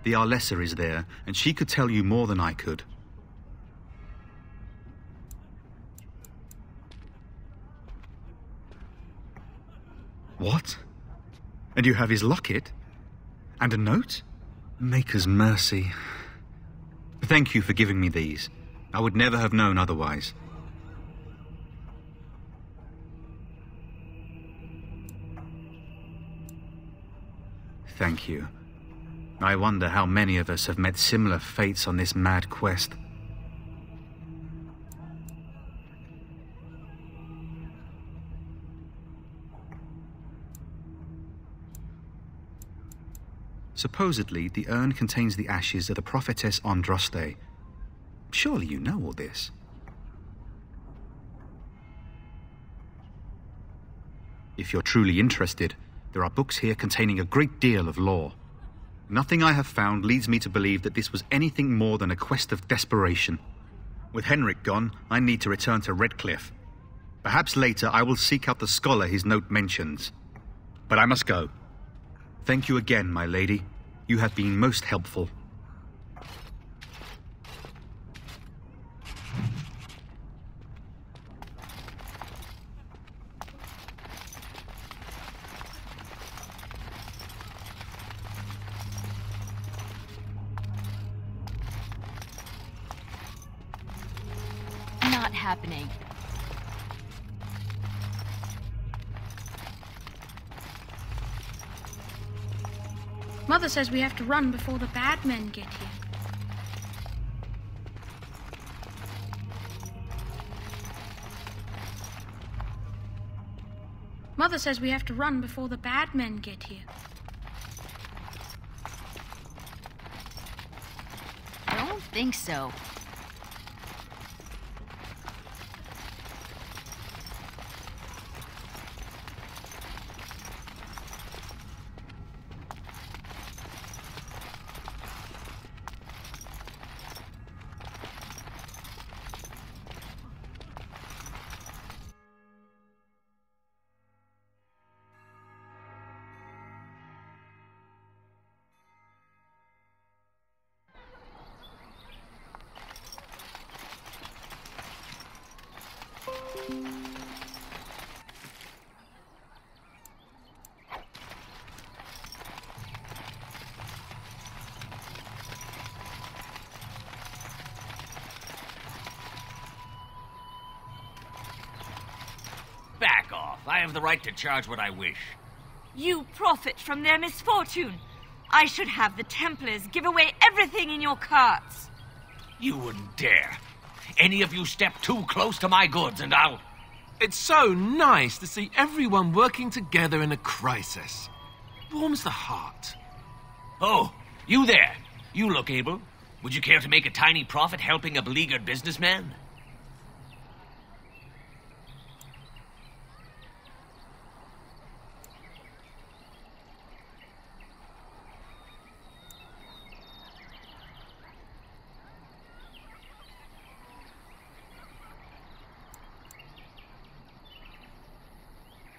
The Arlessa is there, and she could tell you more than I could. What? And you have his locket? And a note? Maker's mercy. Thank you for giving me these. I would never have known otherwise. Thank you. I wonder how many of us have met similar fates on this mad quest. Supposedly, the urn contains the ashes of the prophetess Andraste. Surely you know all this. If you're truly interested, there are books here containing a great deal of lore. Nothing I have found leads me to believe that this was anything more than a quest of desperation. With Henrik gone, I need to return to Redcliffe. Perhaps later I will seek out the scholar his note mentions. But I must go. Thank you again, my lady. You have been most helpful. Not happening. Mother says we have to run before the bad men get here. Mother says we have to run before the bad men get here. I don't think so. Back off. I have the right to charge what I wish. You profit from their misfortune. I should have the Templars give away everything in your carts. You wouldn't dare. Any of you step too close to my goods and I'll... It's so nice to see everyone working together in a crisis. Warms the heart. Oh, you there. You look able. Would you care to make a tiny profit helping a beleaguered businessman?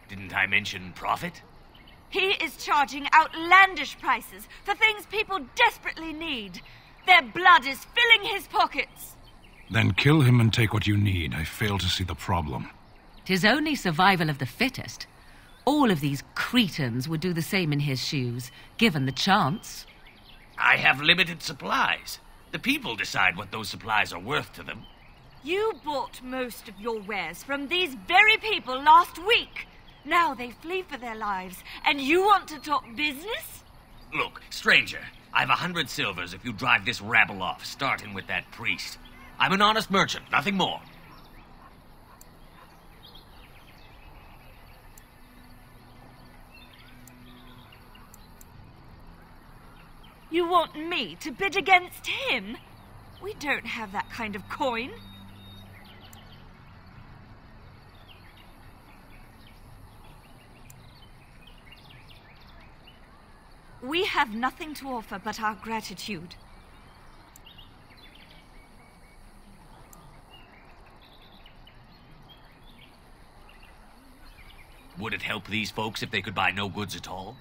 Didn't I mention profit? He is charging outlandish prices for things people desperately need. Their blood is filling his pockets. Then kill him and take what you need. I fail to see the problem. 'Tis only survival of the fittest. All of these cretins would do the same in his shoes, given the chance. I have limited supplies. The people decide what those supplies are worth to them. You bought most of your wares from these very people last week. Now they flee for their lives, and you want to talk business? Look, stranger, I've 100 silvers if you drive this rabble off, starting with that priest. I'm an honest merchant, nothing more. You want me to bid against him? We don't have that kind of coin. We have nothing to offer but our gratitude. Would it help these folks if they could buy no goods at all?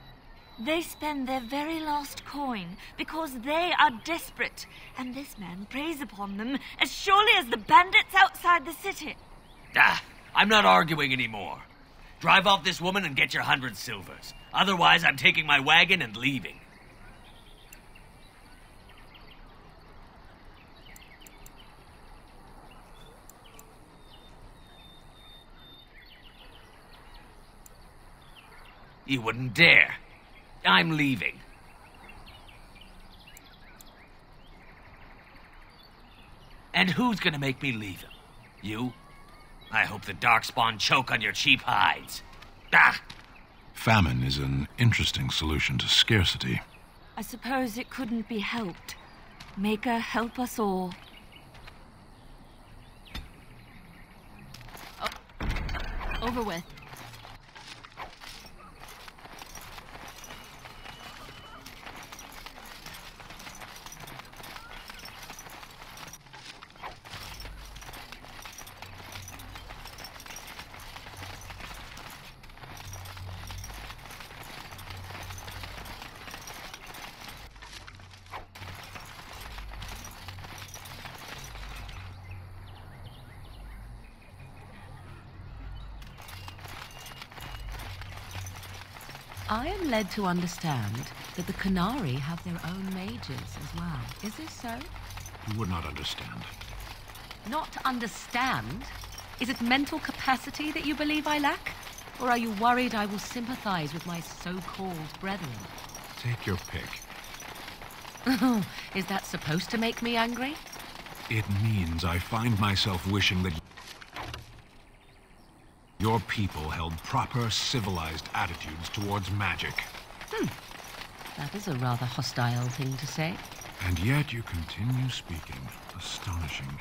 They spend their very last coin because they are desperate, and this man preys upon them as surely as the bandits outside the city. Ah, I'm not arguing anymore. Drive off this woman and get your 100 silvers. Otherwise, I'm taking my wagon and leaving. You wouldn't dare. I'm leaving. And who's gonna make me leave him? You? I hope the Darkspawn choke on your cheap hides. Ah! Famine is an interesting solution to scarcity. I suppose it couldn't be helped. Maker, help us all. Over with. I am led to understand that the Canary have their own mages as well. Is this so? You would not understand. Not understand? Is it mental capacity that you believe I lack? Or are you worried I will sympathize with my so-called brethren? Take your pick. Is that supposed to make me angry? It means I find myself wishing that your people held proper, civilized attitudes towards magic. That is a rather hostile thing to say. And yet you continue speaking. Astonishing.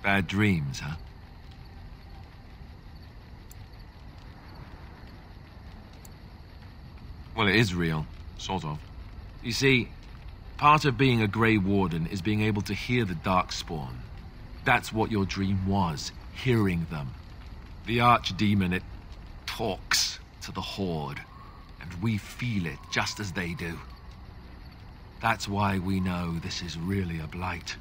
Bad dreams, huh? Well, it is real, sort of. You see, part of being a Grey Warden is being able to hear the Darkspawn. That's what your dream was, hearing them. The Archdemon, it talks to the Horde, and we feel it just as they do. That's why we know this is really a blight.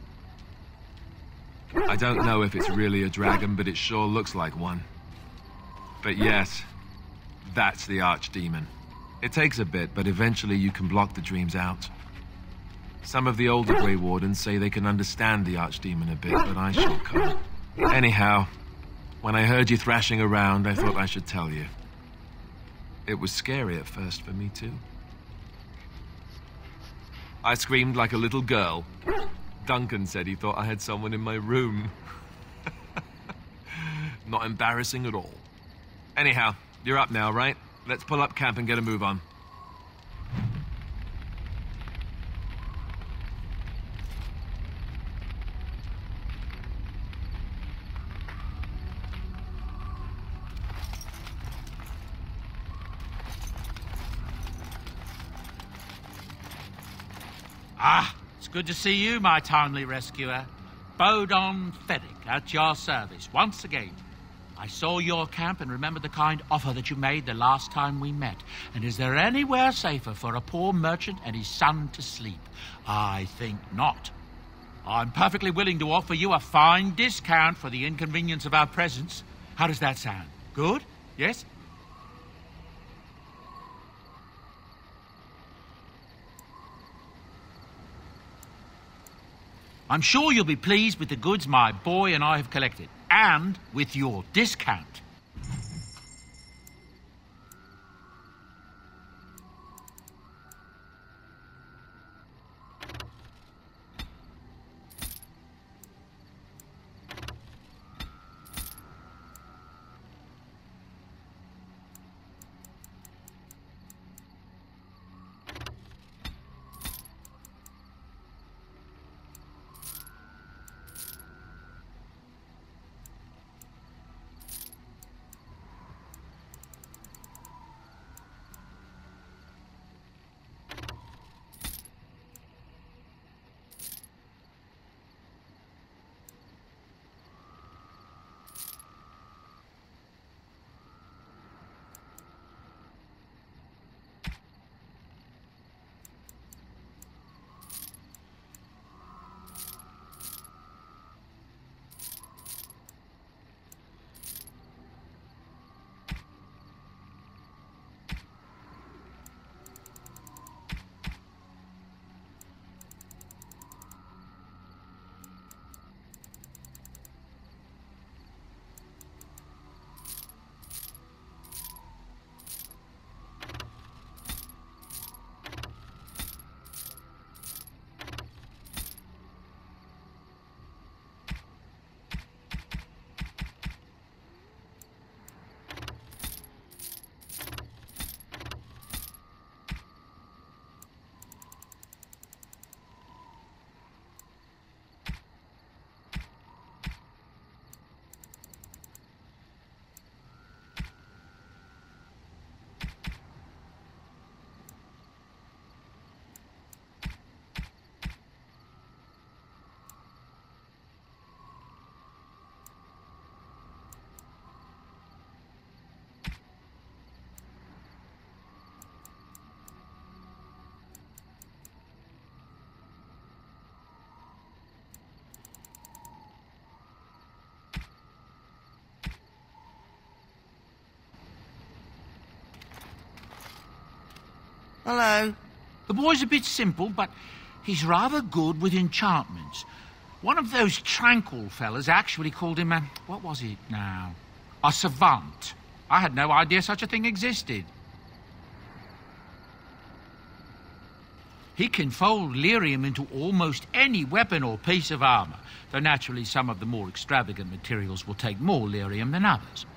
I don't know if it's really a dragon, but it sure looks like one. But yes, that's the Archdemon. It takes a bit, but eventually you can block the dreams out. Some of the older Grey Wardens say they can understand the Archdemon a bit, but I sure can't. Anyhow, when I heard you thrashing around, I thought I should tell you. It was scary at first for me, too. I screamed like a little girl. Duncan said he thought I had someone in my room. Not embarrassing at all. Anyhow, you're up now, right? Let's pull up camp and get a move on. Ah, it's good to see you, my timely rescuer. Bodon Feddick, at your service, once again. I saw your camp and remember the kind offer that you made the last time we met. And is there anywhere safer for a poor merchant and his son to sleep? I think not. I'm perfectly willing to offer you a fine discount for the inconvenience of our presence. How does that sound? Good? Yes? I'm sure you'll be pleased with the goods my boy and I have collected, and with your discount. Hello. The boy's a bit simple, but he's rather good with enchantments. One of those tranquil fellas actually called him a... what was it now? A savant. I had no idea such a thing existed. He can fold lyrium into almost any weapon or piece of armour, though naturally some of the more extravagant materials will take more lyrium than others.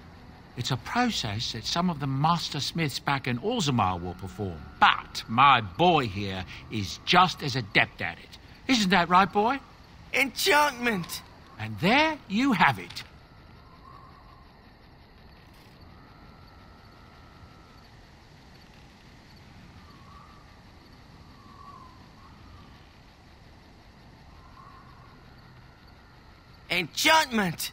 It's a process that some of the master smiths back in Orzammar will perform. But my boy here is just as adept at it. Isn't that right, boy? Enchantment! And there you have it. Enchantment!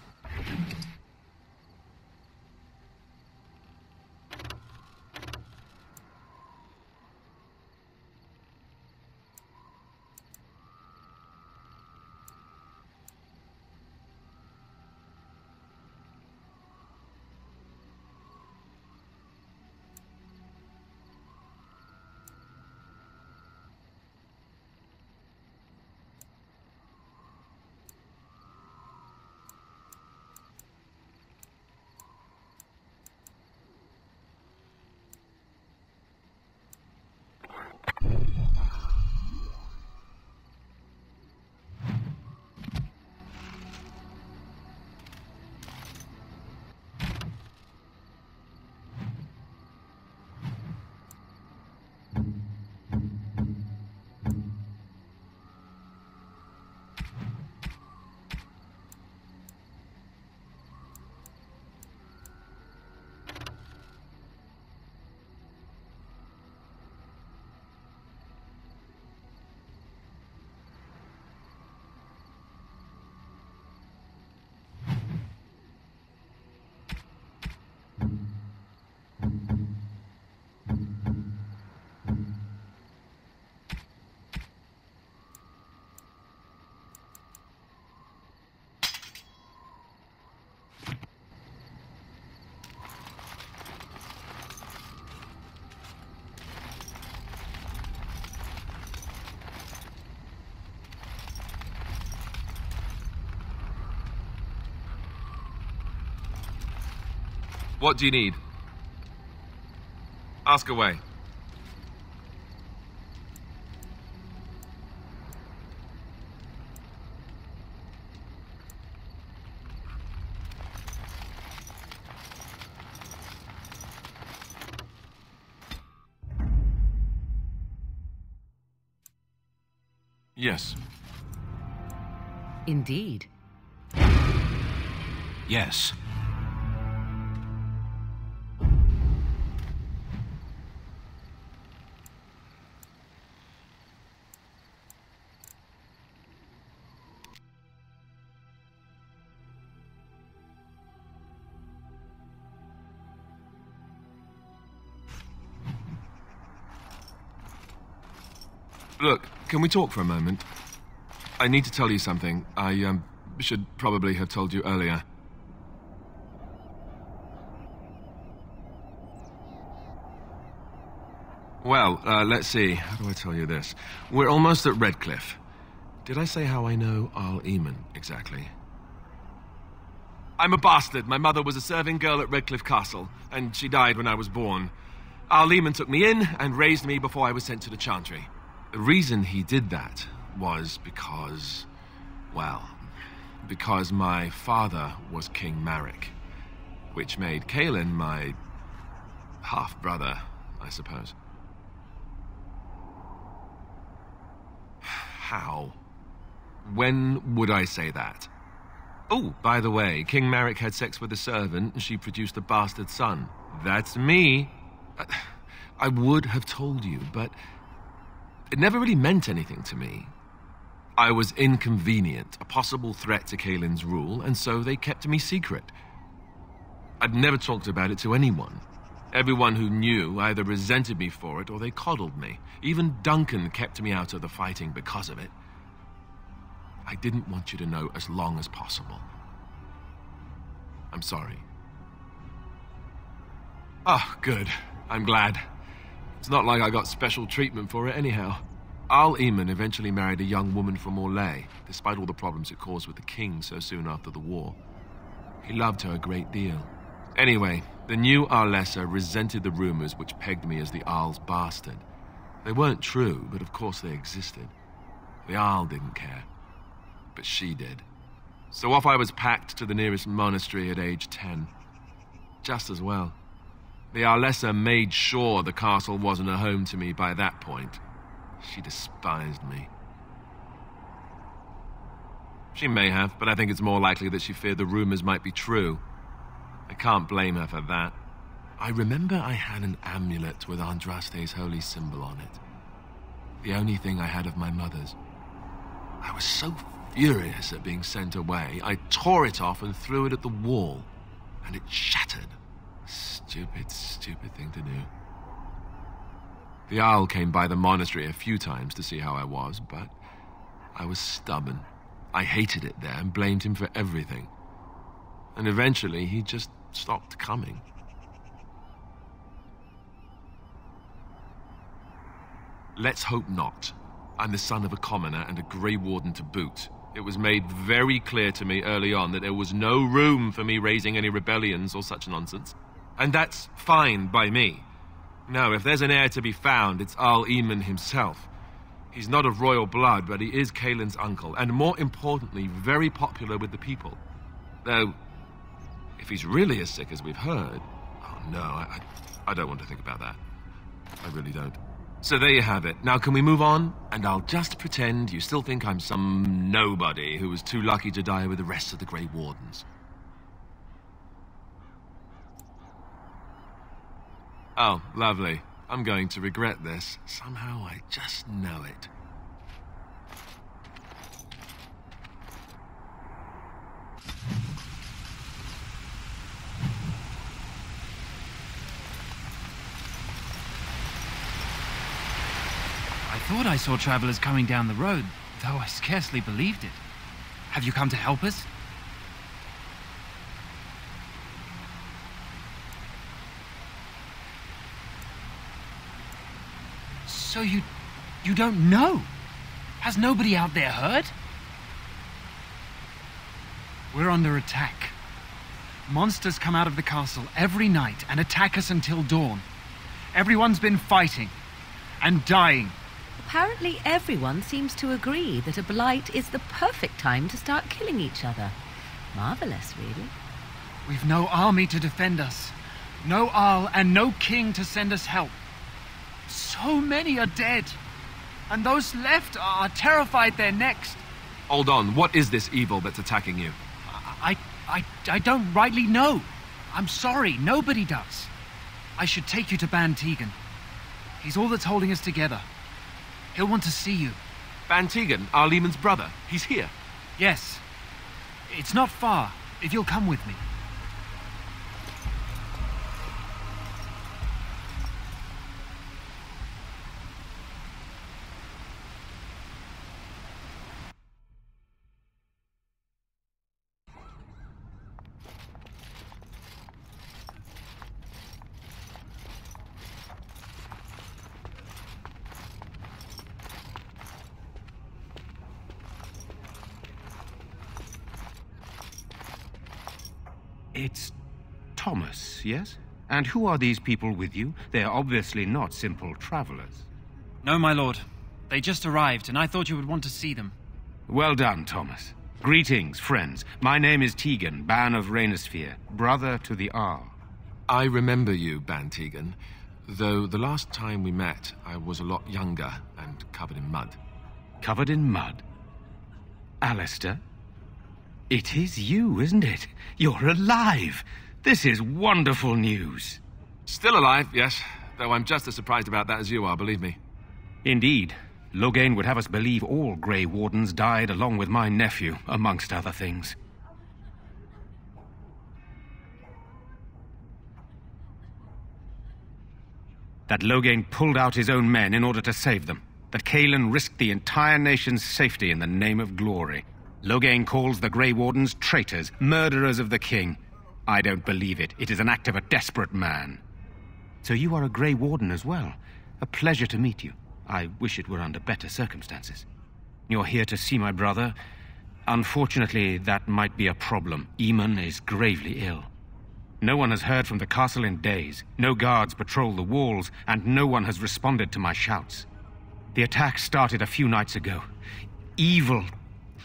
What do you need? Ask away. Yes. Indeed. Yes. Look, can we talk for a moment? I need to tell you something. I, should probably have told you earlier. Well, let's see. How do I tell you this? We're almost at Redcliffe. Did I say how I know Al Eamon exactly? I'm a bastard. My mother was a serving girl at Redcliffe Castle, and she died when I was born. Al Eamon took me in and raised me before I was sent to the Chantry. The reason he did that was because, well, because my father was King Marek, which made Kaelin my half-brother, I suppose. How? When would I say that? Oh, by the way, King Marek had sex with a servant and she produced a bastard son. That's me. I would have told you, but it never really meant anything to me. I was inconvenient, a possible threat to Kaelin's rule, and so they kept me secret. I'd never talked about it to anyone. Everyone who knew either resented me for it or they coddled me. Even Duncan kept me out of the fighting because of it. I didn't want you to know as long as possible. I'm sorry. Oh, good. I'm glad. It's not like I got special treatment for it anyhow. Al Eamon eventually married a young woman from Orlais, despite all the problems it caused with the king so soon after the war. He loved her a great deal. Anyway, the new Arlessa resented the rumors which pegged me as the Arl's bastard. They weren't true, but of course they existed. The Arl didn't care, but she did. So off I was packed to the nearest monastery at age 10. Just as well. The Arlessa made sure the castle wasn't a home to me by that point. She despised me. She may have, but I think it's more likely that she feared the rumors might be true. I can't blame her for that. I remember I had an amulet with Andraste's holy symbol on it. The only thing I had of my mother's. I was so furious at being sent away, I tore it off and threw it at the wall, and it shattered. Stupid, stupid thing to do. The Owl came by the monastery a few times to see how I was, but I was stubborn. I hated it there and blamed him for everything. And eventually, he just stopped coming. Let's hope not. I'm the son of a commoner and a Grey Warden to boot. It was made very clear to me early on that there was no room for me raising any rebellions or such nonsense. And that's fine by me. No, if there's an heir to be found, it's Al Eamon himself. He's not of royal blood, but he is Kaelin's uncle, and more importantly, very popular with the people. Though, if he's really as sick as we've heard... Oh, no, I don't want to think about that. I really don't. So there you have it. Now can we move on? And I'll just pretend you still think I'm some nobody who was too lucky to die with the rest of the Grey Wardens. Oh, lovely. I'm going to regret this. Somehow I just know it. I thought I saw travelers coming down the road, though I scarcely believed it. Have you come to help us? So you don't know? Has nobody out there heard? We're under attack. Monsters come out of the castle every night and attack us until dawn. Everyone's been fighting and dying. Apparently everyone seems to agree that a blight is the perfect time to start killing each other. Marvelous, really. We've no army to defend us, no Arl and no king to send us help. So many are dead, and those left are terrified they're next. Hold on, what is this evil that's attacking you? I don't rightly know. I'm sorry, nobody does. I should take you to Ban Tegan. He's all that's holding us together. He'll want to see you. Ban Tegan, our Lehman's brother. He's here. Yes. It's not far, if you'll come with me. It's Thomas, yes? And who are these people with you? They're obviously not simple travelers. No, my lord. They just arrived, and I thought you would want to see them. Well done, Thomas. Greetings, friends. My name is Tegan, Ban of Rainersphere, brother to the Arl. I remember you, Ban Tegan, though the last time we met, I was a lot younger and covered in mud. Covered in mud? Alistair? It is you, isn't it? You're alive! This is wonderful news. Still alive, yes, though I'm just as surprised about that as you are, believe me. Indeed. Loghain would have us believe all Grey Wardens died along with my nephew, amongst other things. That Loghain pulled out his own men in order to save them. That Cailan risked the entire nation's safety in the name of glory. Loghain calls the Grey Wardens traitors, murderers of the king. I don't believe it. It is an act of a desperate man. So you are a Grey Warden as well. A pleasure to meet you. I wish it were under better circumstances. You're here to see my brother. Unfortunately, that might be a problem. Eamon is gravely ill. No one has heard from the castle in days. No guards patrol the walls, and no one has responded to my shouts. The attack started a few nights ago. Evil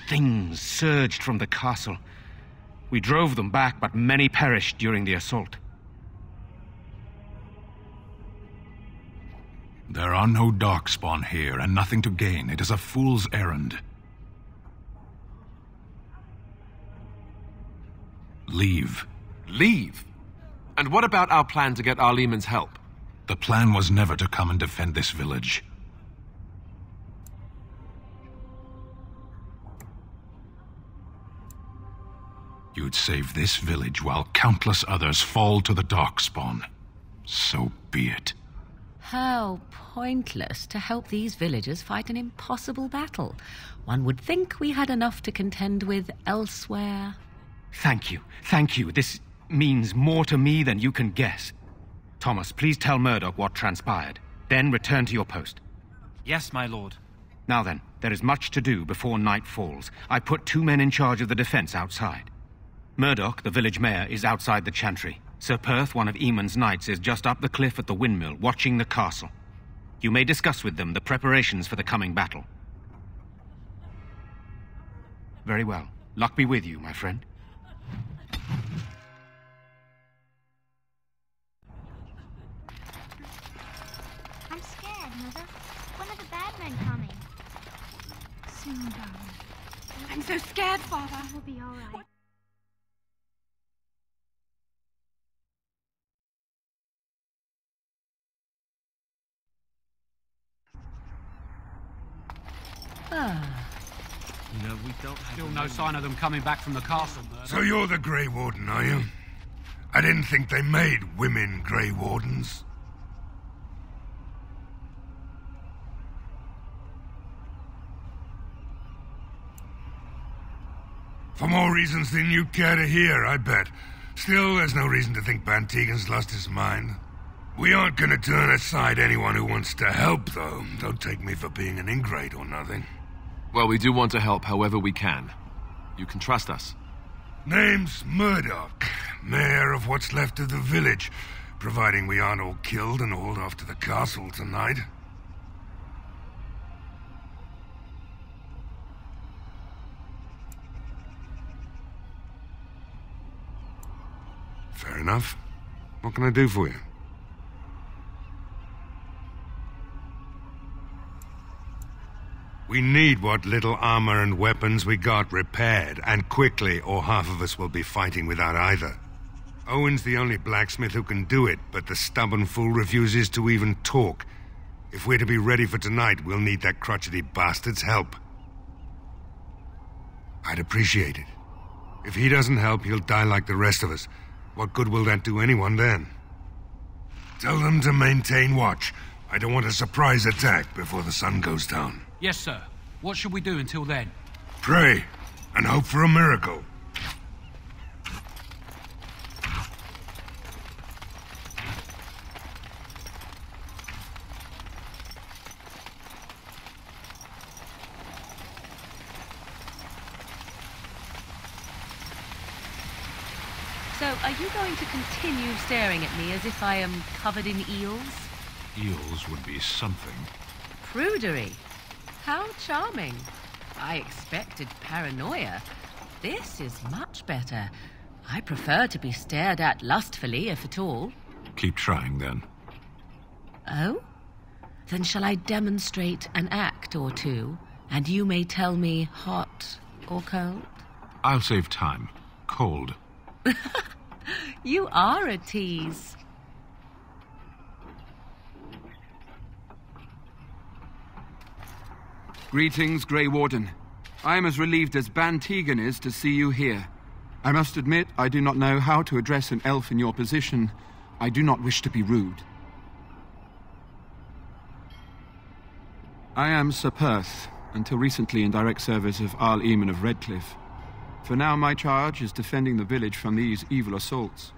things surged from the castle. We drove them back, but many perished during the assault. There are no darkspawn here, and nothing to gain. It is a fool's errand. Leave. Leave? And what about our plan to get our Lehman's help? The plan was never to come and defend this village. You'd save this village while countless others fall to the darkspawn. So be it. How pointless to help these villagers fight an impossible battle. One would think we had enough to contend with elsewhere. Thank you. Thank you. This means more to me than you can guess. Thomas, please tell Murdoch what transpired. Then return to your post. Yes, my lord. Now then, there is much to do before night falls. I put 2 men in charge of the defense outside. Murdoch, the village mayor, is outside the chantry. Sir Perth, one of Eamon's knights, is just up the cliff at the windmill, watching the castle. You may discuss with them the preparations for the coming battle. Very well. Luck be with you, my friend. I'm scared, Mother. One of the bad men coming. Soon, darling. I'm so scared, Father. We'll be all right. No, we don't have still no sign of them coming back from the castle, Murdoch. So you're the Grey Warden, are you? I didn't think they made women Grey Wardens. For more reasons than you care to hear, I bet. Still, there's no reason to think Ban Tegan's lost his mind. We aren't gonna turn aside anyone who wants to help, though. Don't take me for being an ingrate or nothing. Well, we do want to help however we can. You can trust us. Name's Murdoch. Mayor of what's left of the village, providing we aren't all killed and hauled off to the castle tonight. Fair enough. What can I do for you? We need what little armor and weapons we got repaired, and quickly, or half of us will be fighting without either. Owen's the only blacksmith who can do it, but the stubborn fool refuses to even talk. If we're to be ready for tonight, we'll need that crotchety bastard's help. I'd appreciate it. If he doesn't help, he'll die like the rest of us. What good will that do anyone then? Tell them to maintain watch. I don't want a surprise attack before the sun goes down. Yes, sir. What should we do until then? Pray, and hope for a miracle. So, are you going to continue staring at me as if I am covered in eels? Eels would be something. Prudery. How charming. I expected paranoia. This is much better. I prefer to be stared at lustfully, if at all. Keep trying, then. Oh? Then shall I demonstrate an act or two, and you may tell me hot or cold? I'll save time. Cold. You are a tease. Greetings, Grey Warden. I am as relieved as Ban Tegan is to see you here. I must admit, I do not know how to address an elf in your position. I do not wish to be rude. I am Sir Perth, until recently in direct service of Arl Eamon of Redcliffe. For now, my charge is defending the village from these evil assaults.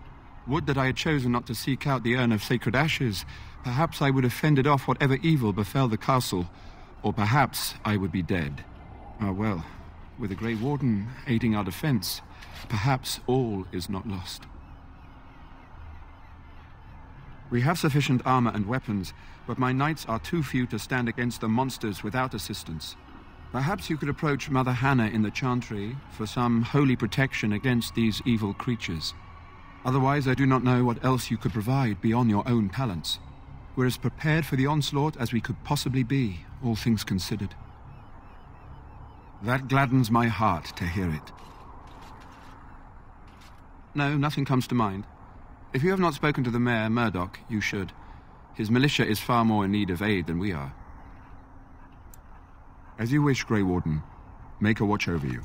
Would that I had chosen not to seek out the urn of sacred ashes. Perhaps I would have fended off whatever evil befell the castle, or perhaps I would be dead. Ah, well, with the Grey Warden aiding our defense, perhaps all is not lost. We have sufficient armor and weapons, but my knights are too few to stand against the monsters without assistance. Perhaps you could approach Mother Hannah in the Chantry for some holy protection against these evil creatures. Otherwise, I do not know what else you could provide beyond your own talents. We're as prepared for the onslaught as we could possibly be, all things considered. That gladdens my heart to hear it. No, nothing comes to mind. If you have not spoken to the Mayor, Murdoch, you should. His militia is far more in need of aid than we are. As you wish, Grey Warden. Make a watch over you.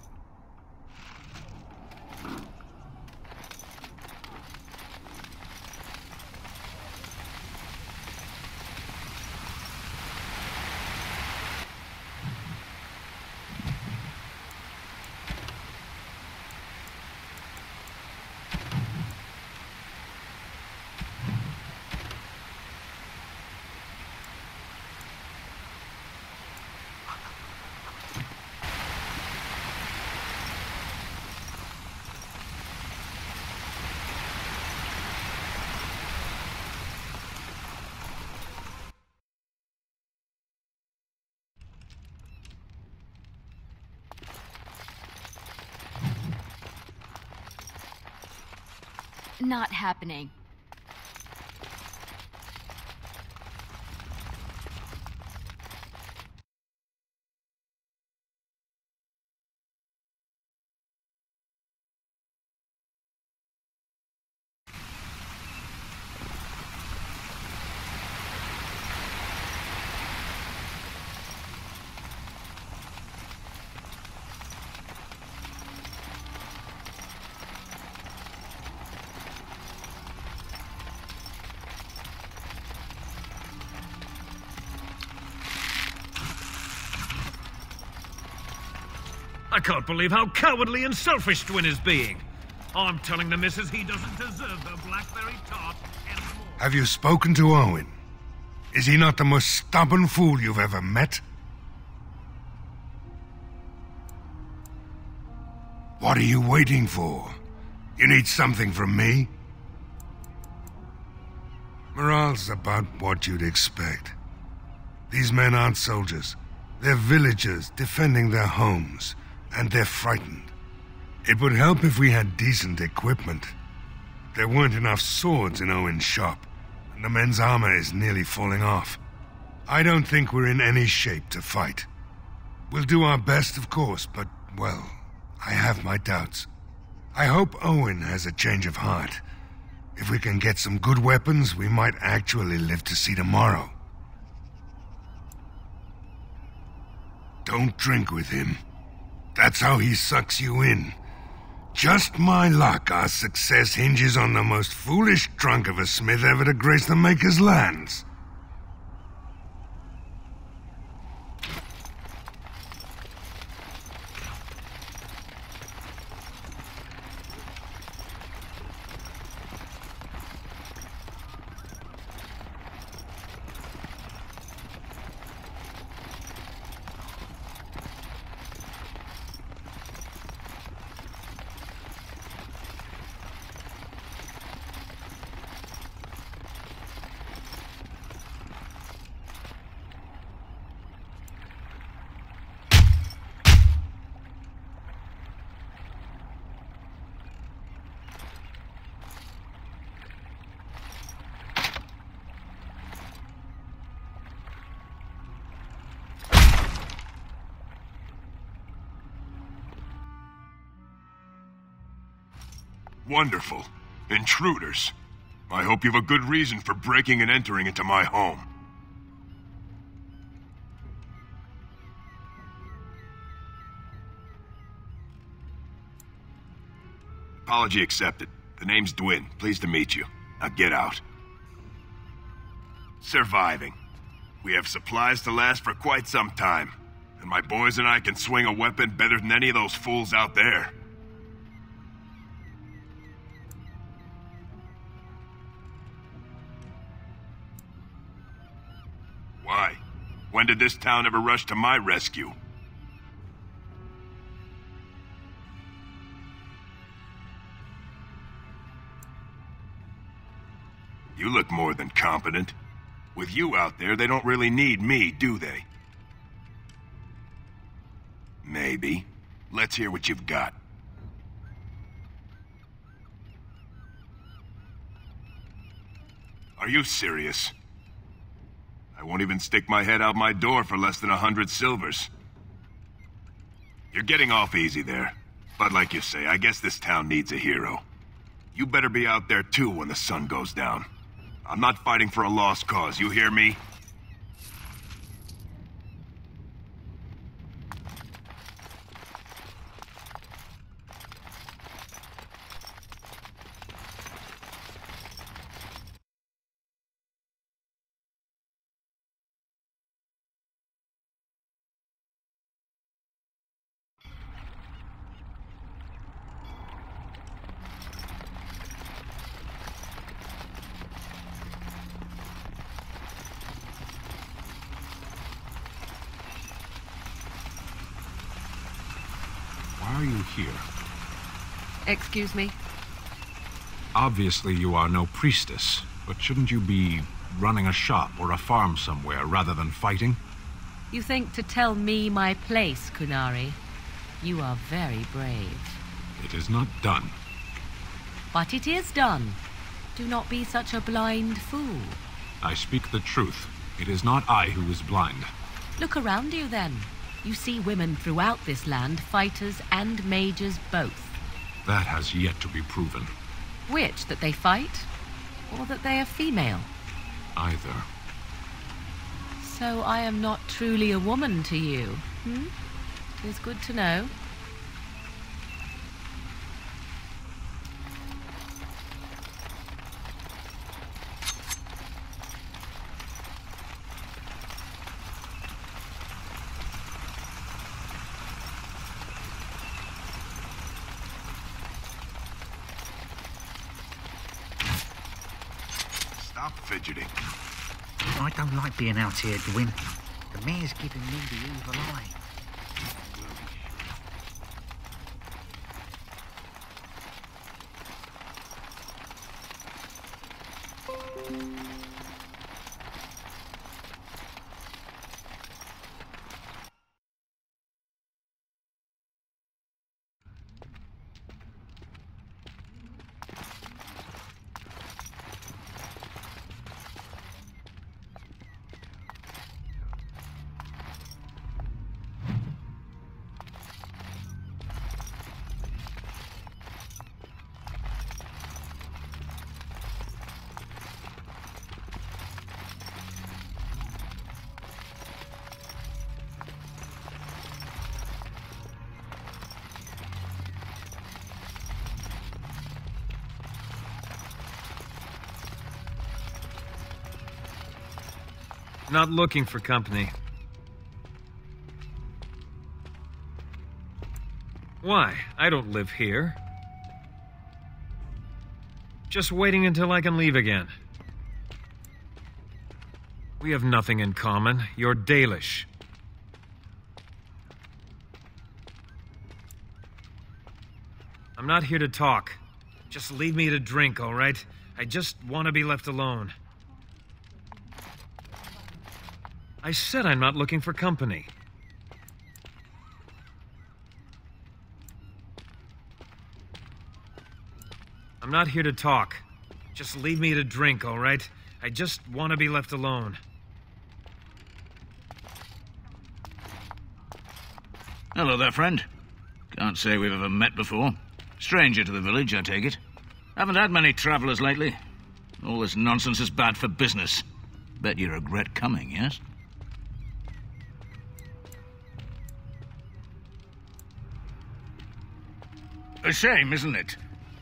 Not happening. I can't believe how cowardly and selfish Twin is being. I'm telling the missus he doesn't deserve her blackberry tart anymore. Have you spoken to Owen? Is he not the most stubborn fool you've ever met? What are you waiting for? You need something from me? Morale's about what you'd expect. These men aren't soldiers. They're villagers defending their homes, and they're frightened. It would help if we had decent equipment. There weren't enough swords in Owen's shop, and the men's armor is nearly falling off. I don't think we're in any shape to fight. We'll do our best, of course, but, well, I have my doubts. I hope Owen has a change of heart. If we can get some good weapons, we might actually live to see tomorrow. Don't drink with him. That's how he sucks you in. Just my luck, our success hinges on the most foolish drunk of a smith ever to grace the Maker's lands. Wonderful. Intruders. I hope you have a good reason for breaking and entering into my home. Apology accepted. The name's Dwin. Pleased to meet you. Now get out. Surviving. We have supplies to last for quite some time. And my boys and I can swing a weapon better than any of those fools out there. Why? When did this town ever rush to my rescue? You look more than competent. With you out there, they don't really need me, do they? Maybe. Let's hear what you've got. Are you serious? I won't even stick my head out my door for less than 100 silvers. You're getting off easy there. But like you say, I guess this town needs a hero. You better be out there too when the sun goes down. I'm not fighting for a lost cause, you hear me? Why are you here? Excuse me? Obviously you are no priestess, but shouldn't you be running a shop or a farm somewhere rather than fighting? You think to tell me my place, Kunari? You are very brave. It is not done. But it is done. Do not be such a blind fool. I speak the truth. It is not I who is blind. Look around you, then. You see women throughout this land, fighters and mages both. That has yet to be proven. Which, that they fight, or that they are female? Either. So I am not truly a woman to you, hmm? 'Tis good to know. Stop fidgeting. I don't like being out here, Dwin. The mayor's giving me the evil eye. Not looking for company. Why? I don't live here. Just waiting until I can leave again. We have nothing in common. You're Dalish. I'm not here to talk. Just leave me to drink, all right? I just want to be left alone. I said I'm not looking for company. I'm not here to talk. Just leave me to drink, all right? I just want to be left alone. Hello there, friend. Can't say we've ever met before. Stranger to the village, I take it. Haven't had many travelers lately. All this nonsense is bad for business. Bet you regret coming, yes? A shame, isn't it?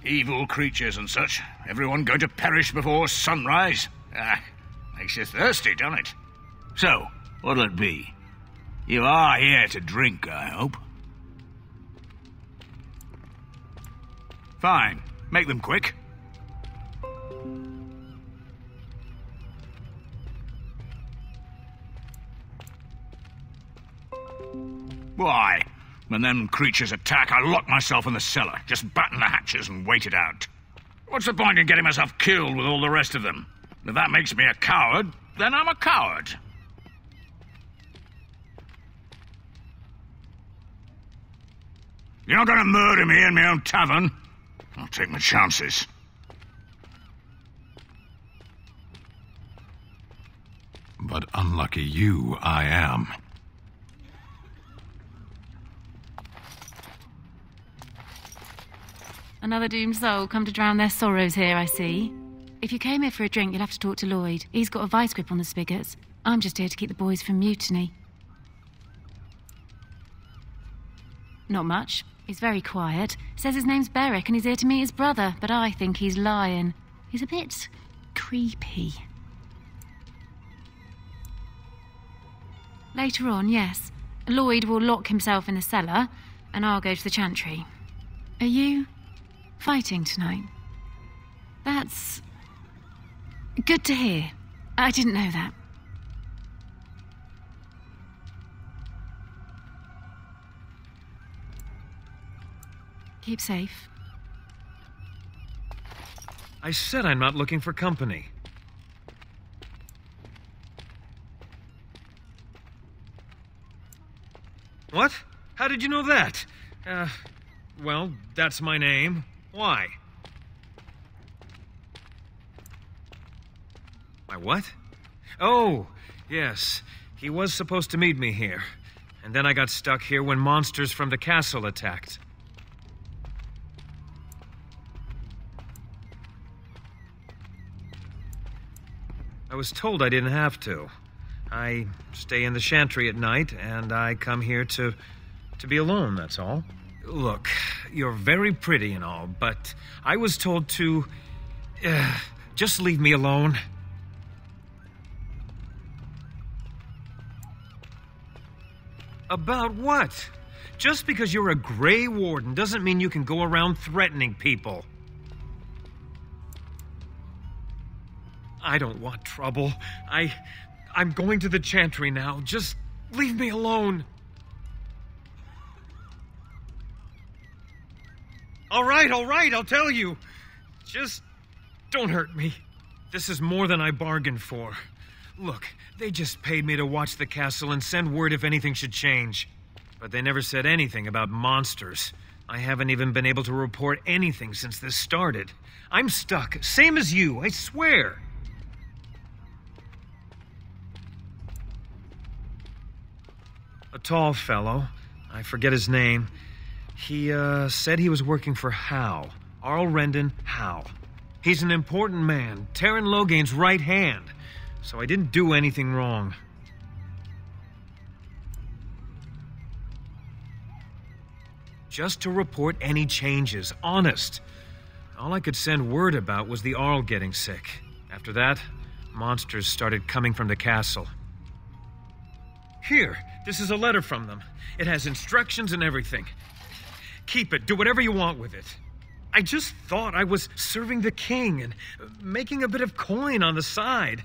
Evil creatures and such. Everyone going to perish before sunrise. Ah, makes you thirsty, doesn't it? So, what'll it be? You are here to drink, I hope. Fine. Make them quick. Why? When them creatures attack, I lock myself in the cellar. Just batten the hatches and wait it out. What's the point in getting myself killed with all the rest of them? If that makes me a coward, then I'm a coward. You're not gonna murder me in my own tavern. I'll take my chances. But unlucky you, I am. Another doomed soul come to drown their sorrows here, I see. If you came here for a drink, you'll have to talk to Lloyd. He's got a vice grip on the spigots. I'm just here to keep the boys from mutiny. Not much. He's very quiet. Says his name's Beric and he's here to meet his brother, but I think he's lying. He's a bit creepy. Later on, yes. Lloyd will lock himself in the cellar, and I'll go to the chantry. Are you fighting tonight? That's good to hear. I didn't know that. Keep safe. I said I'm not looking for company. What? How did you know that? Well, that's my name. Why? My what? Oh, yes. He was supposed to meet me here. And then I got stuck here when monsters from the castle attacked. I was told I didn't have to. I stay in the chantry at night, and I come here to be alone, that's all. Look, you're very pretty and all, but I was told to just leave me alone. About what? Just because you're a Grey Warden doesn't mean you can go around threatening people. I don't want trouble. I'm going to the chantry now. Just leave me alone. All right, I'll tell you. Just don't hurt me. This is more than I bargained for. Look, they just paid me to watch the castle and send word if anything should change. But they never said anything about monsters. I haven't even been able to report anything since this started. I'm stuck, same as you, I swear. A tall fellow, I forget his name. He, said he was working for Hal. Arl Rendon Hal. He's an important man, Terran Logain's right hand. So I didn't do anything wrong. Just to report any changes, honest. All I could send word about was the Arl getting sick. After that, monsters started coming from the castle. Here, this is a letter from them. It has instructions and everything. Keep it. Do whatever you want with it. I just thought I was serving the king and making a bit of coin on the side.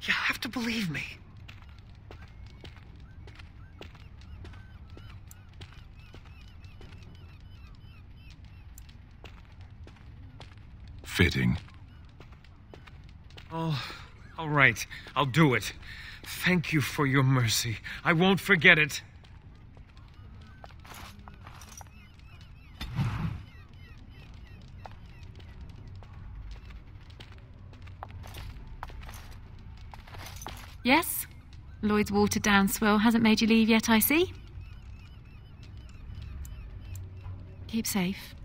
You have to believe me. Fitting. Oh, all right. I'll do it. Thank you for your mercy. I won't forget it. Yes? Lloyd's watered-down swill hasn't made you leave yet, I see. Keep safe.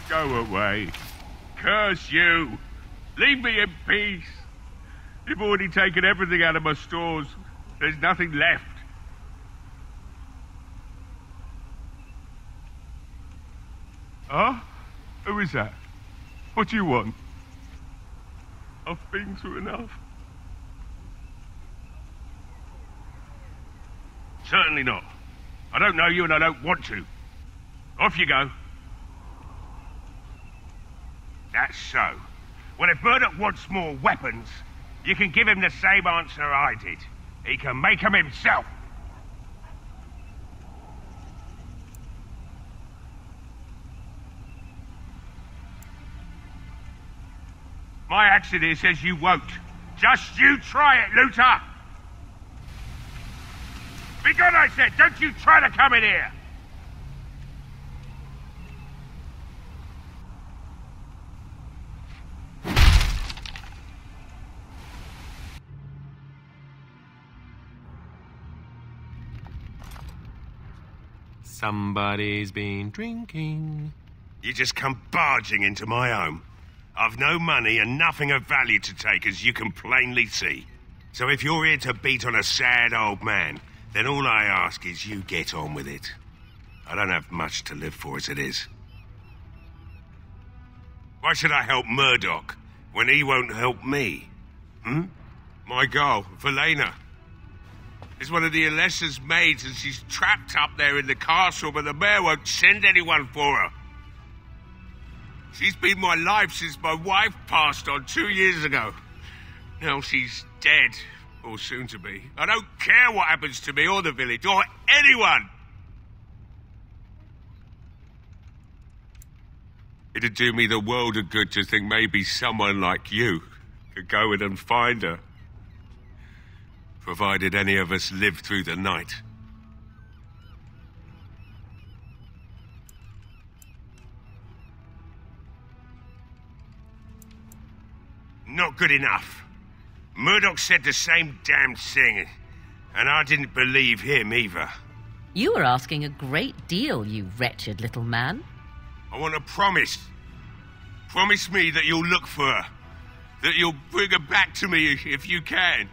Go away. Curse you. Leave me in peace. You've already taken everything out of my stores. There's nothing left. Huh? Who is that? What do you want? I've been through enough. Certainly not. I don't know you and I don't want to. Off you go. That's so. Well, if Murdoch wants more weapons, you can give him the same answer I did. He can make them himself. My axe in here says you won't. Just you try it, looter! Be gone, I said! Don't you try to come in here! Somebody's been drinking. You just come barging into my home. I've no money and nothing of value to take, as you can plainly see. So if you're here to beat on a sad old man, then all I ask is you get on with it. I don't have much to live for as it is. Why should I help Murdoch when he won't help me? My girl, Velena, is one of the Alessa's maids, and she's trapped up there in the castle, but the mayor won't send anyone for her. She's been my life since my wife passed on 2 years ago. Now she's dead, or soon to be. I don't care what happens to me or the village, or anyone! It'd do me the world of good to think maybe someone like you could go in and find her. Provided any of us live through the night. Not good enough. Murdoch said the same damn thing, and I didn't believe him either. You were asking a great deal, you wretched little man. I want a promise. Promise me that you'll look for her. That you'll bring her back to me if you can.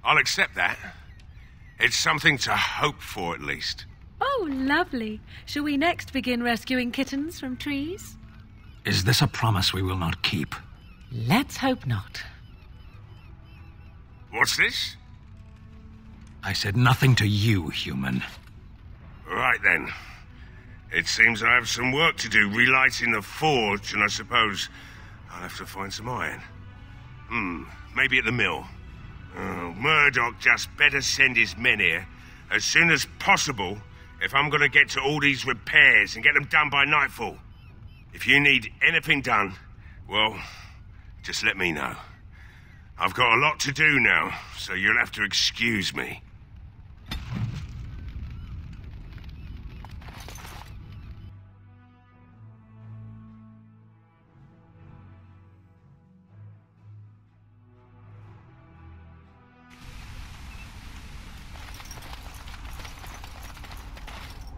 I'll accept that. It's something to hope for, at least. Oh, lovely. Shall we next begin rescuing kittens from trees? Is this a promise we will not keep? Let's hope not. What's this? I said nothing to you, human. Right then. It seems I have some work to do relighting the forge, and I suppose I'll have to find some iron. Maybe at the mill. Murdoch just better send his men here as soon as possible if I'm gonna get to all these repairs and get them done by nightfall. If you need anything done, well, just let me know. I've got a lot to do now, so you'll have to excuse me.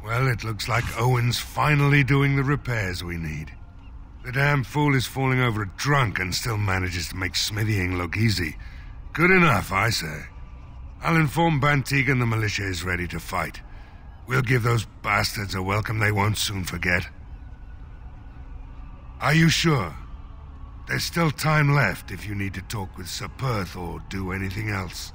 Well, it looks like Owen's finally doing the repairs we need. The damn fool is falling over drunk and still manages to make smithying look easy. Good enough, I say. I'll inform Bantigan the militia is ready to fight. We'll give those bastards a welcome they won't soon forget. Are you sure? There's still time left if you need to talk with Sir Perth or do anything else.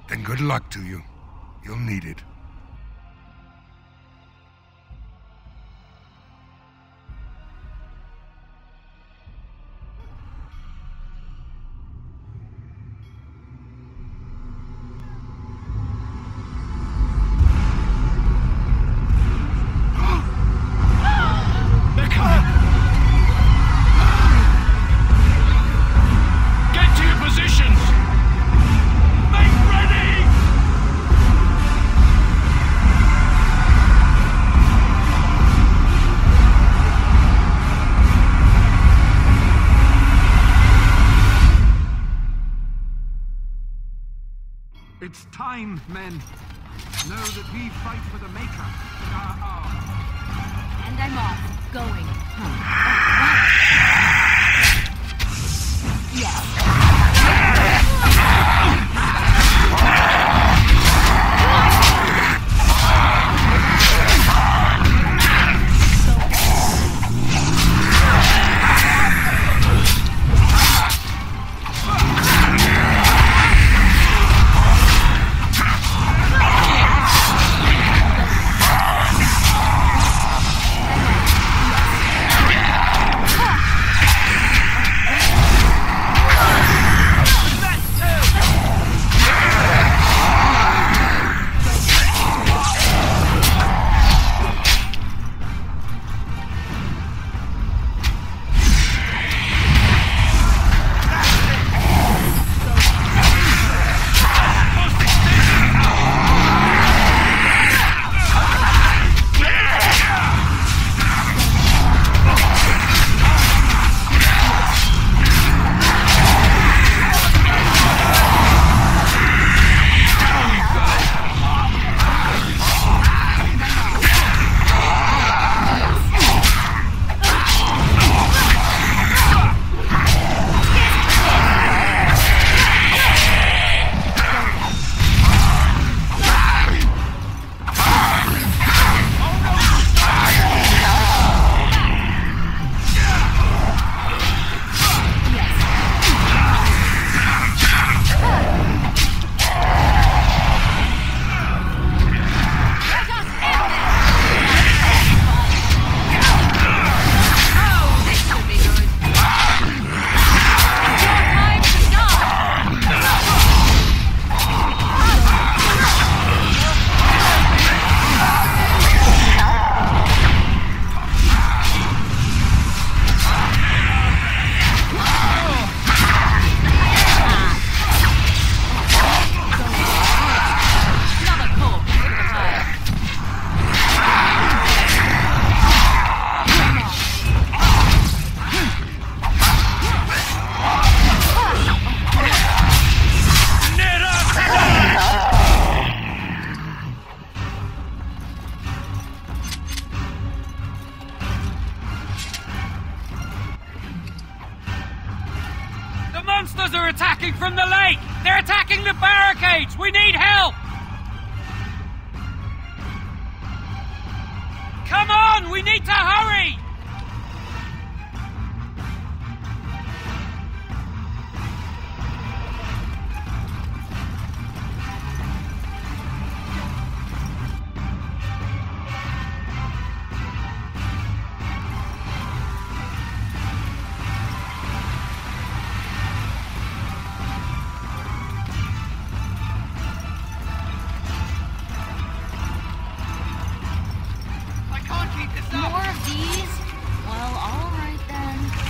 Then good luck to you. You'll need it. It's time, men. Know that we fight for the Maker and our arms. And I'm off, going. Yes. monsters are attacking from the lake! They're attacking the barricades! We need help! Come on! We need to hurry! More of these? Well, all right then.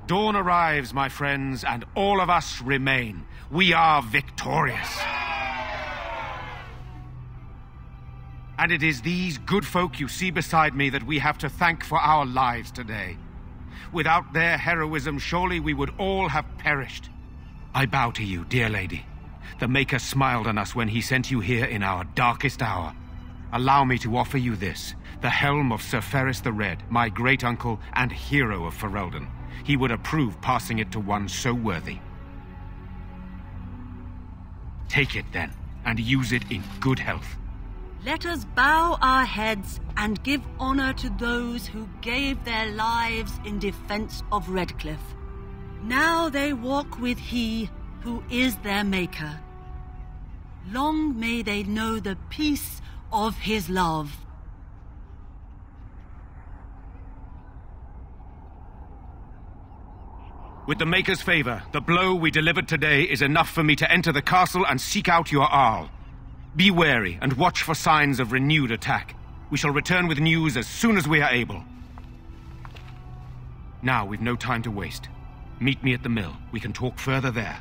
Dawn arrives, my friends, and all of us remain. We are victorious. And it is these good folk you see beside me that we have to thank for our lives today. Without their heroism, surely we would all have perished. I bow to you, dear lady. The Maker smiled on us when he sent you here in our darkest hour. Allow me to offer you this, the helm of Sir Ferris the Red, my great-uncle and hero of Ferelden. He would approve passing it to one so worthy. Take it, then, and use it in good health. Let us bow our heads and give honor to those who gave their lives in defense of Redcliffe. Now they walk with he who is their maker. Long may they know the peace of his love. With the Maker's favor, the blow we delivered today is enough for me to enter the castle and seek out your Arl. Be wary and watch for signs of renewed attack. We shall return with news as soon as we are able. Now we've no time to waste. Meet me at the mill. We can talk further there.